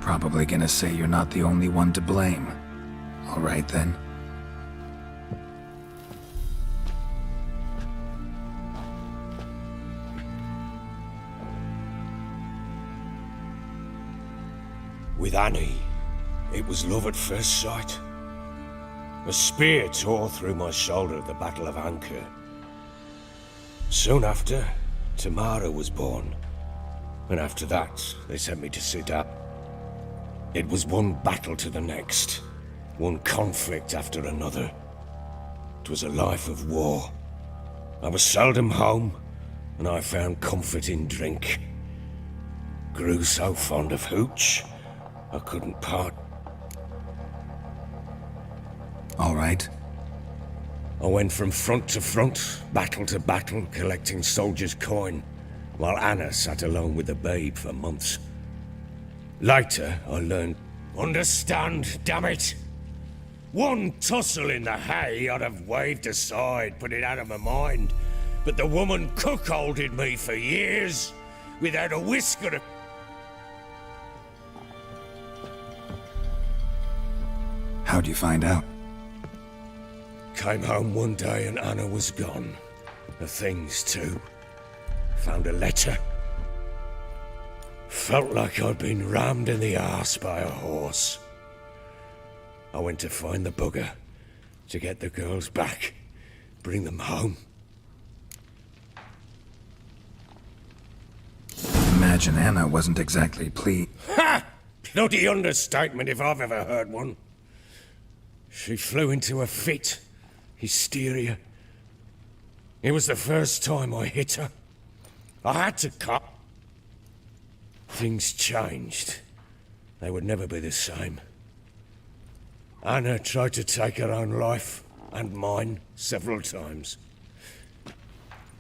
Probably gonna say you're not the only one to blame. All right then. With Annie, it was love at first sight. A spear tore through my shoulder at the Battle of Anchor. Soon after, Tamara was born. And after that, they sent me to Sudan. It was one battle to the next, one conflict after another. It was a life of war. I was seldom home, and I found comfort in drink. Grew so fond of hooch, I couldn't part. All right. I went from front to front, battle to battle, collecting soldiers' coin, while Anna sat alone with the babe for months. Later, I learned, understand, damn it! One tussle in the hay I'd have waved aside, put it out of my mind. But the woman cuckolded me for years, without a whisker of... How'd you find out? Came home one day and Anna was gone. The things, too. Found a letter. Felt like I'd been rammed in the arse by a horse. I went to find the bugger, to get the girls back, bring them home. Imagine Anna wasn't exactly pleased. Ha! Bloody understatement if I've ever heard one. She flew into a fit. Hysteria. It was the first time I hit her. I had to cut. Things changed. They would never be the same. Anna tried to take her own life. and mine several times.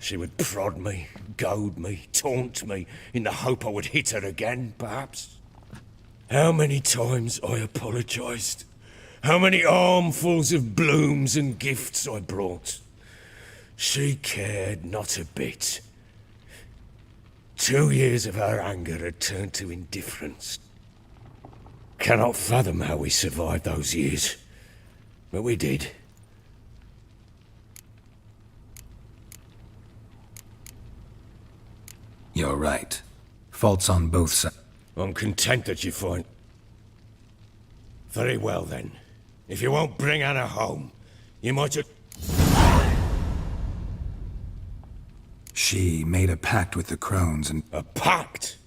She would prod me, goad me, taunt me, in the hope I would hit her again, perhaps. How many times I apologized. How many armfuls of blooms and gifts I brought. She cared not a bit. 2 years of her anger had turned to indifference. Cannot fathom how we survived those years, but we did. You're right. Faults on both sides. I'm content that you find... Very well then. If you won't bring Anna home, you might just... She made a pact with the crones and... A pact?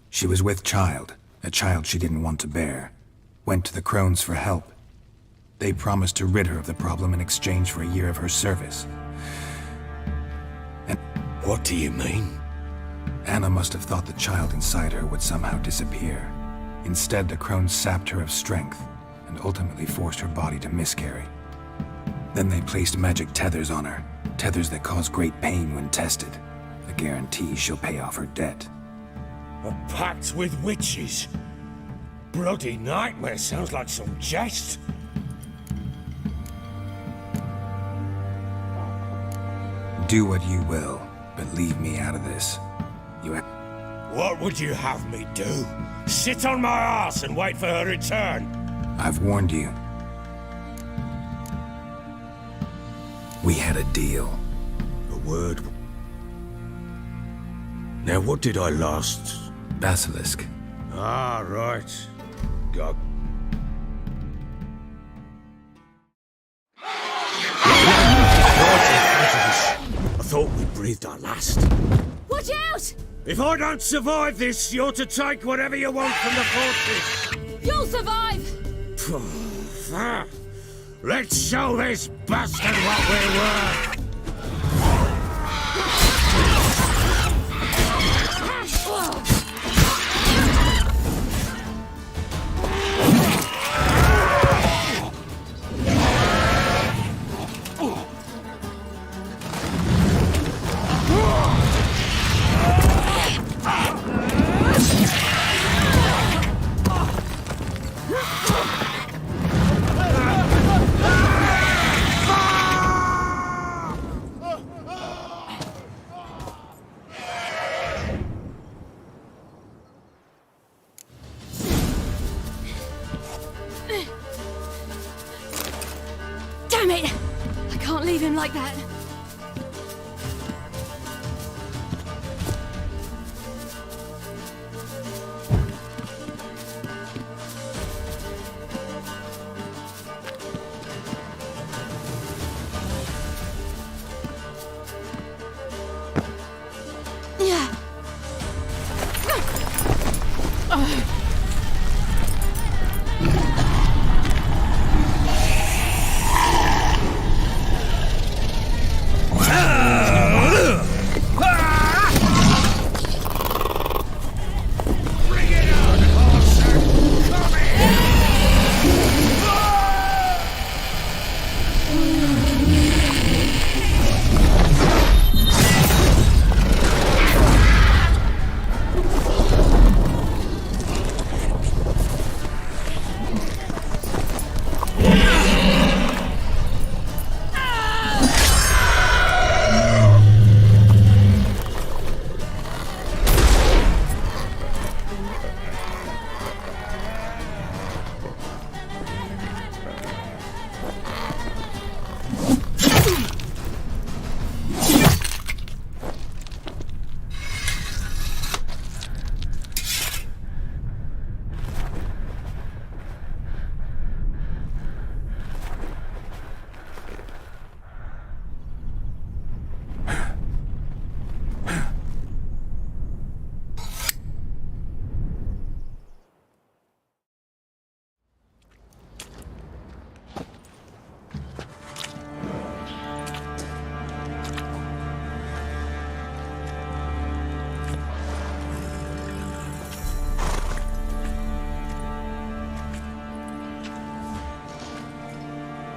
She was with child, a child she didn't want to bear. Went to the crones for help. They promised to rid her of the problem in exchange for a year of her service. And... What do you mean? Anna must have thought the child inside her would somehow disappear. Instead, the crones sapped her of strength, and ultimately forced her body to miscarry. Then they placed magic tethers on her, tethers that cause great pain when tested. A guarantee she'll pay off her debt. A pact with witches? Bloody nightmare, sounds like some jest. Do what you will, but leave me out of this. What would you have me do? Sit on my ass and wait for her return? I've warned you. We had a deal. A word. Now what did I last... Basilisk. Ah, right. God. I thought we breathed our last. Watch out! If I don't survive this, you're to take whatever you want from the fortress. You'll survive! Let's show this bastard what we're worth. Damn it! I can't leave him like that. Yeah.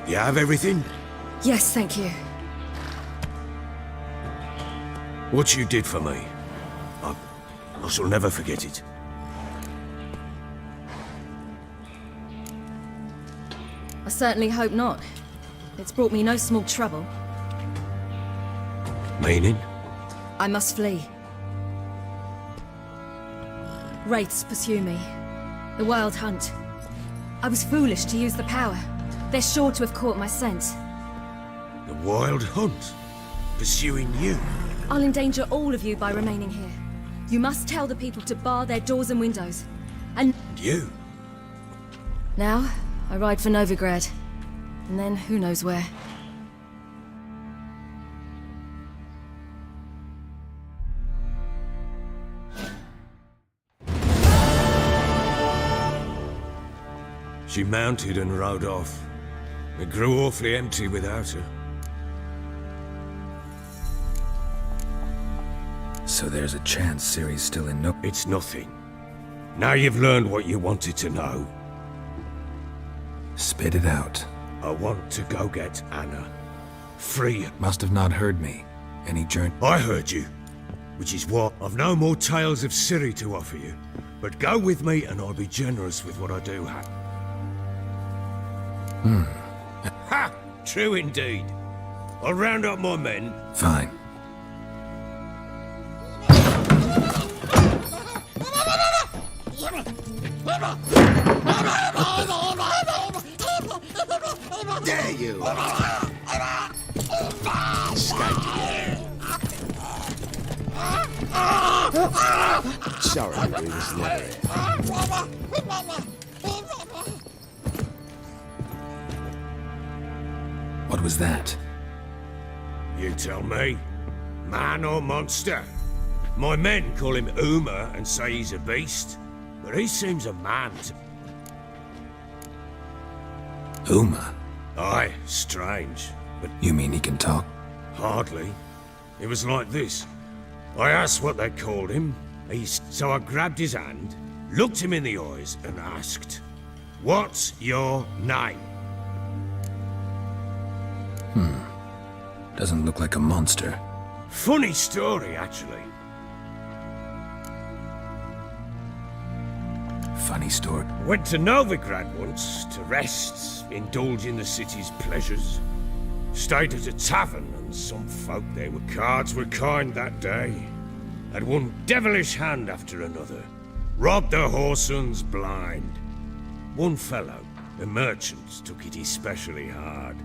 You have everything? Yes, thank you. What you did for me, I shall never forget it. I certainly hope not. It's brought me no small trouble. Meaning? I must flee. Wraiths pursue me. The Wild Hunt. I was foolish to use the power. They're sure to have caught my scent. The Wild Hunt? Pursuing you? I'll endanger all of you by remaining here. You must tell the people to bar their doors and windows. And you? Now, I ride for Novigrad. And then who knows where. She mounted and rode off. It grew awfully empty without her. So there's a chance Ciri's still in no... It's nothing. Now you've learned what you wanted to know. Spit it out. I want to go get Anna. Free her. Must have not heard me. Any journey... I heard you. Which is what? I've no more tales of Ciri to offer you. But go with me and I'll be generous with what I do have. Ha! True indeed. I'll round up my men. Fine. There you are. Sorry, we was never here. What was that? You tell me. Man or monster? My men call him Uma and say he's a beast, but he seems a man to... Uma? Aye, strange, but... You mean he can talk? Hardly. It was like this. I asked what they called him. So I grabbed his hand, looked him in the eyes and asked, "What's your name?" Doesn't look like a monster. Funny story, actually. Funny story. Went to Novigrad once to rest, indulge in the city's pleasures. Stayed at a tavern, and some folk there with cards were kind that day. Had one devilish hand after another. Robbed the whoresons blind. One fellow, a merchant, took it especially hard.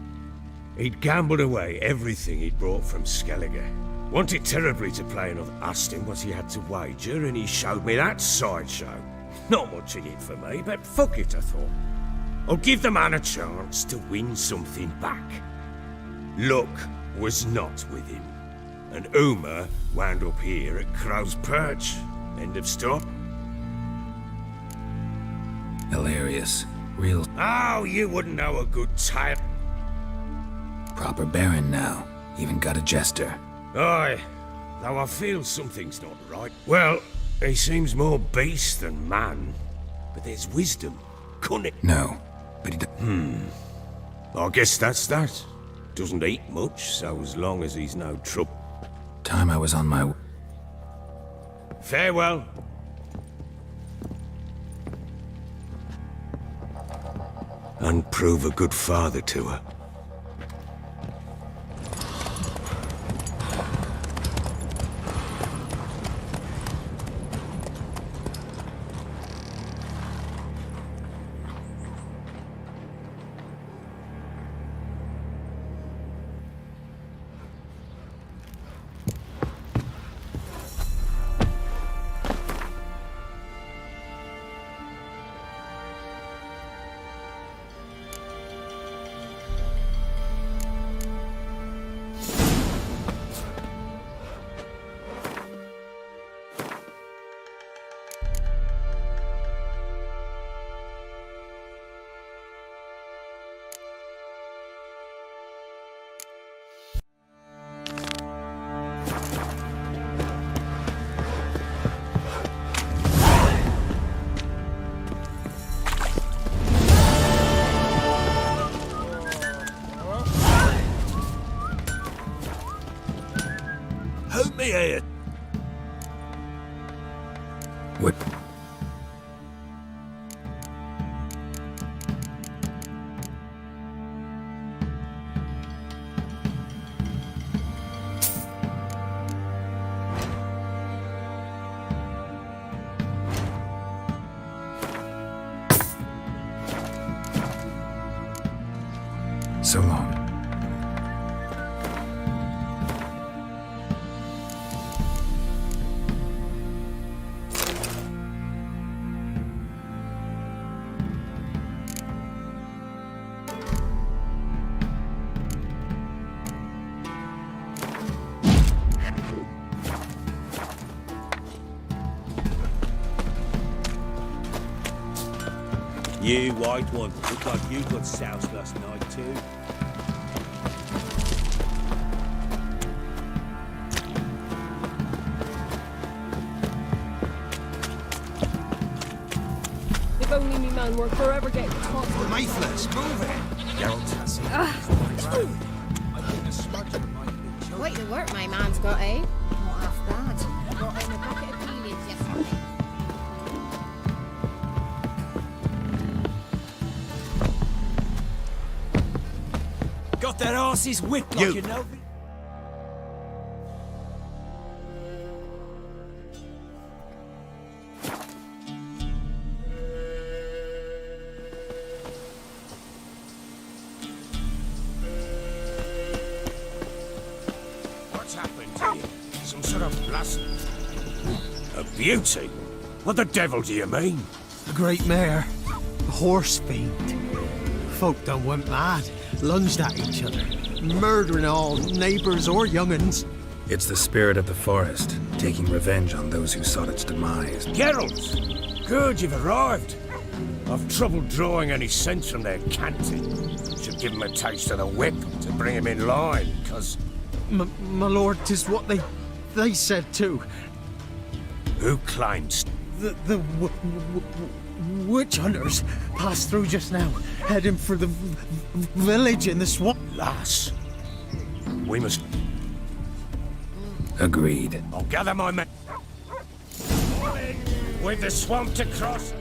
He'd gambled away everything he'd brought from Skellige. Wanted terribly to play another. Asked him what he had to wager, and he showed me that sideshow. Not much in it for me, but fuck it, I thought. I'll give the man a chance to win something back. Luck was not with him, and Uma wound up here at Crow's Perch. End of stop. Hilarious. Real... Oh, you wouldn't know a good tale. Proper baron now. Even got a jester. Aye, though I feel something's not right. Well, he seems more beast than man, but there's wisdom, cunning. No, but he I guess that's that. Doesn't eat much, so as long as he's no trouble. Time I was on my... Farewell. And prove a good father to her. here! What? So long. You white one, look like you got soused last night too. If only me man were forever getting caught. Mayfless, move it! Geralt has Quite the work my man's got, eh? Not half bad. Got him a bucket of peelings yesterday. got their asses whipped like you know. What's happened to you? Some sort of blast? A beauty? What the devil do you mean? A great mare. A horse fiend. Folk done went mad. Lunged at each other. Murdering all neighbours or young'uns. It's the spirit of the forest, taking revenge on those who sought its demise. Geralt! Good, you've arrived. I've trouble drawing any sense from their canting. Should give him a taste of the whip to bring him in line, cause... My lord, 'tis what they said too. Who claims? The witch hunters passed through just now, heading for the village in the swamp. Lass, we must... Agreed. I'll gather my men. With the swamp to cross.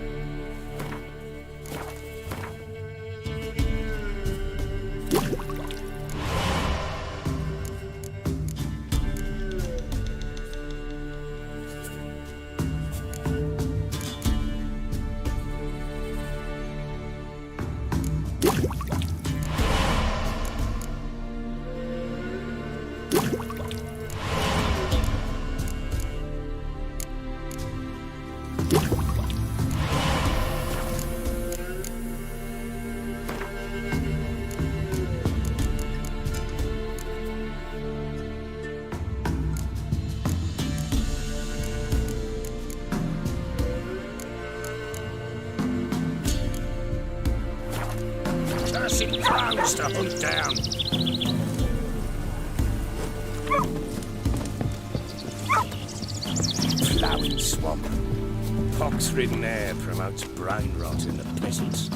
Crows to hunt down. Ploughing swamp. Pox-ridden air promotes brain rot in the peasants.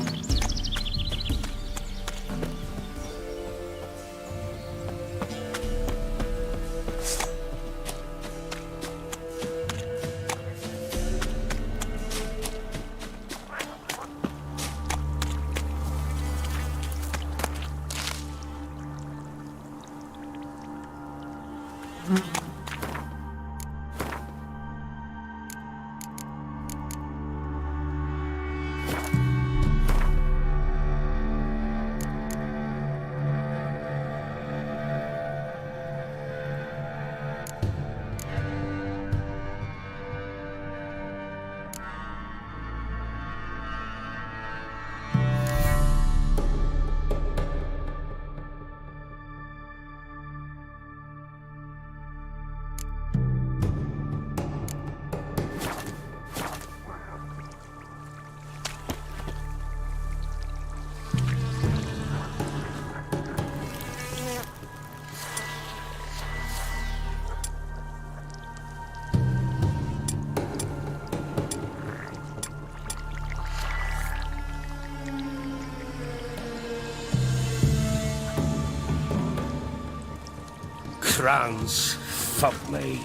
Crowns, fuck me.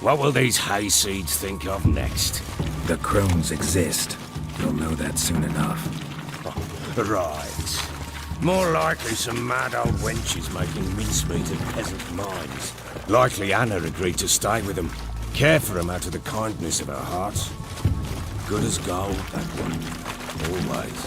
What will these hayseeds think of next? The crones exist. You'll know that soon enough. Right. More likely some mad old wenches making mincemeat of peasant minds. Likely Anna agreed to stay with them, care for them out of the kindness of her heart. Good as gold, that one. Always.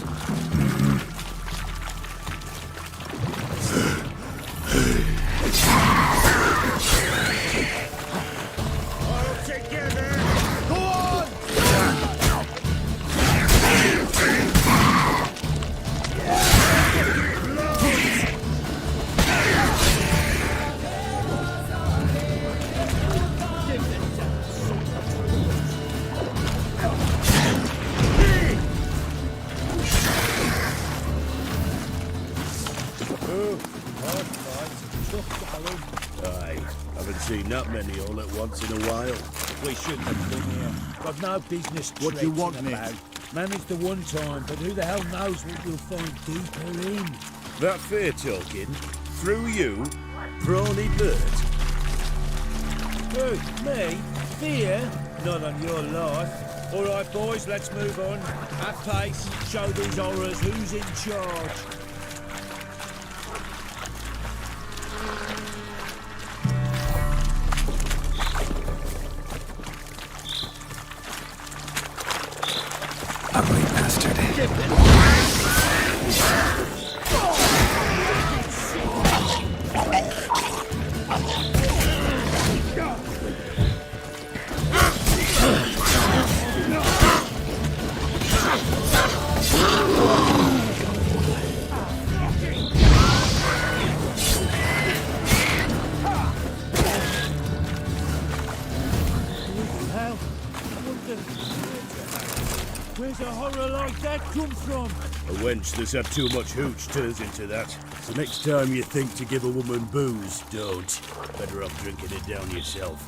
Seen that many all at once in a while. We shouldn't have been here. Got no business What do you want, traipsing Nick? about. Managed the one time, but who the hell knows what you'll find deeper in? That fair talking? Through you? Prawny bird? Who? Me? Fear? Not on your life. All right, boys, let's move on. Have pace. Show these horrors who's in charge. Ugly bastard. Where's a horror like that come from? A wench that's had too much hooch turns into that. So next time you think to give a woman booze, don't. Better off drinking it down yourself.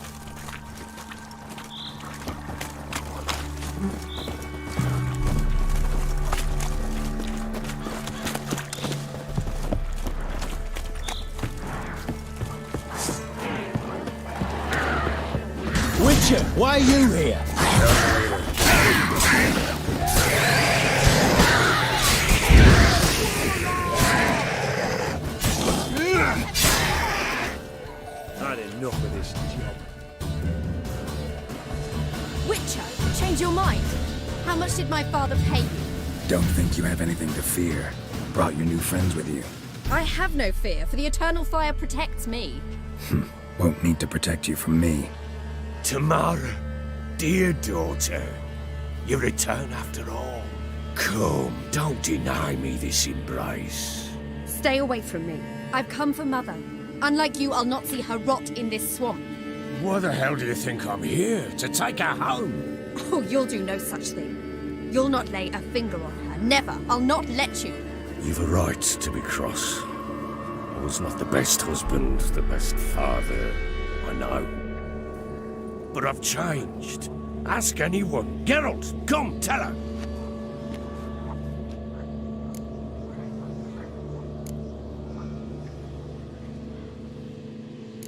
Witcher, why are you here? Had enough of this job. Witcher, change your mind. How much did my father pay you? Don't think you have anything to fear. Brought your new friends with you. I have no fear, for the eternal fire protects me. Won't need to protect you from me. Tamara, dear daughter, you return after all. Come, don't deny me this embrace. Stay away from me. I've come for Mother. Unlike you, I'll not see her rot in this swamp. Why the hell do you think I'm here? To take her home? Oh, you'll do no such thing. You'll not lay a finger on her. Never. I'll not let you. You've a right to be cross. I was not the best husband, the best father, I know. But I've changed. Ask anyone. Geralt, come, tell her.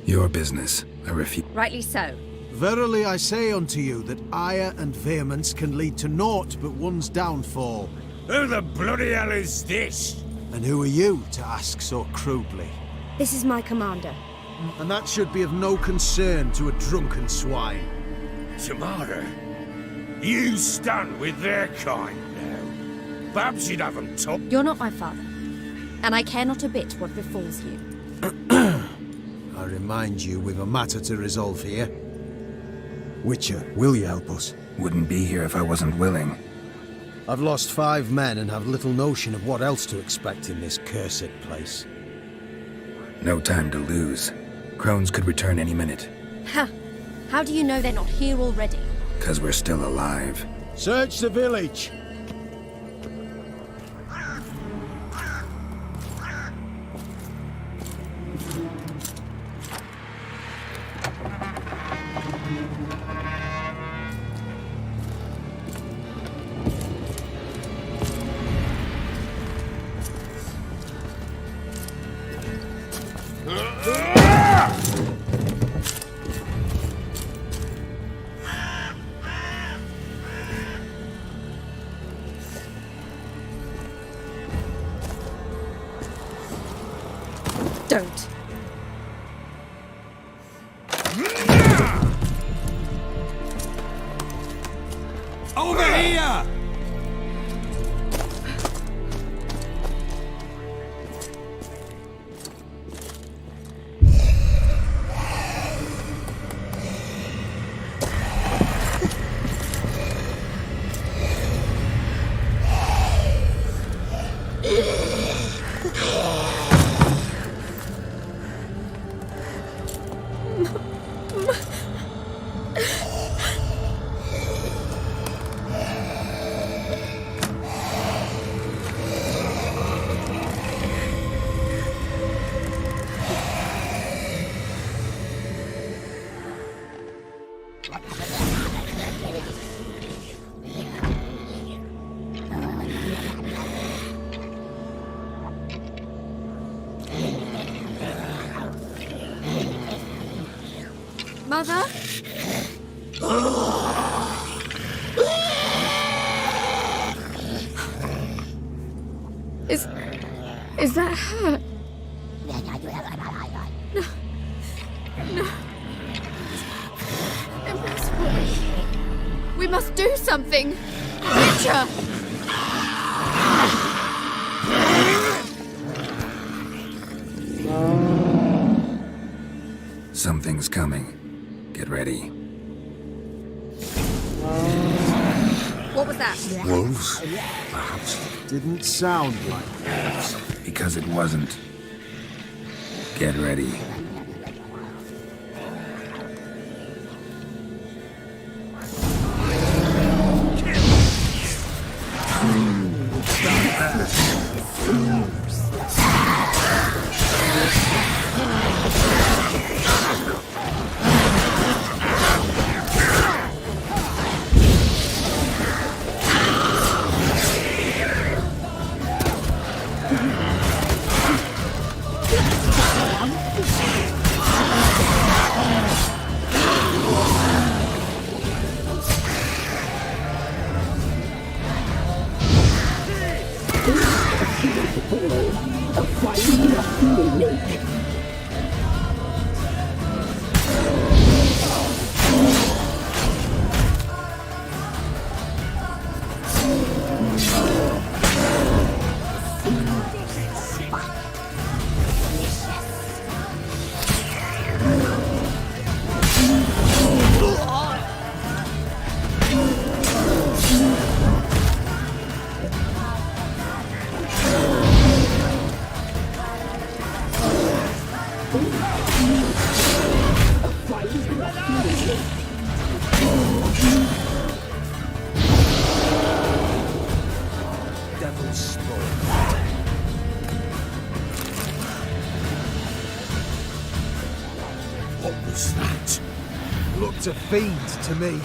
Your business. I refuse. Rightly so. Verily I say unto you that ire and vehemence can lead to naught but one's downfall. Who the bloody hell is this? And who are you to ask so crudely? This is my commander. And that should be of no concern to a drunken swine. Tamara, you stand with their kind now. Perhaps you'd have them top. You're not my father. And I care not a bit what befalls you. I remind you, we've a matter to resolve here. Witcher, will you help us? Wouldn't be here if I wasn't willing. I've lost 5 men and have little notion of what else to expect in this cursed place. No time to lose. Crones could return any minute. Ha! How do you know they're not here already? 'Cause we're still alive. Search the village! Don't. Over here! Mother? Is that her? No. No. Impossible. We must do something. Witcher! Something's coming. Get ready. What was that? Wolves? Perhaps. Didn't sound like wolves. Because it wasn't. Get ready. Looked a fiend to me.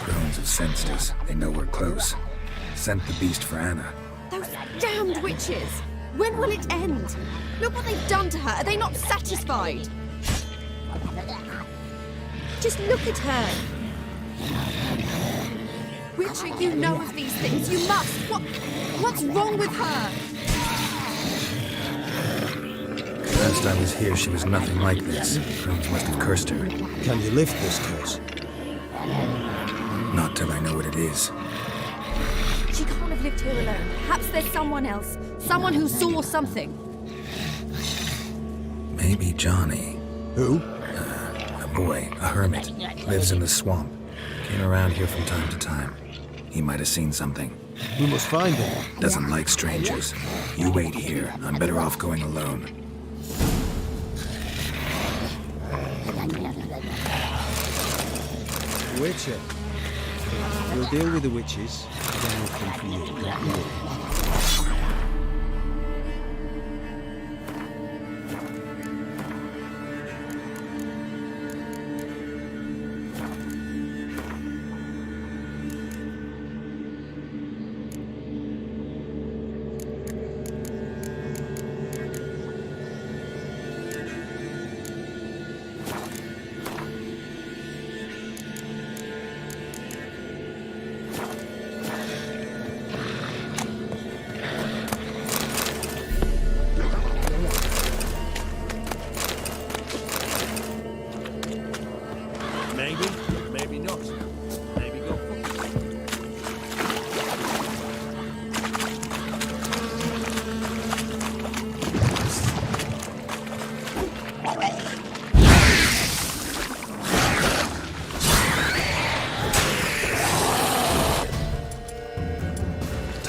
Drones have sensed us. They know we're close. Sent the beast for Anna. Those damned witches! When will it end? Look what they've done to her. Are they not satisfied? Just look at her. Witcher, you know of these things. You must. What's wrong with her? Last I was here, she was nothing like this. Drones must have cursed her. Can you lift this curse? Not till I know what it is. She can't have lived here alone. Perhaps there's someone else. Someone who saw something. Maybe Johnny. Who? A boy, a hermit. Lives in the swamp. Came around here from time to time. He might have seen something. We must find him. Doesn't like strangers. You wait here. I'm better off going alone. Witcher. We'll deal with the witches, then we'll come for you. Not you.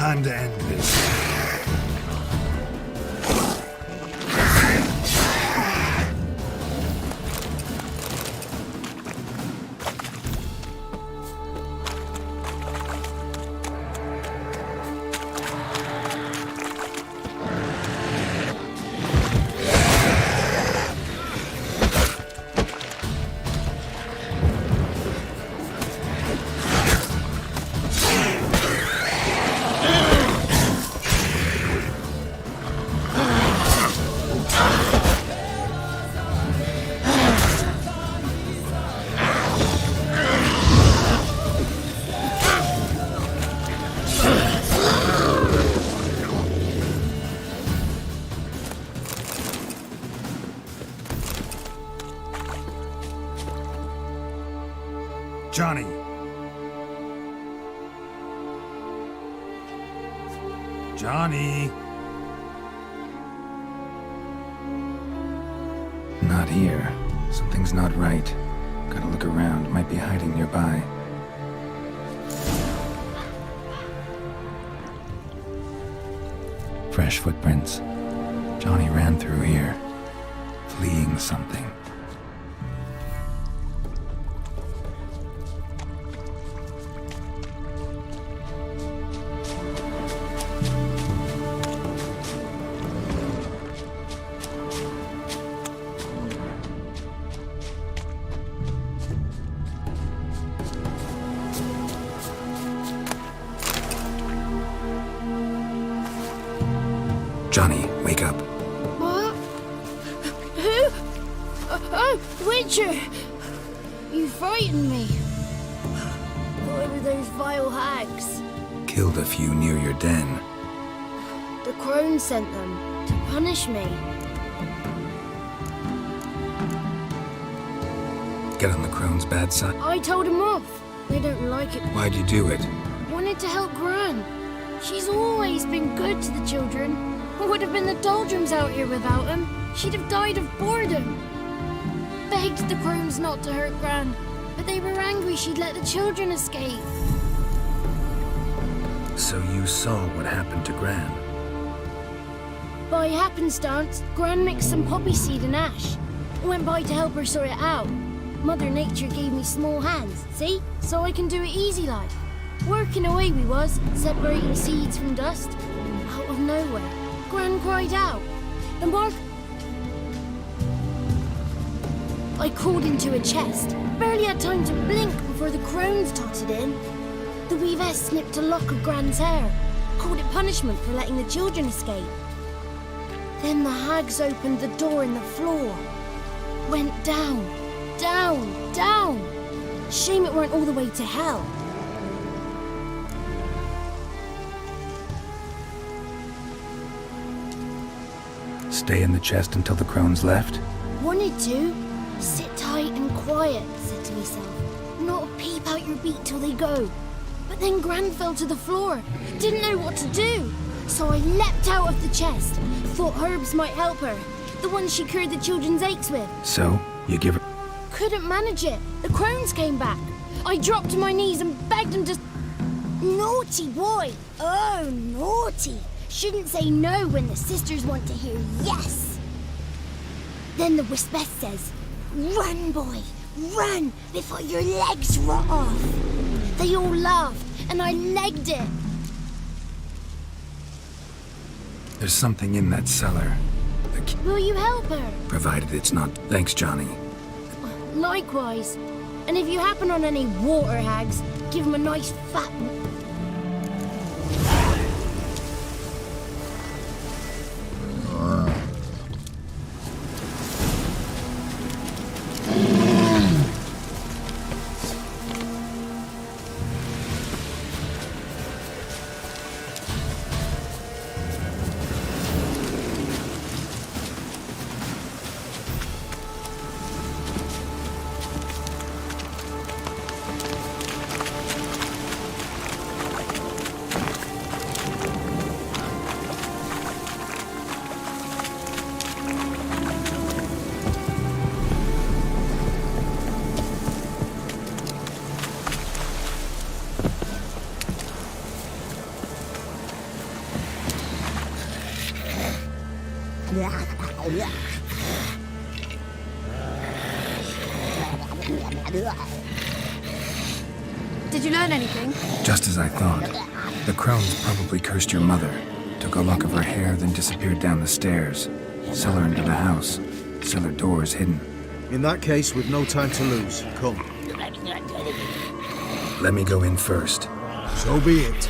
Time to end this. Johnny. Johnny. Not here. Something's not right. Gotta look around. Might be hiding nearby. Fresh footprints. Johnny ran through here, fleeing something. Johnny, wake up. What? Who? Oh, Witcher! You frightened me. What were those vile hags? Killed a few near your den. The crone sent them to punish me. Get on the crone's bad side. I told him off. They don't like it. Why'd you do it? Wanted to help Gran. She's always been good to the children. It would have been the doldrums out here without him. She'd have died of boredom. Begged the crones not to hurt Gran, but they were angry she'd let the children escape. So you saw what happened to Gran? By happenstance, Gran mixed some poppy seed and ash. I went by to help her sort it out. Mother Nature gave me small hands, see? So I can do it easy like. Working away we was, separating seeds from dust. Out of nowhere, Gran cried out. The mark... I crawled into a chest. Barely had time to blink before the crones totted in. The weavess snipped a lock of Gran's hair. Called it punishment for letting the children escape. Then the hags opened the door in the floor. Went down, down, down. Shame it weren't all the way to hell. Stay in the chest until the crones left? Wanted to. Sit tight and quiet, said to myself. Not peep out your beak till they go. But then Gran fell to the floor. Didn't know what to do. So I leapt out of the chest. Thought herbs might help her. The ones she cured the children's aches with. So, you give her... Couldn't manage it. The crones came back. I dropped to my knees and begged them to... Naughty boy. Oh, naughty. Shouldn't say no when the sisters want to hear yes. Then the Wispeth says, run, boy, run before your legs rot off. They all laughed, and I legged it. There's something in that cellar. Will you help her? Provided it's not... Thanks, Johnny. Likewise. And if you happen on any water hags, give them a nice fat... Did you learn anything? Just as I thought. The crones probably cursed your mother, took a lock of her hair, then disappeared down the stairs. Cellar into the house. Cellar doors hidden. In that case, we've no time to lose. Come. Let me go in first. So be it.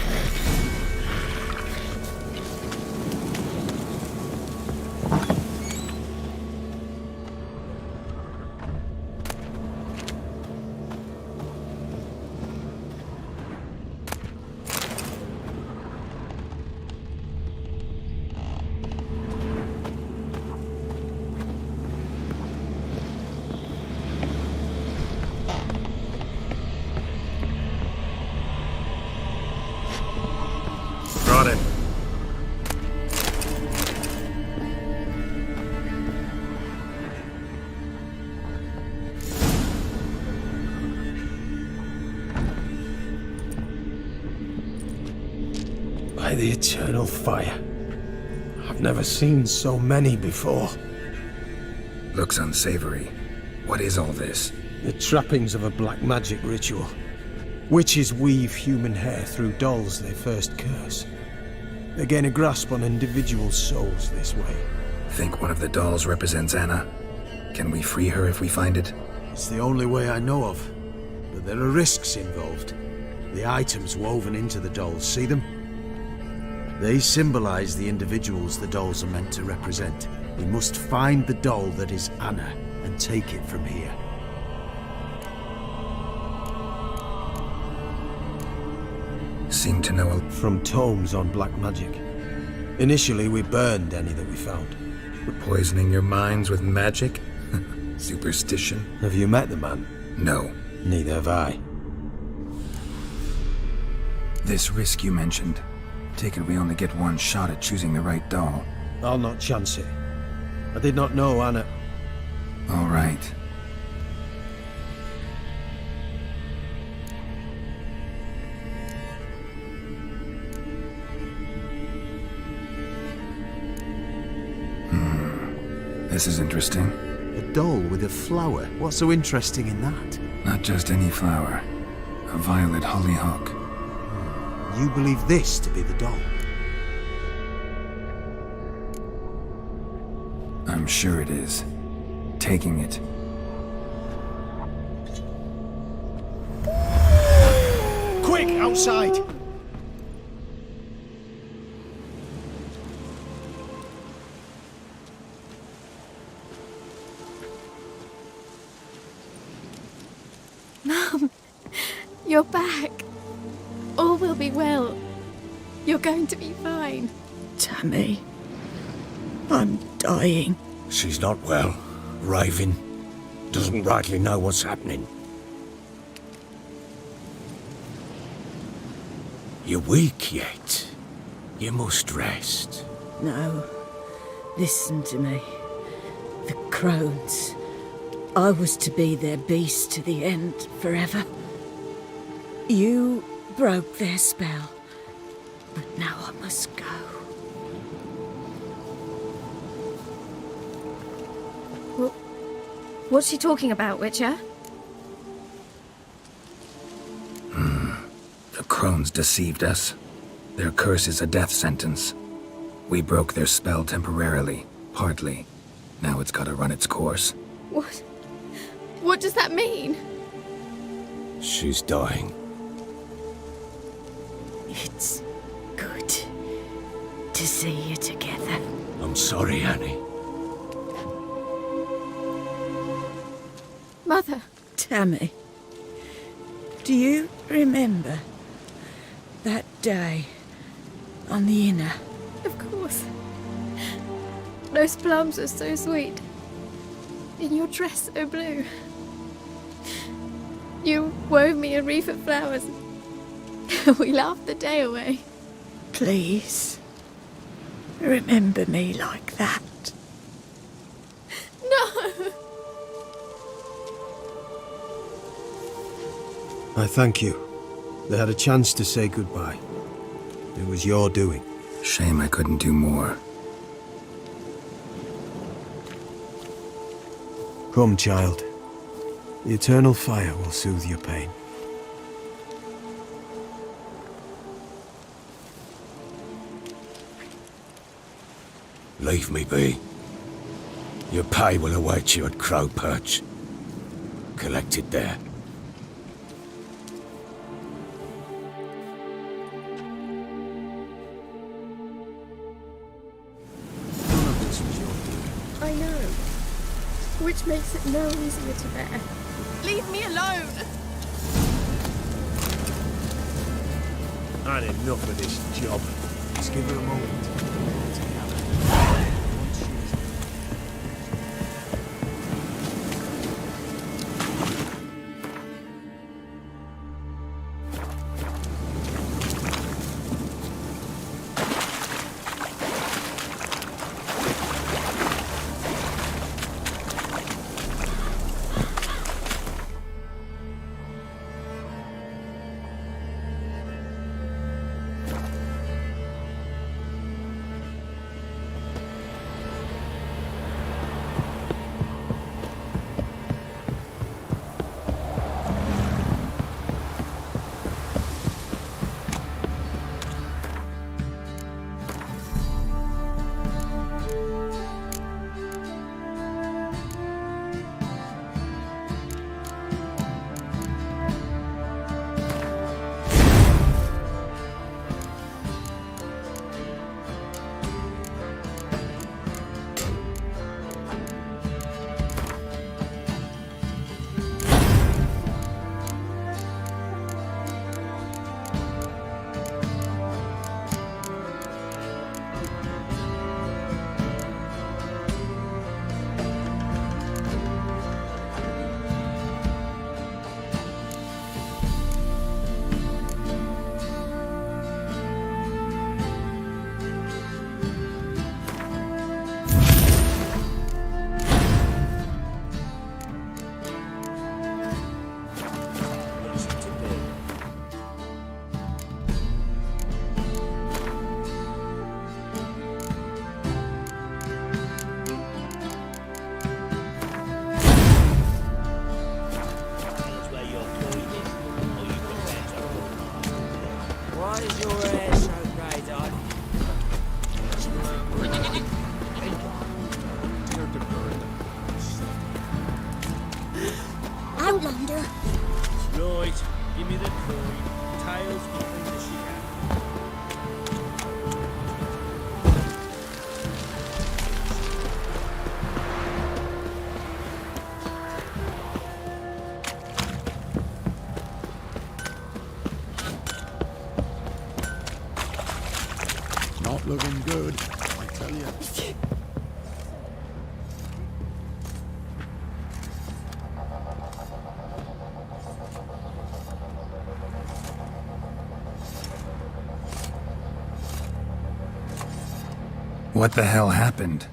Got it. By the eternal fire. I've never seen so many before. Looks unsavory. What is all this? The trappings of a black magic ritual. Witches weave human hair through dolls they first curse. They gain a grasp on individual souls this way. Think one of the dolls represents Anna? Can we free her if we find it? It's the only way I know of. But there are risks involved. The items woven into the dolls, see them? They symbolize the individuals the dolls are meant to represent. We must find the doll that is Anna and take it from here. Seem to know from tomes on black magic. Initially, we burned any that we found. Poisoning your minds with magic? Superstition? Have you met the man? No. Neither have I. This risk you mentioned. Take it we only get one shot at choosing the right doll. I'll not chance it. I did not know Anna. All right. This is interesting. A doll with a flower. What's so interesting in that? Not just any flower. A violet hollyhock. You believe this to be the doll? I'm sure it is. Taking it. Quick, outside! Mum, you're back. All will be well. You're going to be fine. Tammy, I'm dying. She's not well. Raving. Doesn't rightly know what's happening. You're weak yet. You must rest. No. Listen to me. The crones. I was to be their beast to the end, forever. You broke their spell. But now I must go. What's she talking about, Witcher? The crones deceived us. Their curse is a death sentence. We broke their spell temporarily, partly. Now it's gotta run its course. What? What does that mean? She's dying. It's good to see you together. I'm sorry, Annie. Mother. Tammy, do you remember that day on the Inner? Of course. Those plums are so sweet. In your dress so blue. You wove me a wreath of flowers. We laughed the day away. Please, remember me like that. No! I thank you. They had a chance to say goodbye. It was your doing. Shame I couldn't do more. Come, child. The eternal fire will soothe your pain. Leave me be. Your pay will await you at Crow Perch. Collect it there. I know. Which makes it no easier to bear. Leave me alone! I had enough of this job. Just give her a moment. Outlander. Right, give me the coin. Tails between the shit. Not looking good, I tell you. What the hell happened?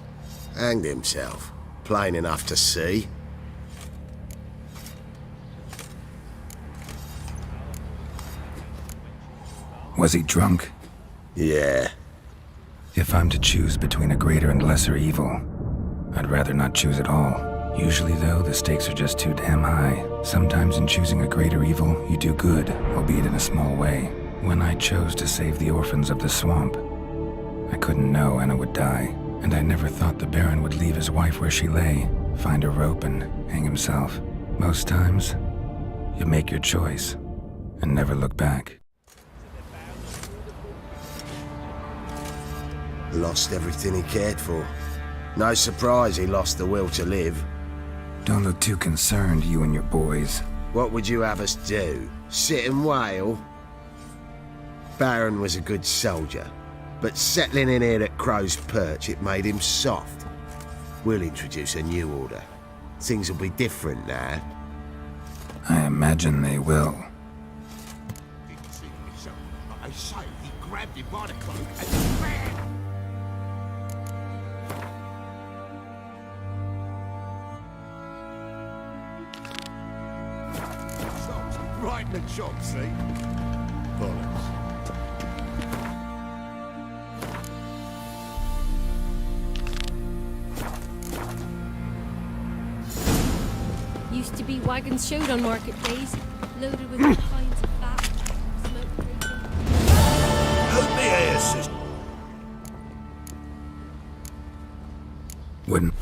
Hanged himself. Plain enough to see. Was he drunk? Yeah. If I'm to choose between a greater and lesser evil, I'd rather not choose at all. Usually, though, the stakes are just too damn high. Sometimes in choosing a greater evil, you do good, albeit in a small way. When I chose to save the orphans of the swamp, I couldn't know Anna would die, and I never thought the Baron would leave his wife where she lay, find a rope and hang himself. Most times, you make your choice and never look back. Lost everything he cared for. No surprise he lost the will to live. Don't look too concerned, you and your boys. What would you have us do? Sit and wail? Baron was a good soldier, but settling in here at Crow's Perch, it made him soft. We'll introduce a new order. Things will be different now. I imagine they will. I say, he grabbed him by the cloak and ran. Right in the chop, see? Bollocks. Used to be wagons showed on market days, loaded with all kinds of fat, smoke breaking. Help me here, sister. Wouldn't.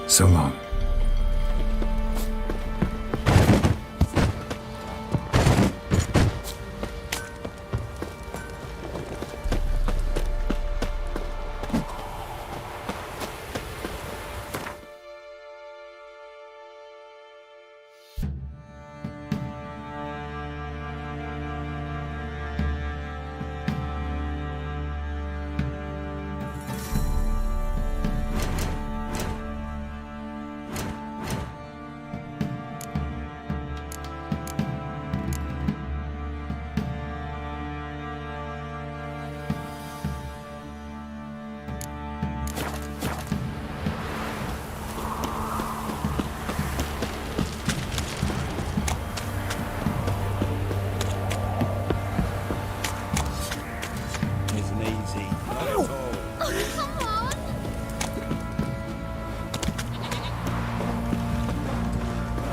So long.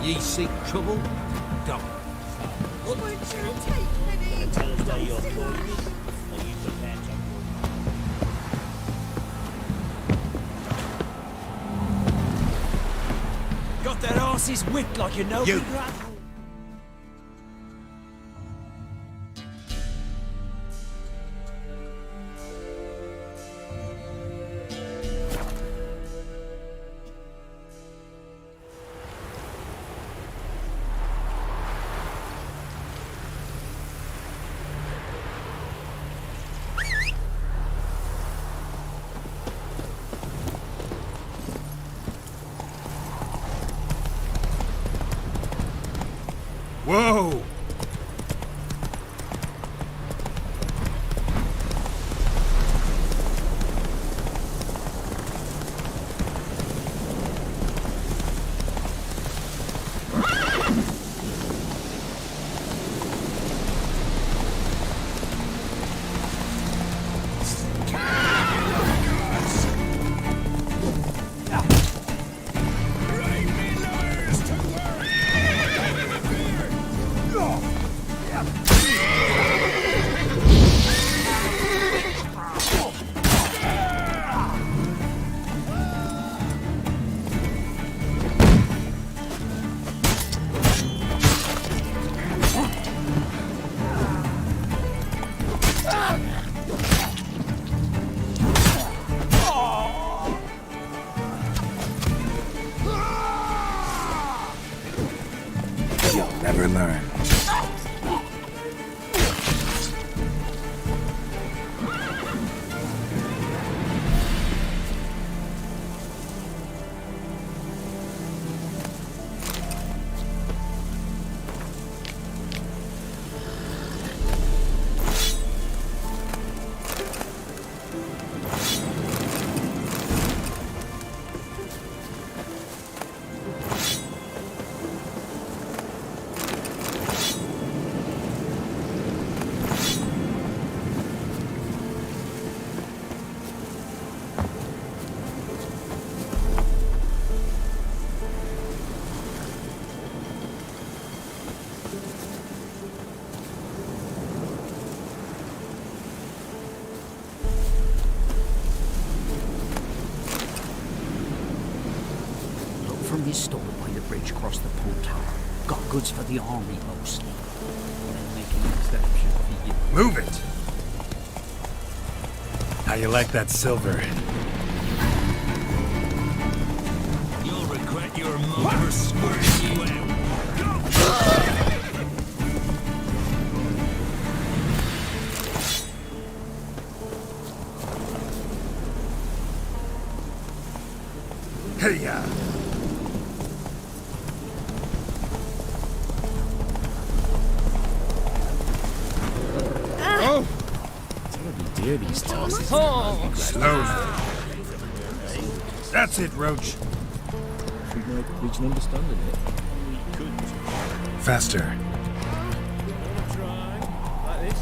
Ye seek trouble? Don't. What would you take for me? Tell us where you're going. Are you prepared to? Got their asses whipped like you know. You. Whoa! You'll never learn. from his store by the bridge across the portal. Got goods for the army mostly. Then make an exception for you. Move it! How you like that silver? You'll regret your mother for squirting you out. Hey-ya! Oh! Terribly dear, these tasks. Slowly. That's it, Roach. We might reach an understanding it. Faster. Like this.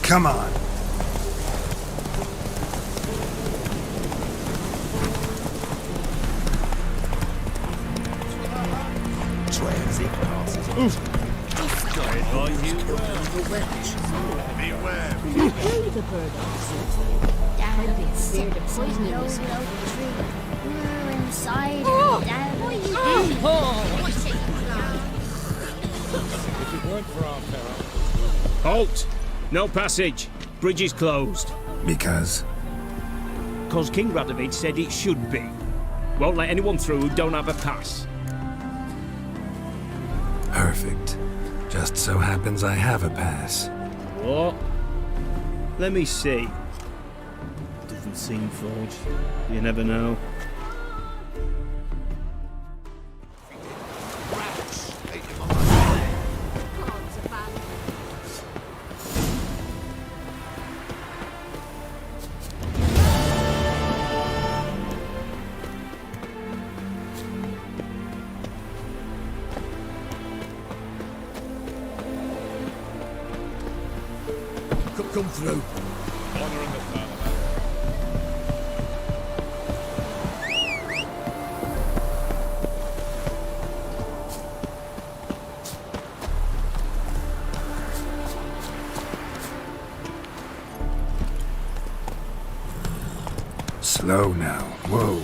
Come on. Transit passes. Beware. the bird Dad be scared of poison in this tree. We're inside. Dad, what are you doing? If it weren't for our peril. Halt! No passage. Bridge is closed. Because? Cause King Radovid said it should be. Won't let anyone through who don't have a pass. Perfect. Just so happens I have a pass. What? Let me see. Doesn't seem forged. You never know. Come through. Honor in the fatherland. Slow now. Whoa.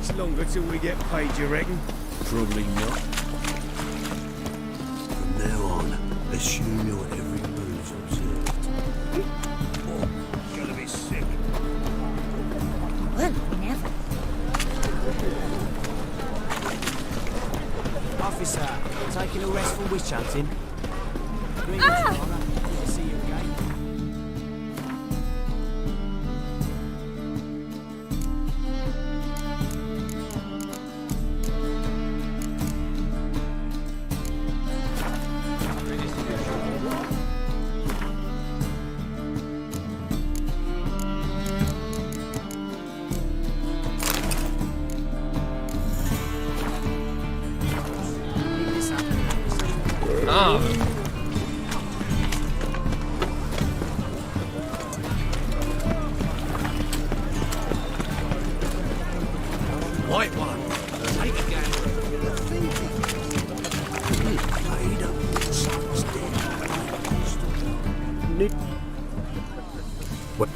much longer till we get paid, you reckon? Probably not. From now on, assume your every move's observed. Gonna be sick. Well, never. Officer, taking a restful witch hunting. Greetings, Father. Good to see you again. White one. Take a gander. Played up. Son's dead. What?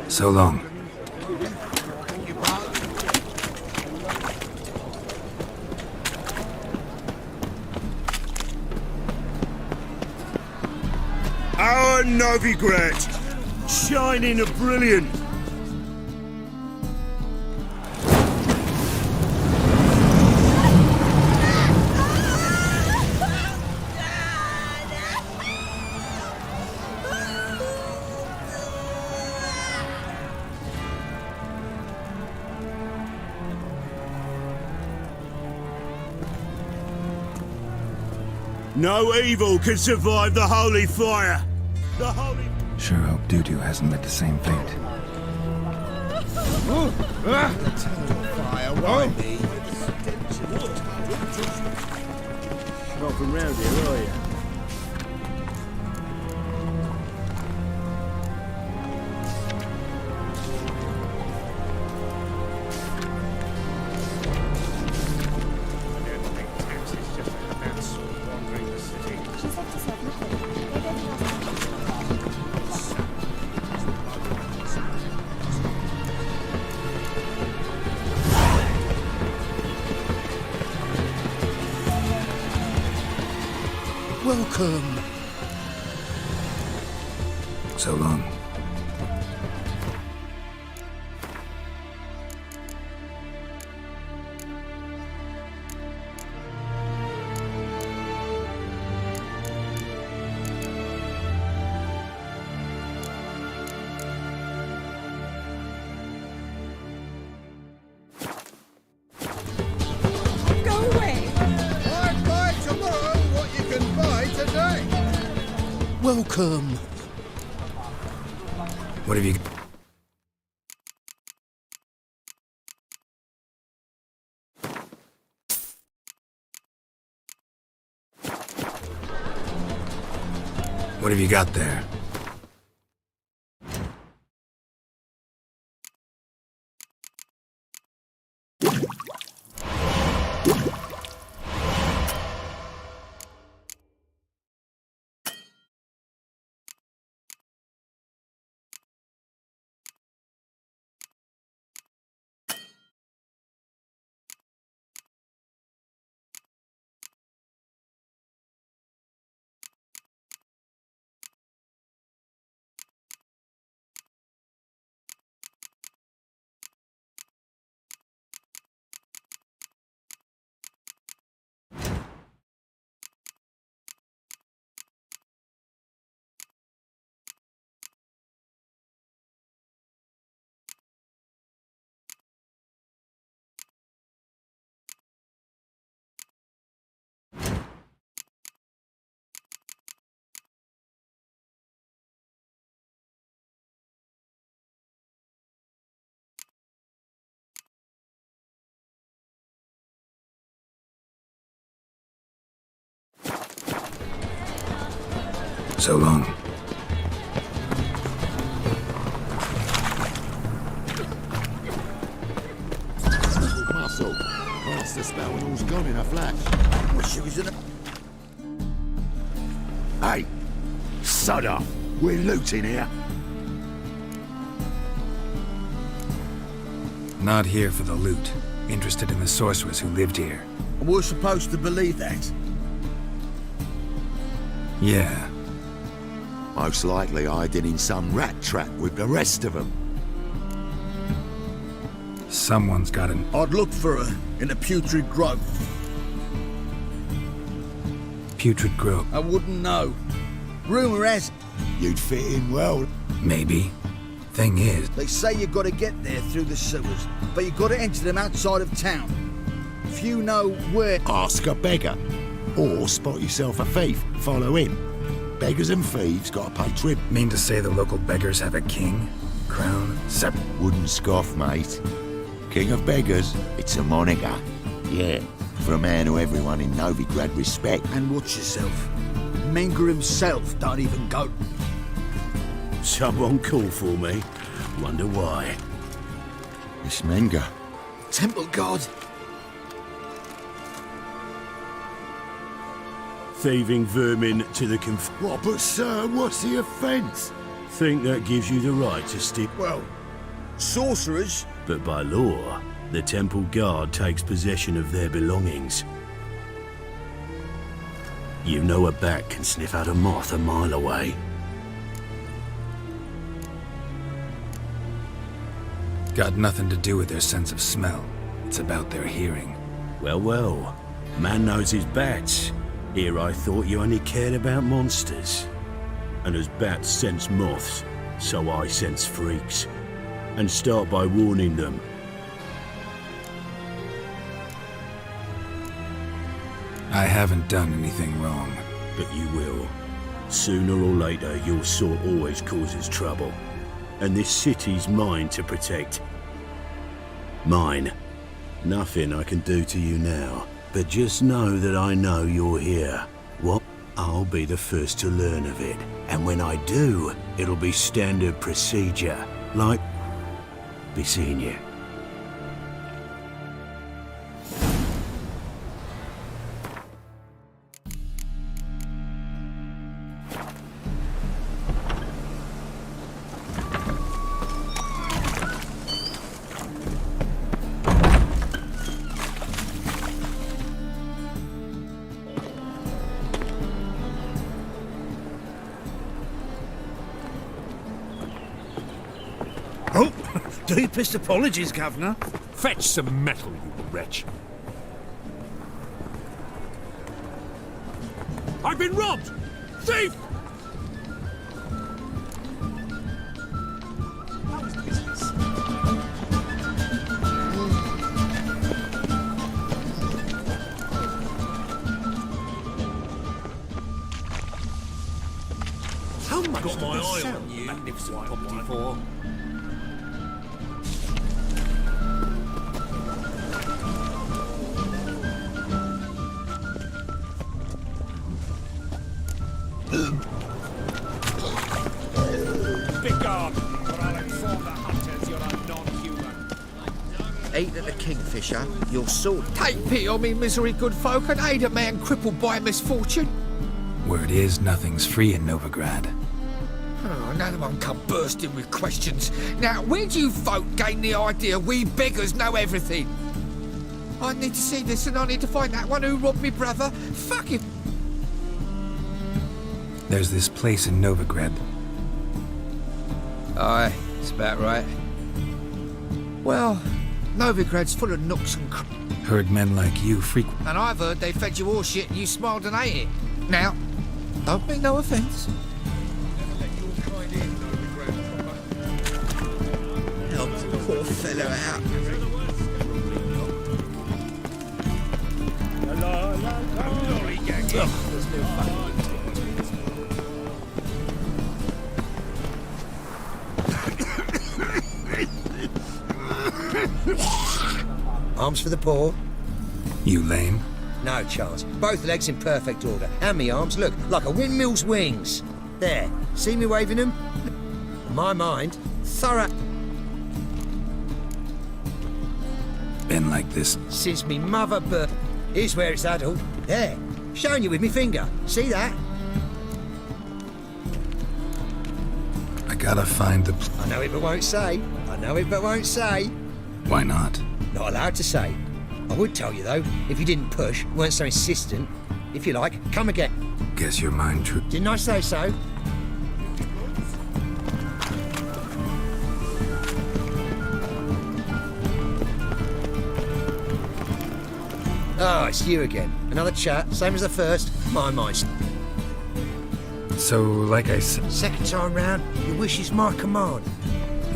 So long. Novigrad, shining a brilliant. No evil can survive the holy fire. The holy... Sure hope Dudu hasn't met the same fate. Fire, why me? Not from round here, are you? Welcome. So long. Go away. I'd buy tomorrow what you can buy today. Welcome. What have you... What have you got there? So long. Muscle. Cast the spell and all's gone in a flash. Wish he was in a... Hey, sod off. We're looting here. Not here for the loot. Interested in the sorceress who lived here. We're supposed to believe that. Yeah. Most likely hiding in some rat trap with the rest of them. Someone's got an... I'd look for her in the putrid grove. Putrid grove? I wouldn't know. Rumour has... You'd fit in well. Maybe. Thing is... They say you gotta get there through the sewers, but you gotta enter them outside of town. Few know where... Ask a beggar. Or spot yourself a thief. Follow him. Beggars and thieves gotta pay tribute. Mean to say the local beggars have a king? Crown? Scepter? Wouldn't scoff, mate. King of beggars, it's a moniker. Yeah, for a man who everyone in Novigrad respect. And watch yourself. Menger himself don't even go. Someone called for me. Wonder why. It's Menger. Temple God. Thieving vermin to the What, but sir, what's the offence? Think that gives you the right to stick... Well, sorcerers... But by law, the temple guard takes possession of their belongings. You know a bat can sniff out a moth a mile away. Got nothing to do with their sense of smell. It's about their hearing. Well, well. Man knows his bats. Here I thought you only cared about monsters. And as bats sense moths, so I sense freaks. And start by warning them. I haven't done anything wrong. But you will. Sooner or later, your sort always causes trouble. And this city's mine to protect. Mine. Nothing I can do to you now. But just know that I know you're here. What? I'll be the first to learn of it. And when I do, it'll be standard procedure. Like... be seeing you. Deepest apologies, Governor. Fetch some metal, you wretch. I've been robbed! Thief! How much Got my eye sell? on you, magnificent property for. Eat at the Kingfisher, you'll sort. Take pity on me, misery good folk, and aid a man crippled by misfortune. Word is, nothing's free in Novigrad. Oh, another one come bursting with questions. Now, where do you folk gain the idea we beggars know everything? I need to see this, and I need to find that one who robbed me brother. Fuck him. There's this place in Novigrad. Aye, it's about right. Well, Novigrad's full of nooks and Heard men like you frequent. and I've heard they fed you all shit and you smiled and ate it. Now, don't mean no offence. Help the poor fellow out. Arms for the poor? You lame? No chance. Both legs in perfect order. And me arms, look, like a windmill's wings. There, see me waving them? In my mind, thorough... Been like this. Since me mother birth. Here's where it's adult. There, showing you with me finger. See that? I gotta find the... I know it but won't say. I know it but won't say. Why not? Not allowed to say. I would tell you though, if you didn't push, weren't so insistent. If you like, come again. Guess your mind true. Didn't I say so? Oh, it's you again. Another chat, same as the first. My mind's... So, like I said... Second time round, your wish is my command.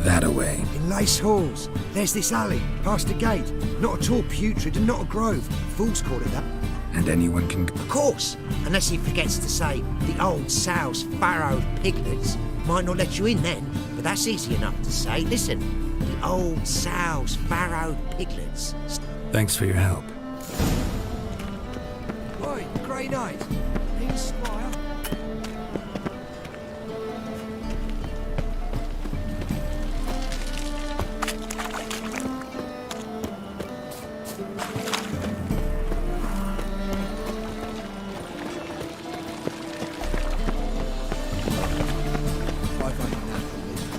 That away. In Lace Halls, there's this alley, past the gate. Not at all putrid and not a grove. Fools call it that. And anyone can... Of course, unless he forgets to say the old sow's farrowed piglets. Might not let you in then, but that's easy enough to say. Listen, the old sow's farrowed piglets. Thanks for your help. Oi, grey night. Inspire.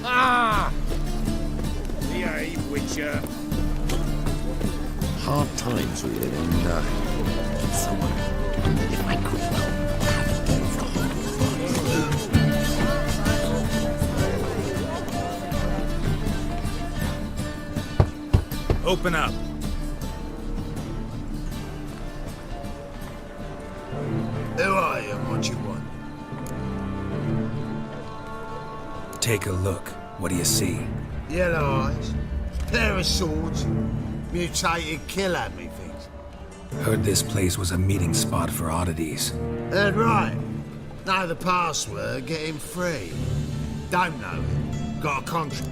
Ah! Behave, Witcher. Hard times we live in, someone. If I could Open up. Who are you and what you want? Take a look. What do you see? Yellow eyes, pair of swords, mutated killer, methinks. Heard this place was a meeting spot for oddities. Heard right. Know the password, get him free. Don't know it. Got a contract.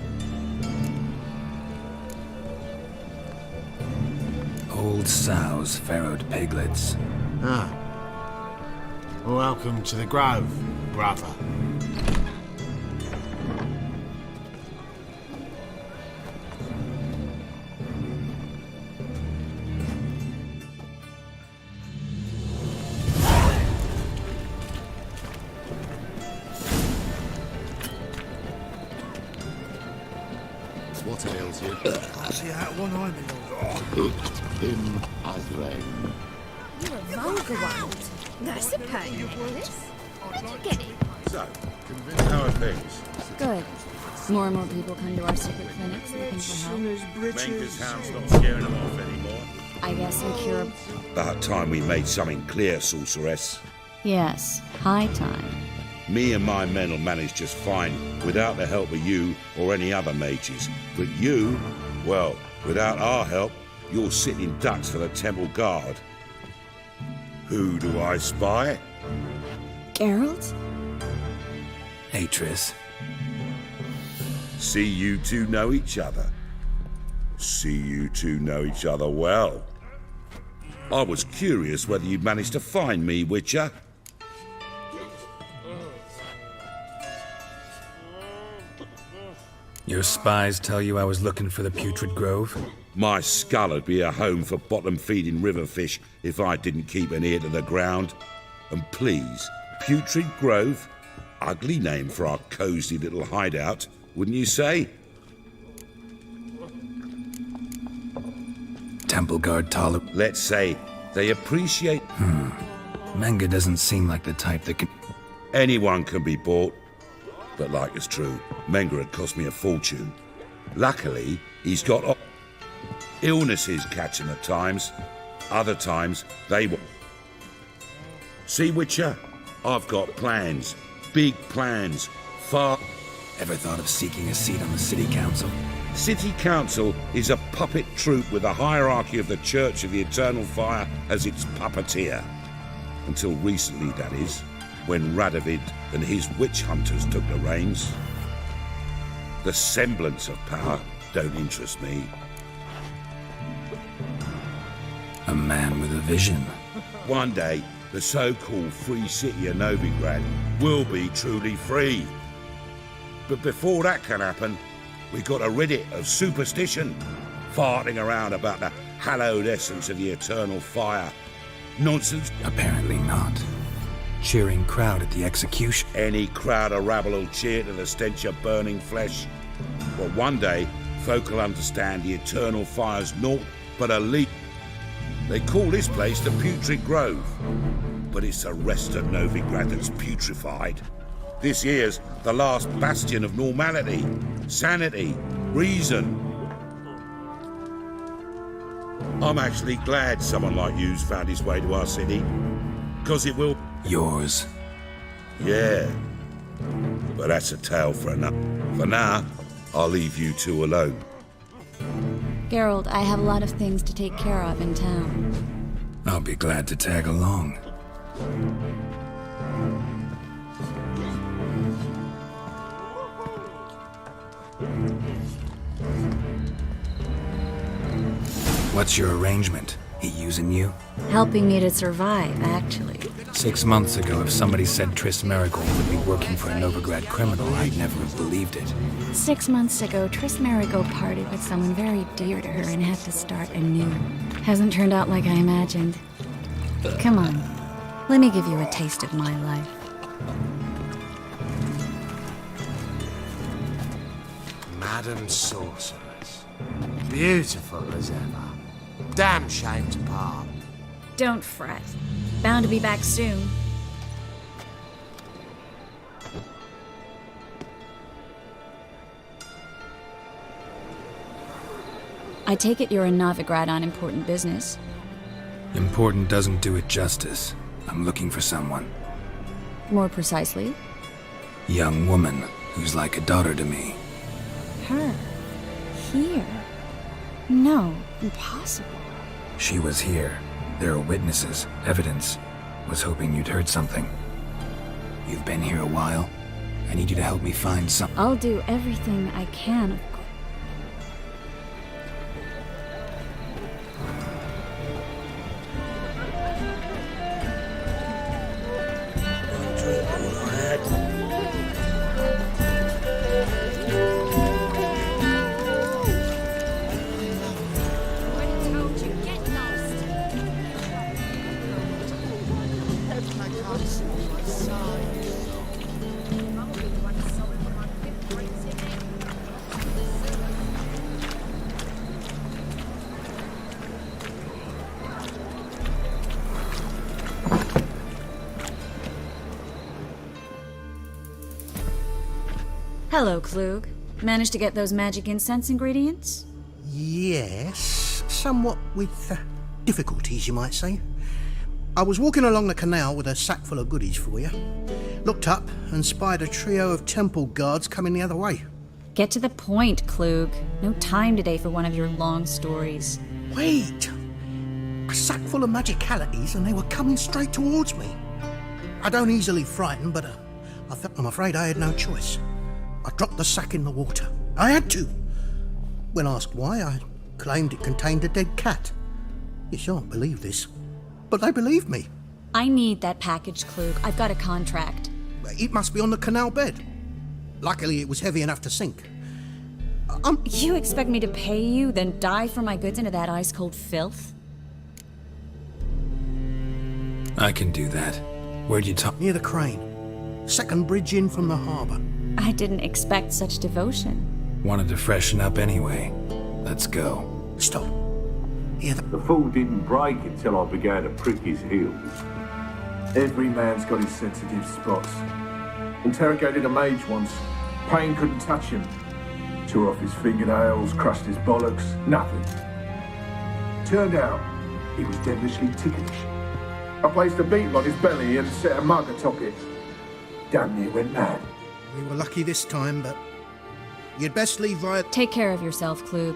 Old sows, farrowed piglets. Ah. Welcome to the Grove, brother. What ails you? I see that one eye, Him as rain. You're a vulgar one. I suppose. Get it. So, convinced how are things? Good. More and more people come to our secret clinics looking for help. Menger's hound stopped scaring them off anymore. I guess we cure... About time we made something clear, sorceress. Yes, high time. Me and my men will manage just fine without the help of you or any other mages. But you, well, without our help, you're sitting ducks for the temple guard. Who do I spy? Geralt? Hey, Triss. See you two know each other. See you two know each other well. I was curious whether you'd managed to find me, Witcher. Your spies tell you I was looking for the Putrid Grove? My skull would be a home for bottom-feeding river fish if I didn't keep an ear to the ground. And please, Putrid Grove? Ugly name for our cosy little hideout, wouldn't you say? Temple guard tolerate. Let's say they appreciate... Menga doesn't seem like the type that can... Anyone can be bought. But like it's true, Menga had cost me a fortune. Luckily, he's got... illnesses catch him at times. Other times, they will... See, Witcher? I've got plans. Big plans. Far... Ever thought of seeking a seat on the city council? City Council is a puppet troupe with the hierarchy of the Church of the Eternal Fire as its puppeteer. Until recently, that is, when Radovid and his witch hunters took the reins. The semblance of power don't interest me. A man with a vision. One day, the so-called free city of Novigrad will be truly free. But before that can happen, we got to rid it of superstition, farting around about the hallowed essence of the eternal fire. Nonsense. Apparently not. Cheering crowd at the execution. Any crowd of rabble will cheer to the stench of burning flesh. Well, one day, folk will understand the eternal fire's naught but a leap. They call this place the Putrid Grove, but it's the rest of Novigrad that's putrefied. This here's the last bastion of normality, sanity, reason. I'm actually glad someone like you's found his way to our city, because it will... Yours. Yeah. But that's a tale for another. For now, I'll leave you two alone. Geralt, I have a lot of things to take care of in town. I'll be glad to tag along. What's your arrangement? He using you? Helping me to survive, actually. 6 months ago, if somebody said Triss Marigold would be working for a Novigrad criminal, I'd never have believed it. 6 months ago, Triss Marigold parted with someone very dear to her and had to start anew. Hasn't turned out like I imagined. Come on, let me give you a taste of my life. Madam Sorceress. Beautiful as ever. Damn shame to part. Don't fret. Bound to be back soon. I take it you're a Novigrad on important business. Important doesn't do it justice. I'm looking for someone. More precisely? Young woman who's like a daughter to me. Her? Here? No, impossible. She was here. There are witnesses, evidence. Was hoping you'd heard something. You've been here a while. I need you to help me find some. I'll do everything I can, of course. Hello, Klug. Managed to get those magic incense ingredients? Yes, somewhat with difficulties, you might say. I was walking along the canal with a sack full of goodies for you. Looked up and spied a trio of temple guards coming the other way. Get to the point, Klug. No time today for one of your long stories. Wait! A sack full of magicalities and they were coming straight towards me. I don't easily frighten, but I'm afraid I had no choice. I dropped the sack in the water. I had to. When asked why, I claimed it contained a dead cat. You shan't believe this, but they believed me. I need that package, Klug. I've got a contract. It must be on the canal bed. Luckily, it was heavy enough to sink. You expect me to pay you, then dive for my goods into that ice-cold filth? I can do that. Where'd you talk? Near the crane. Second bridge in from the harbour. I didn't expect such devotion. Wanted to freshen up anyway. Let's go. Stop. The fool didn't break until I began to prick his heels. Every man's got his sensitive spots. Interrogated a mage once. Pain couldn't touch him. Tore off his fingernails, crushed his bollocks, nothing. Turned out, he was devilishly ticklish. I placed a beetle on his belly and set a mug atop it. Damn near went mad. We were lucky this time, but you'd best leave via... Take care of yourself, Klug.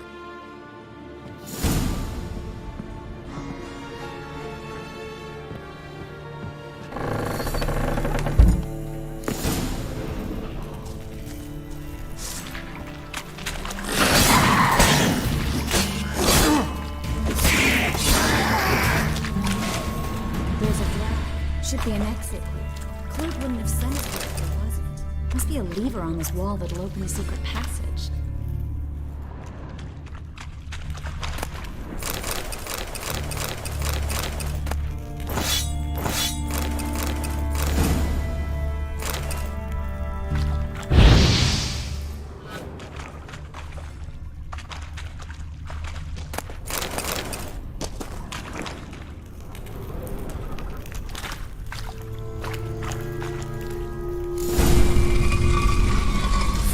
There's a drive. Should be an exit. Klug wouldn't have sent it if there wasn't. Must be a lever on this wall that'll open a secret passage.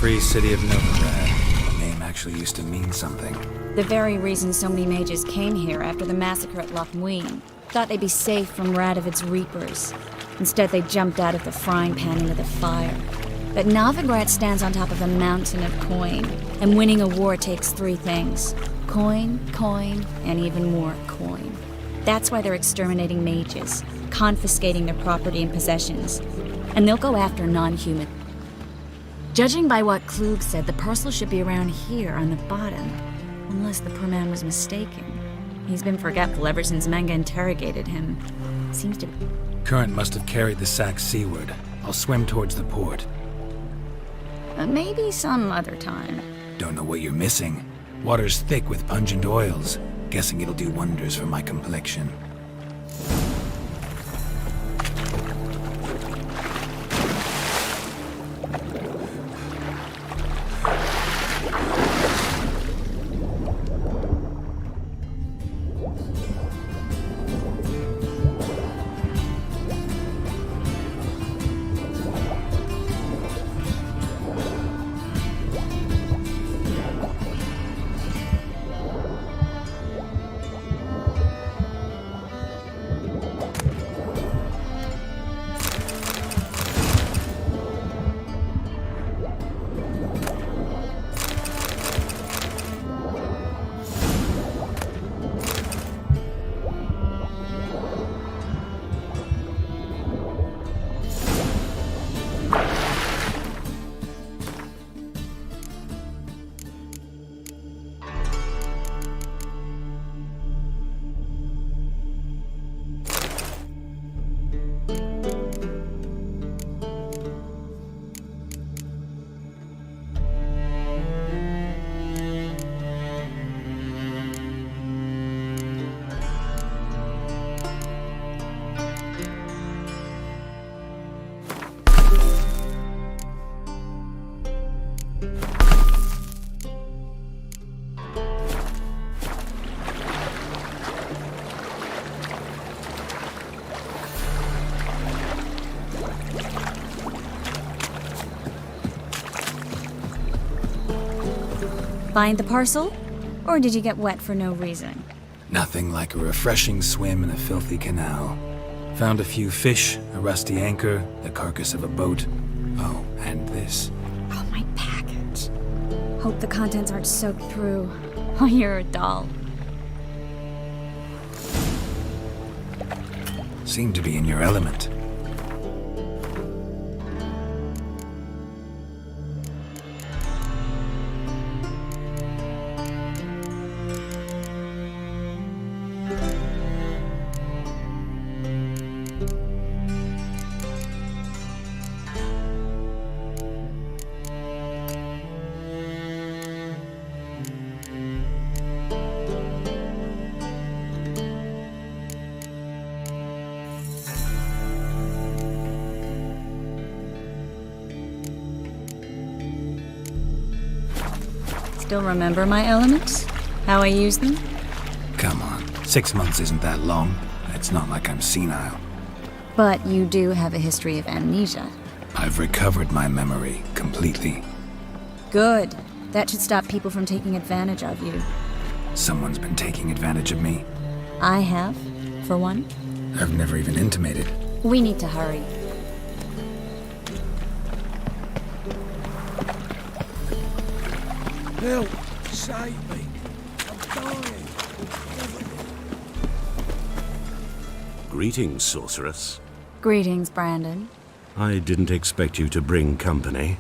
Free city of Novigrad. The name actually used to mean something. The very reason so many mages came here after the massacre at Loch Muin. Thought they'd be safe from Radovid's reapers. Instead, they jumped out of the frying pan into the fire. But Novigrad stands on top of a mountain of coin, and winning a war takes three things. Coin, coin, and even more coin. That's why they're exterminating mages, confiscating their property and possessions. And they'll go after non-human. Judging by what Klug said, the parcel should be around here on the bottom. Unless the poor man was mistaken. He's been forgetful ever since Manga interrogated him. Seems to... Current must have carried the sack seaward. I'll swim towards the port. Maybe some other time. Don't know what you're missing. Water's thick with pungent oils. Guessing it'll do wonders for my complexion. Find the parcel? Or did you get wet for no reason? Nothing like a refreshing swim in a filthy canal. Found a few fish, a rusty anchor, the carcass of a boat. Oh, and this. Oh, my package. Hope the contents aren't soaked through. Oh, you're a doll. Seem to be in your element. Still remember my elements? How I use them? Come on, 6 months isn't that long. It's not like I'm senile. But you do have a history of amnesia. I've recovered my memory completely. Good. That should stop people from taking advantage of you. Someone's been taking advantage of me. I have, for one. I've never even intimated. We need to hurry. Help! Save me! I'm dying! Greetings, sorceress. Greetings, Brandon. I didn't expect you to bring company.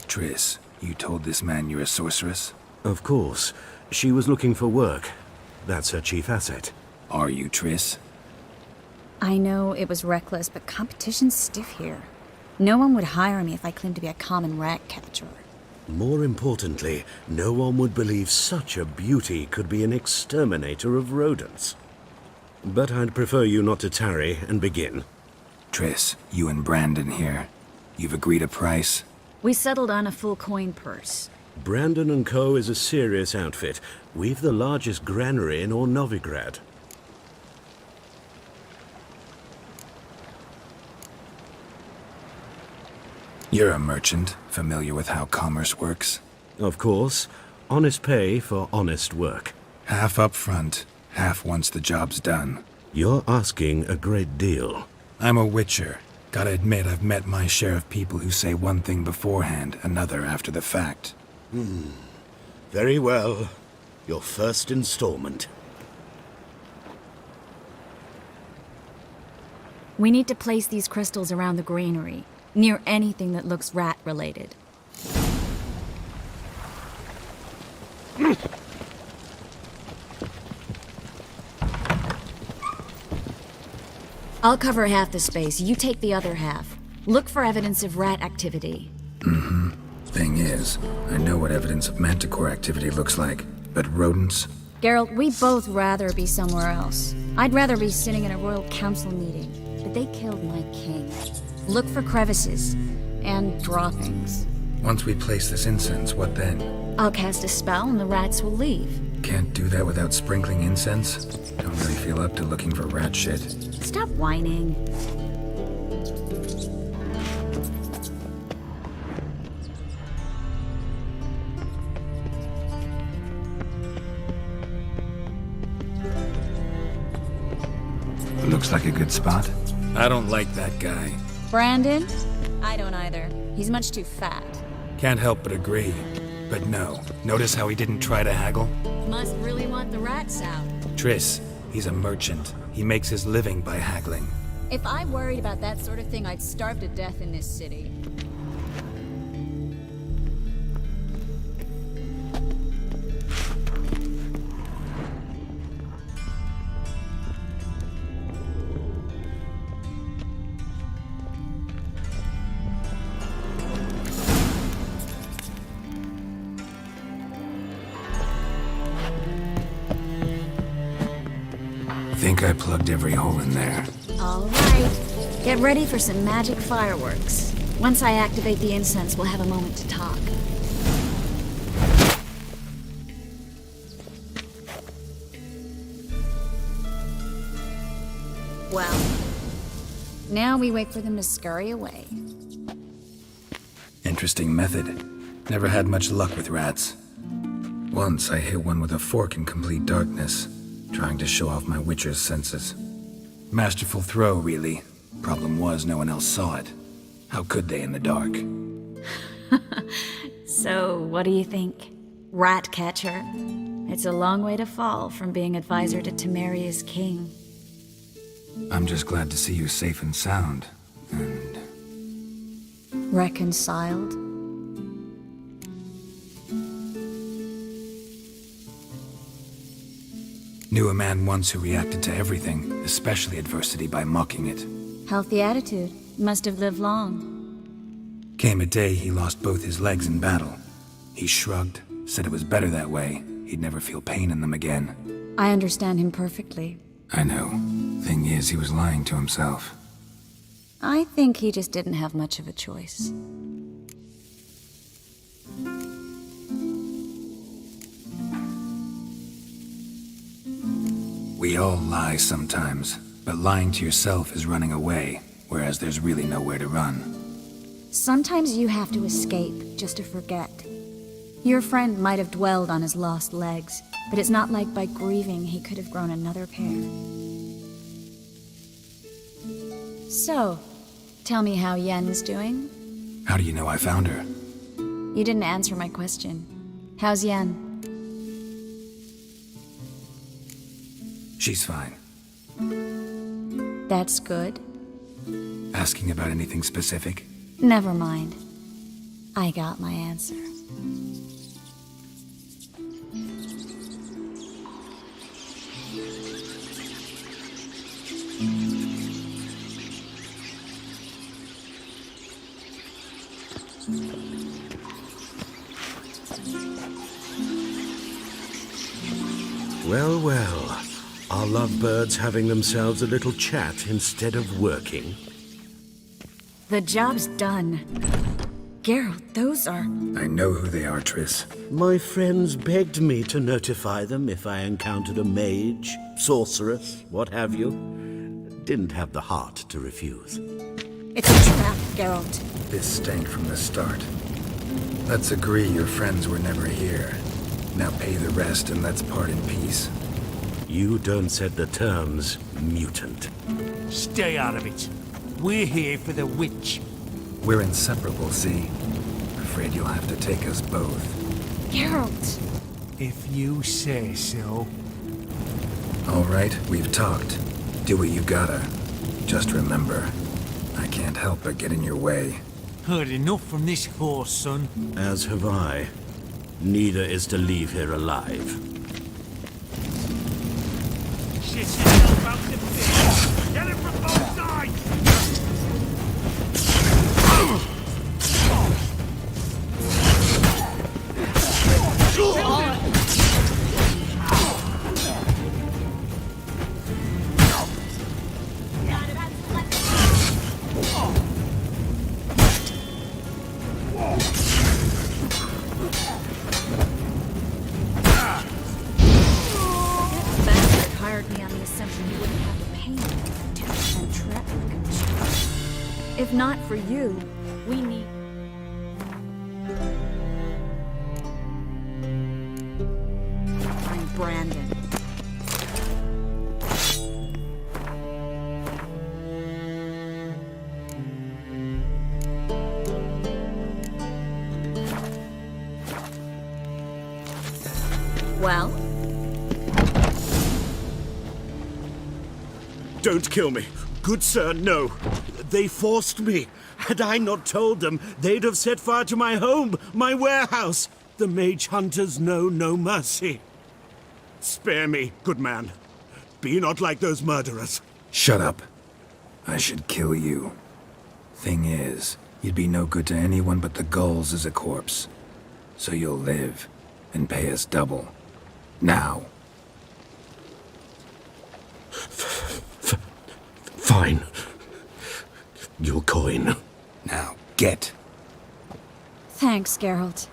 Triss, you told this man you're a sorceress? Of course. She was looking for work. That's her chief asset. Are you, Triss? I know it was reckless, but competition's stiff here. No one would hire me if I claimed to be a common rat catcher. More importantly, no one would believe such a beauty could be an exterminator of rodents. But I'd prefer you not to tarry and begin. Triss, you and Brandon here. You've agreed a price? We settled on a full coin purse. Brandon & Co. is a serious outfit. We've the largest granary in all Novigrad. You're a merchant, familiar with how commerce works? Of course. Honest pay for honest work. Half up front, half once the job's done. You're asking a great deal. I'm a witcher. Gotta admit, I've met my share of people who say one thing beforehand, another after the fact. Very well. Your first installment. We need to place these crystals around the granary, near anything that looks rat-related. I'll cover half the space, you take the other half. Look for evidence of rat activity. Thing is, I know what evidence of manticore activity looks like, but rodents? Geralt, we'd both rather be somewhere else. I'd rather be sitting in a royal council meeting, but they killed my king. Look for crevices and droppings. Once we place this incense, what then? I'll cast a spell and the rats will leave. Can't do that without sprinkling incense? Don't really feel up to looking for rat shit. Stop whining. Looks like a good spot. I don't like that guy. Brandon? I don't either. He's much too fat. Can't help but agree. But no. Notice how he didn't try to haggle? Must really want the rats out. Triss, he's a merchant. He makes his living by haggling. If I worried about that sort of thing, I'd starve to death in this city. Think I plugged every hole in there. All right. Get ready for some magic fireworks. Once I activate the incense, we'll have a moment to talk. Well, Now we wait for them to scurry away. Interesting method. Never had much luck with rats. Once I hit one with a fork in complete darkness, trying to show off my witcher's senses. Masterful throw, really. Problem was, no one else saw it. How could they in the dark? So, what do you think? Rat catcher? It's a long way to fall from being advisor to Temeria's king. I'm just glad to see you safe and sound, and... Reconciled? Knew a man once who reacted to everything, especially adversity, by mocking it. Healthy attitude. Must have lived long. Came a day he lost both his legs in battle. He shrugged, said it was better that way. He'd never feel pain in them again. I understand him perfectly. I know. Thing is, he was lying to himself. I think he just didn't have much of a choice. We all lie sometimes, but lying to yourself is running away, whereas there's really nowhere to run. Sometimes you have to escape just to forget. Your friend might have dwelled on his lost legs, but it's not like by grieving he could have grown another pair. So, tell me how Yen's doing? How do you know I found her? You didn't answer my question. How's Yen? She's fine. That's good. Asking about anything specific? Never mind. I got my answer. Well, well. Are lovebirds having themselves a little chat instead of working? The job's done. Geralt, those are... I know who they are, Triss. My friends begged me to notify them if I encountered a mage, sorceress, what have you. Didn't have the heart to refuse. It's a trap, Geralt. This stank from the start. Let's agree your friends were never here. Now pay the rest and let's part in peace. You don't set the terms, mutant. Stay out of it. We're here for the witch. We're inseparable, see? Afraid you'll have to take us both. Geralt! If you say so. All right, we've talked. Do what you gotta. Just remember, I can't help but get in your way. Heard enough from this horse, son. As have I. Neither is to leave here alive. Shit yourself out the pit. Get it from both sides! If not for you, we need... I'm Brandon. Well? Don't kill me. Good sir, no. They forced me. Had I not told them, they'd have set fire to my home, my warehouse. The mage hunters know no mercy. Spare me, good man. Be not like those murderers. Shut up. I should kill you. Thing is, you'd be no good to anyone but the gulls as a corpse. So you'll live, and pay us double. Now. Fine. Your coin. Now, get. Thanks, Geralt.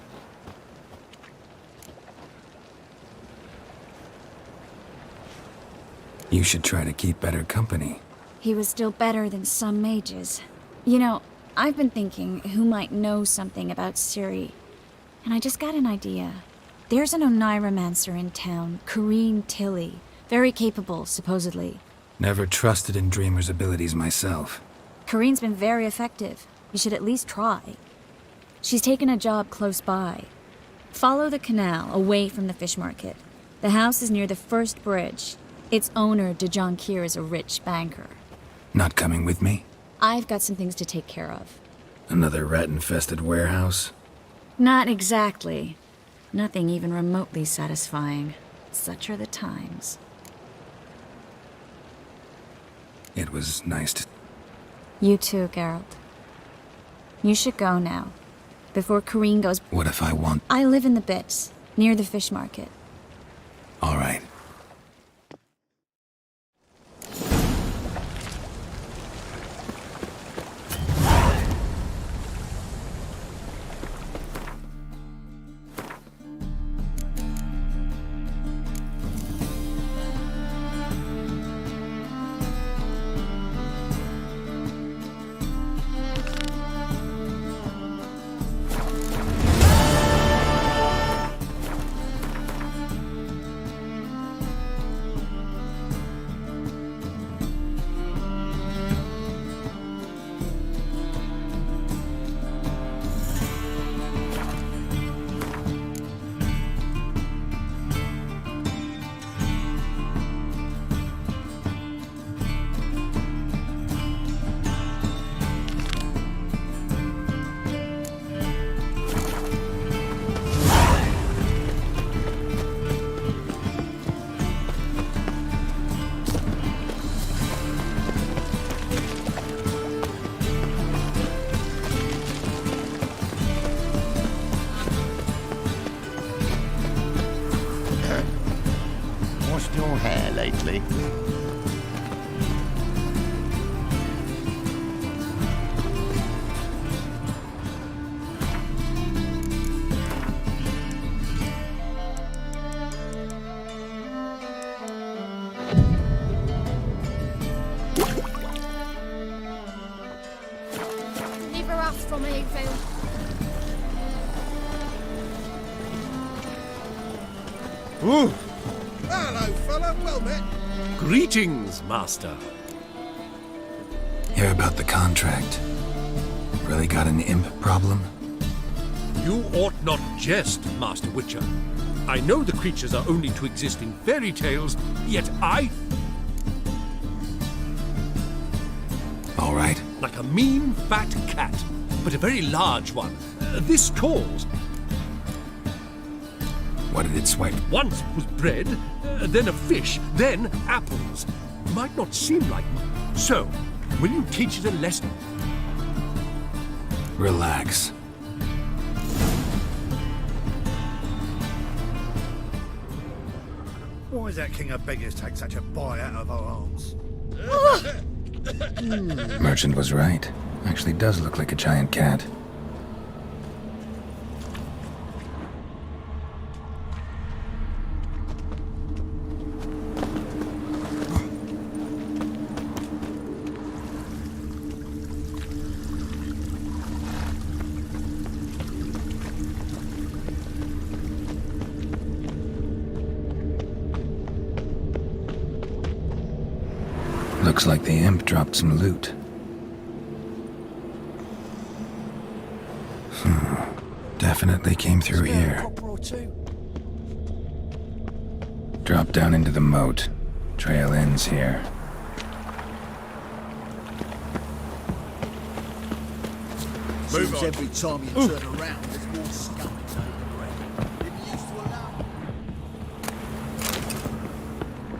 You should try to keep better company. he was still better than some mages. You know, I've been thinking who might know something about Ciri, and I just got an idea. There's an Oneiromancer in town, Corrine Tilly. Very capable, supposedly. Never trusted in Dreamer's abilities myself. Corrine's been very effective. You should at least try. She's taken a job close by. Follow the canal, away from the fish market. The house is near the first bridge. Its owner, Dejon Kier, is a rich banker. Not coming with me? I've got some things to take care of. Another rat-infested warehouse? Not exactly. Nothing even remotely satisfying. Such are the times. It was nice to... You too, Geralt. You should go now. Before Corrine goes... What if I want... I live in the Bits, near the fish market. All right. Your hair lately? Leave her off from me, Phil. Ooh. Hello, fella. Well met. Greetings, Master. Hear about the contract. Really got an imp problem? You ought not jest, Master Witcher. I know the creatures are only to exist in fairy tales, yet I... All right. Like a mean, fat cat, but a very large one. This calls. What did it swipe? Once was bread, then a fish, then apples. Might not seem like much. So, will you teach it a lesson? Relax. Why does that king of beggars take such a bite out of our arms? Merchant was right. Actually does look like a giant cat. Looks like the imp dropped some loot. Definitely came through here. Drop down into the moat. Trail ends here. Seems every time you turn around, there's more scum under the ground. Didn't you used to allow?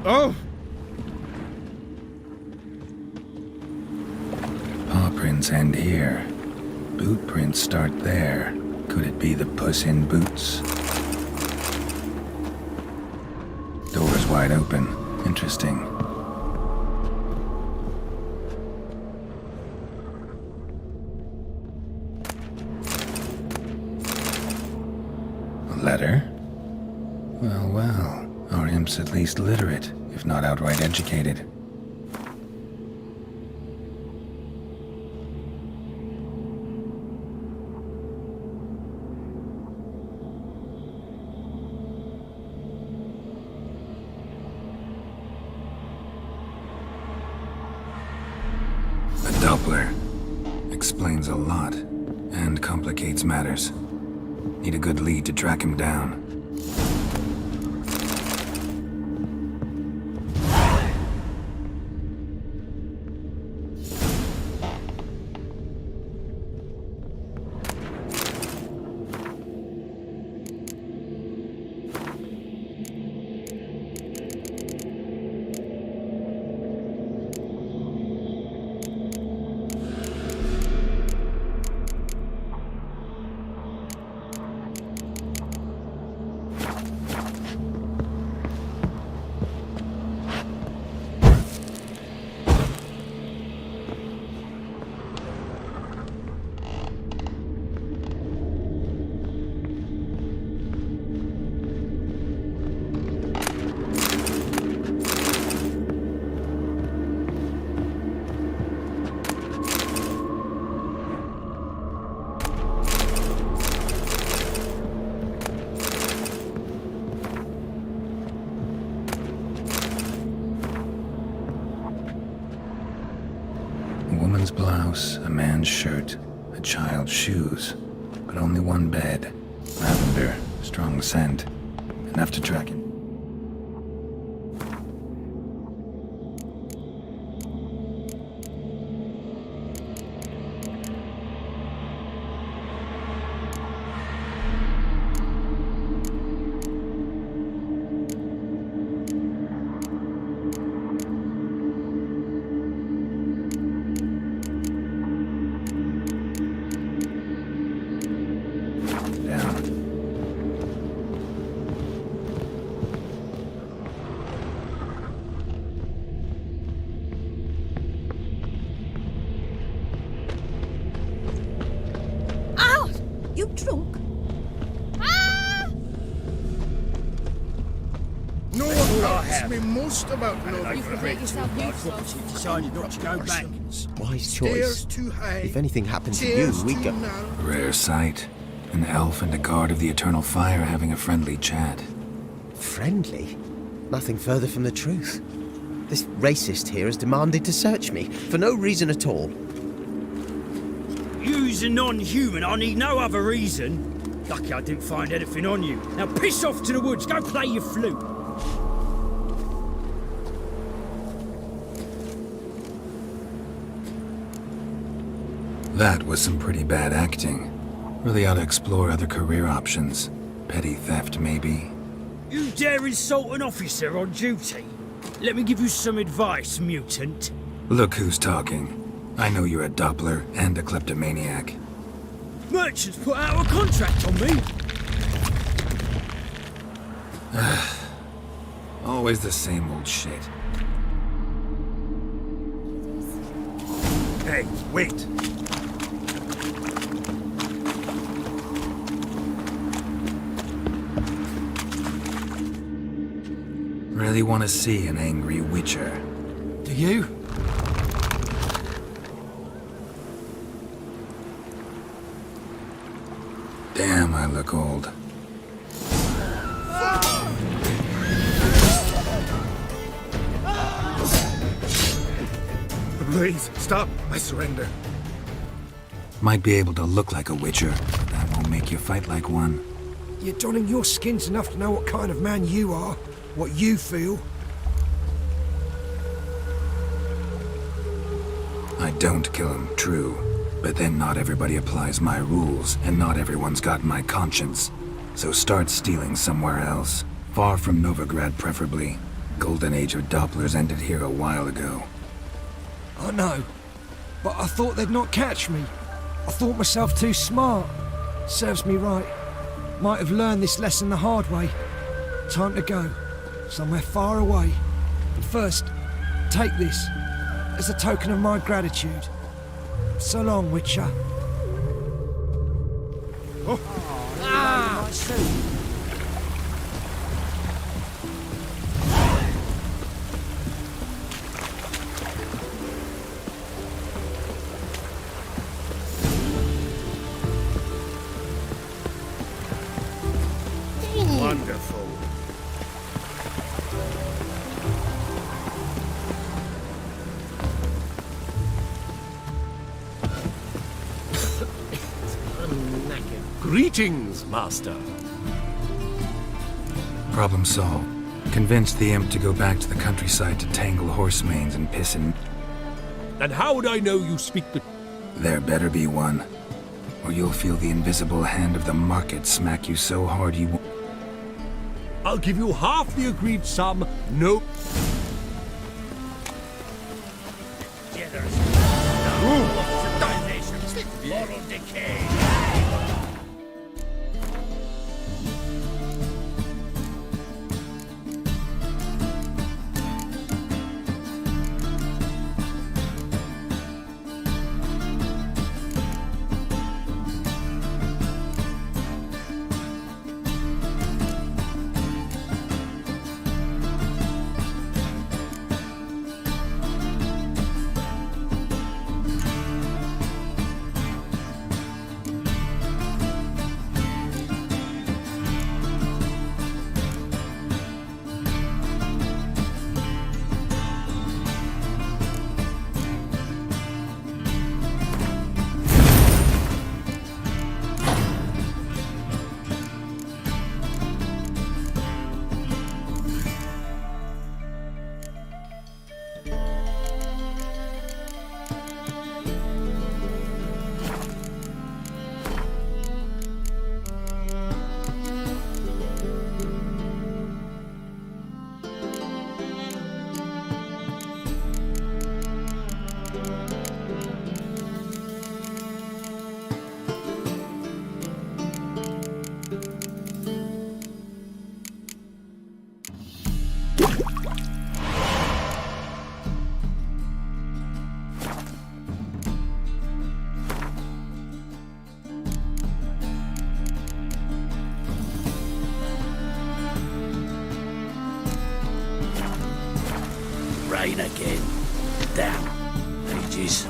Oh! Paw prints end here. Boot prints start there. Could it be the Puss in Boots? Door's wide open. Interesting. A letter? Well, well. Our imp's at least literate, if not outright educated. explains a lot, and complicates matters. Need a good lead to track him down. Blouse, a man's shirt, a child's shoes, but only one bed. Lavender, strong scent, enough to track him. You drunk? No one asks me most about You can make yourself useful. You decided not to go back. Wise Stairs choice. too high. If anything happened to Chairs you, we too go. narrow. Rare sight. An elf and a guard of the Eternal Fire having a friendly chat. Friendly? Nothing further from the truth. This racist here has demanded to search me, for no reason at all. You's a non-human, I need no other reason. Lucky I didn't find anything on you. Now piss off to the woods, go play your flute. That was some pretty bad acting. Really ought to explore other career options. Petty theft, maybe. You dare insult an officer on duty? Let me give you some advice, mutant. Look who's talking. I know you're a Doppler and a kleptomaniac. Merchants put out a contract on me. Always the same old shit. Hey, wait. Really want to see an angry witcher. Do you? Damn, I look old. Please, stop. I surrender. Might be able to look like a witcher, but that won't make you fight like one. You're donning your skins enough to know what kind of man you are, what you feel. I don't kill him, true. But then not everybody applies my rules, and not everyone's got my conscience. So start stealing somewhere else. Far from Novigrad, preferably. Golden age of Dopplers ended here a while ago. I know, but I thought they'd not catch me. I thought myself too smart. Serves me right. Might have learned this lesson the hard way. Time to go. Somewhere far away. And first, take this as a token of my gratitude. So long, Witcher. Oh. Ah! Wonderful. Greetings, Master. Problem solved. Convinced the imp to go back to the countryside to tangle horse manes and piss in. And how would I know you speak the... There better be one. Or you'll feel the invisible hand of the market smack you so hard you won't... I'll give you half the agreed sum. No... Moral decay. Rain again. Damn. Ages.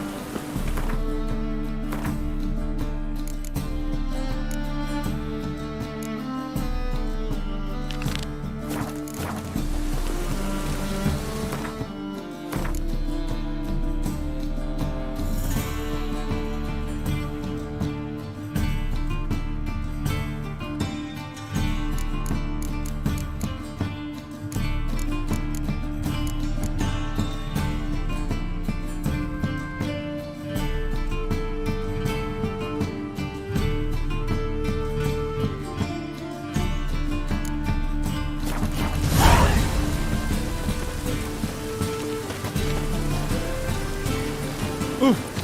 Oof.